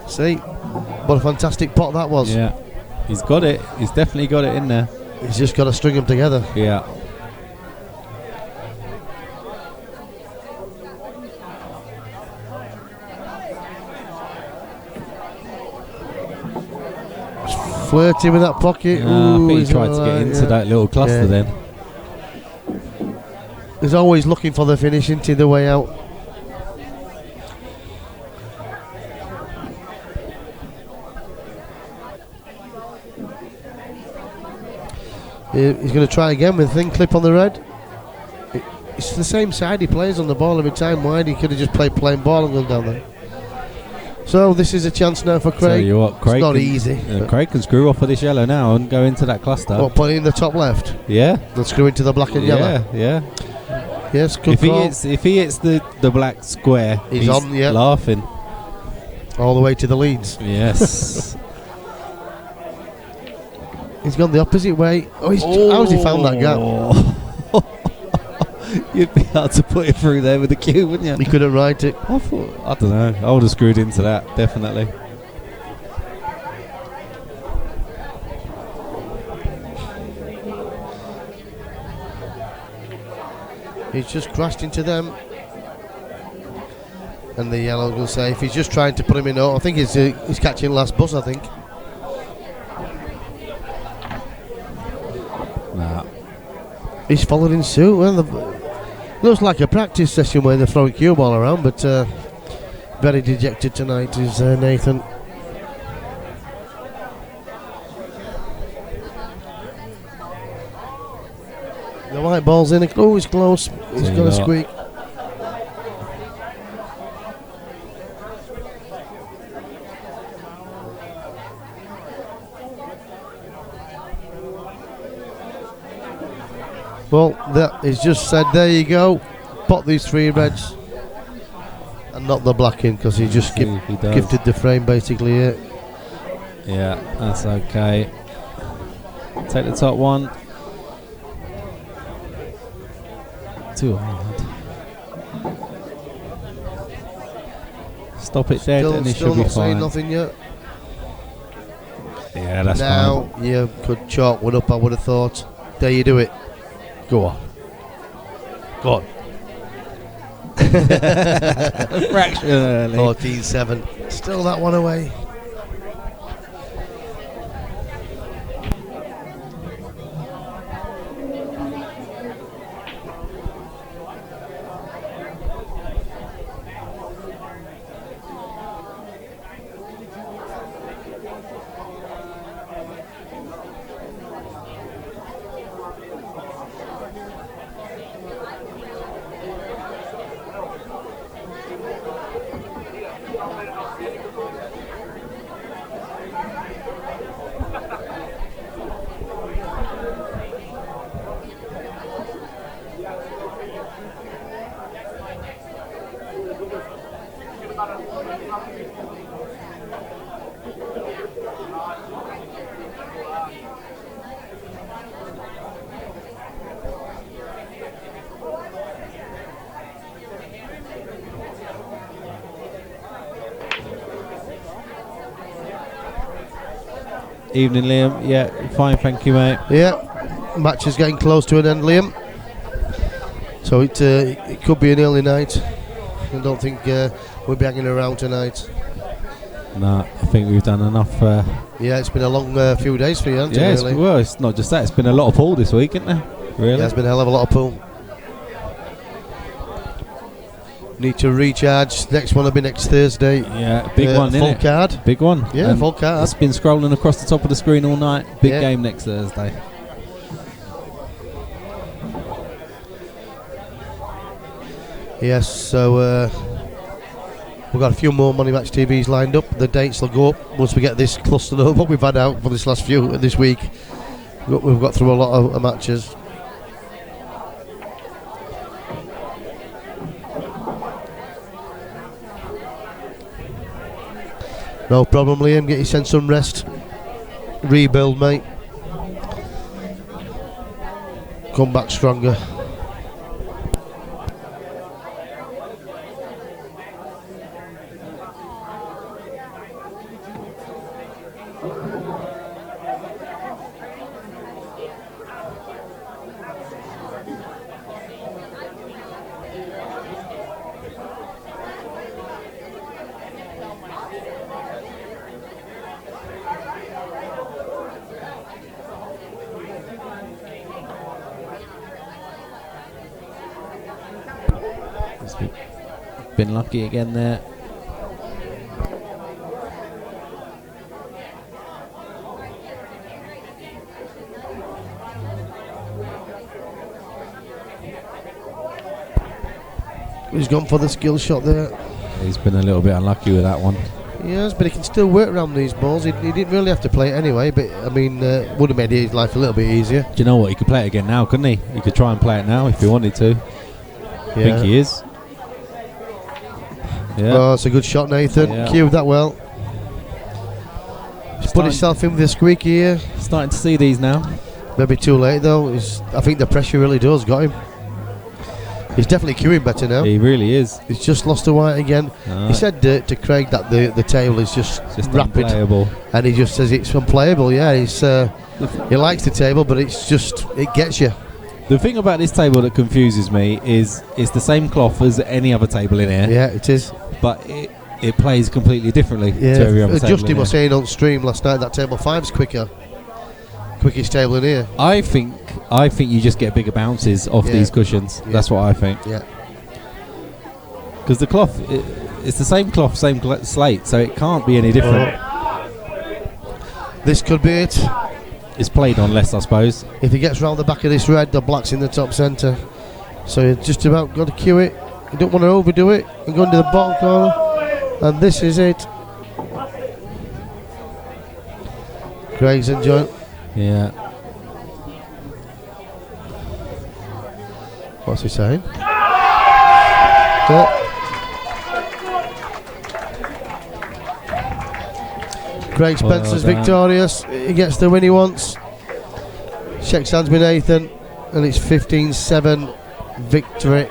See, what a fantastic pot that was. Yeah, he's got it. He's definitely got it in there. He's just got to string them together. Yeah. Flirty with that pocket. I think he tried to get into that little cluster then. He's always looking for the finish into the way out. He's going to try again with a thin clip on the red. It's the same side he plays on the ball every time. Wide, he could have just played plain ball and gone down there. So this is a chance now for Craig. Tell you what, Craig it's not easy. Craig can screw off of this yellow now and go into that cluster. What, put it in the top left? Yeah. And screw into the black and yellow? Yeah. Yes, good call. If he hits the black square, he's on, laughing. All the way to the leads. Yes. He's gone the opposite way. How's he found that gap? You'd be able to put it through there with the cue, wouldn't you? He couldn't write it. I don't know. I would have screwed into that, definitely. He's just crashed into them. And the yellow will say if he's just trying to put him in. I think he's catching last bus, I think. Nah. He's following suit. Well, looks like a practice session where they're throwing cue ball around, but very dejected tonight is Nathan. The white ball's in. Oh, he's close. He's got a squeak. Well, that is just said, there you go. Pot these 3 reds and not the black in because he just gifted the frame basically here. Yeah, that's okay. Take the top one. Too hard. Stop it dead and it should be fine. Still not saying nothing yet. Yeah, that's now fine. You could chalk one up, I would have thought. There you do it. Go on. Go on. Fraction early. 14-7. Still that one away. Evening, Liam. Yeah, fine, thank you, mate. Yeah, match is getting close to an end, Liam. So it could be an early night. I don't think we'll be hanging around tonight. No, I think we've done enough. Yeah, it's been a long few days for you, hasn't Yeah, it, it's, really? well, it's not just that. It's been a lot of pool this week, isn't there? Really? Yeah, it's been a hell of a lot of pool. Need to recharge. Next one will be next Thursday. Yeah, big one, full innit? card. Big one. Yeah, And full card. It's been scrolling across the top of the screen all night. Big Yeah. game next Thursday. Yes, so we've got a few more Money Match TVs lined up. The dates will go up once we get this clustered up. What we've had out for this week. We've got through a lot of matches. No problem, Liam. Get yourself some rest. Rebuild, mate. Come back stronger. Been lucky again there. He's gone for the skill shot there. He's been a little bit unlucky with that one. Yes, but he can still work around these balls. He didn't really have to play it anyway, but I mean, would have made his life a little bit easier. Do you know what? He could play it again now, couldn't he? He could try and play it now if he wanted to. I think he is. Yeah. Oh, it's a good shot, Nathan. Yeah. Cued that well. He's put himself in with a squeaky here. Starting to see these now. Maybe too late though. I think the pressure really does got him. He's definitely queuing better now. He really is. He's just lost the white again. He said to Craig that the table is just rapid, unplayable. And he just says it's unplayable. Yeah, he likes the table, but it gets you. The thing about this table that confuses me is it's the same cloth as any other table in here. Yeah, it is. But it plays completely differently Yeah, to every other table. Justin was saying on stream last night that table 5's quickest table in here. I think you just get bigger bounces off these cushions. Yeah. That's what I think. Yeah. Because the cloth, it's the same cloth, same slate, so it can't be any different. This could be it. It's played on less, I suppose. If he gets round the back of this red, the black's in the top centre. So you just about got to cue it. You don't want to overdo it and go into the bottom corner. And this is it. Craig's enjoying. Yeah. What's he saying? Craig Spencer's victorious. He gets the win he wants. Shakes hands with Nathan, and it's 15-7 victory.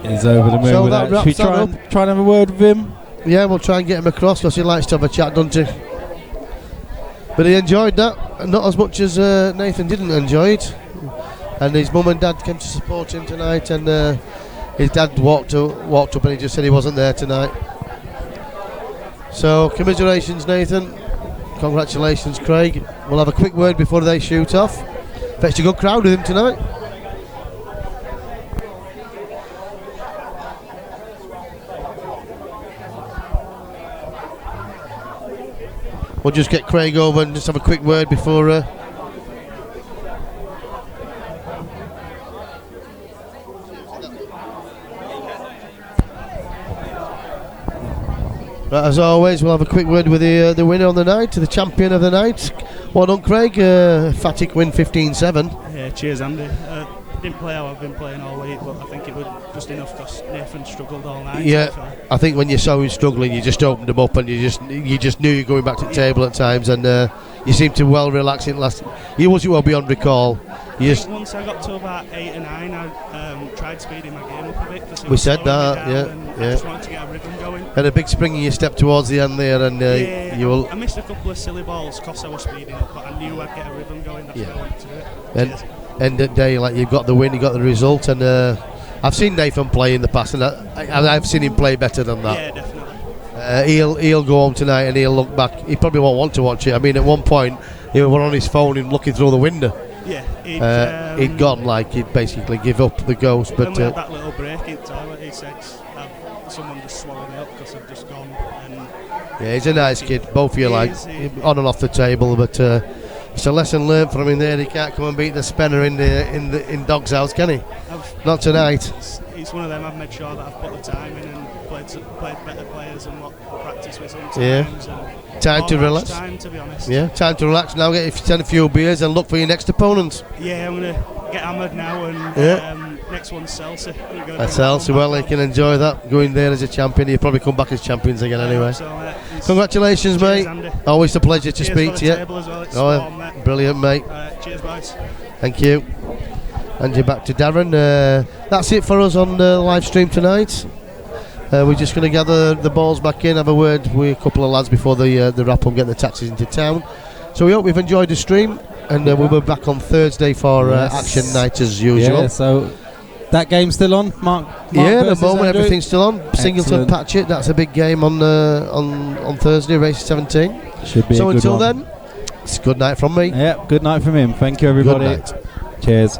He's over the moon So with that that. Should we wraps that try and have a word with him? Yeah, we'll try and get him across because he likes to have a chat, doesn't he? But he enjoyed that, not as much as Nathan didn't enjoy it. And his mum and dad came to support him tonight, and his dad walked up and he just said he wasn't there tonight. So commiserations, Nathan. Congratulations, Craig. We'll have a quick word before they shoot off. Fetched a good crowd with him tonight. We'll just get Craig over and just have a quick word before as always, we'll have a quick word with the winner on the night, the champion of the night. Well done, Craig. Emphatic win, 15-7. Yeah, cheers, Andy. Didn't play how I've been playing all week, but I think it was just enough because Nathan struggled all night. Yeah, so. I think when you saw him struggling, you just opened him up and you just knew you were going back to the table at times, and you seemed to well relax in last. He wasn't well beyond recall, You I just, think once I got to about 8 or 9, I tried speeding my game up a bit. 'Cause it We was said slowing me that, down yeah, and yeah. I just wanted to get a rhythm going. had a big spring in your step towards the end there, and Yeah, you will. I missed a couple of silly balls because I was speeding up, but I knew I'd get a rhythm going. That's Yeah. why I wanted to do it. And Cheers. end of the day, like you've got the win, you got the result, and I've seen Nathan play in the past, and I've seen him play better than that. Yeah, definitely. He'll go home tonight and he'll look back. He probably won't want to watch it. I mean, at one point he was on his phone and looking through the window. Yeah, He'd gone like he'd basically give up the ghost. When But we had that little break in the toilet, he said someone just swallowed me up because I've just gone. And yeah, he's a nice kid. Both of you He like is, on and off the table, but it's a lesson learned from him there. He can't come and beat the Spenner in Dog's house, can he? Not tonight. He's one of them. I've made sure that I've put the time in and played better players and what practice with sometimes. Yeah. And Time to more relax. match time, to be honest. Yeah, time to relax now. Get a few beers and look for your next opponent. Yeah, I'm gonna get hammered now, and Yeah. next one's Chelsea. That's Chelsea. Well, they can enjoy that. Going there as a champion, you'll probably come back as champions again anyway. Congratulations, cheers, mate. Andy. Always a pleasure to Cheers speak for to the you. table as well. It's Oh, spot on, mate. brilliant, mate. Cheers, boys. Thank you. And you're back to Darren. That's it for us on the live stream tonight. We're just going to gather the balls back in, have a word with a couple of lads before the wrap up, get the taxis into town. So we hope we've enjoyed the stream, and we'll be back on Thursday for action night as usual. Yeah, so that game's still on, Mark Yeah, at the versus moment Andrew? everything's still on. Singleton Excellent. Patchett, that's a big game on Thursday, race 17. Should be So a good until one. then, it's a good night from me. Yeah, good night from him. Thank you, everybody. Good night. Cheers.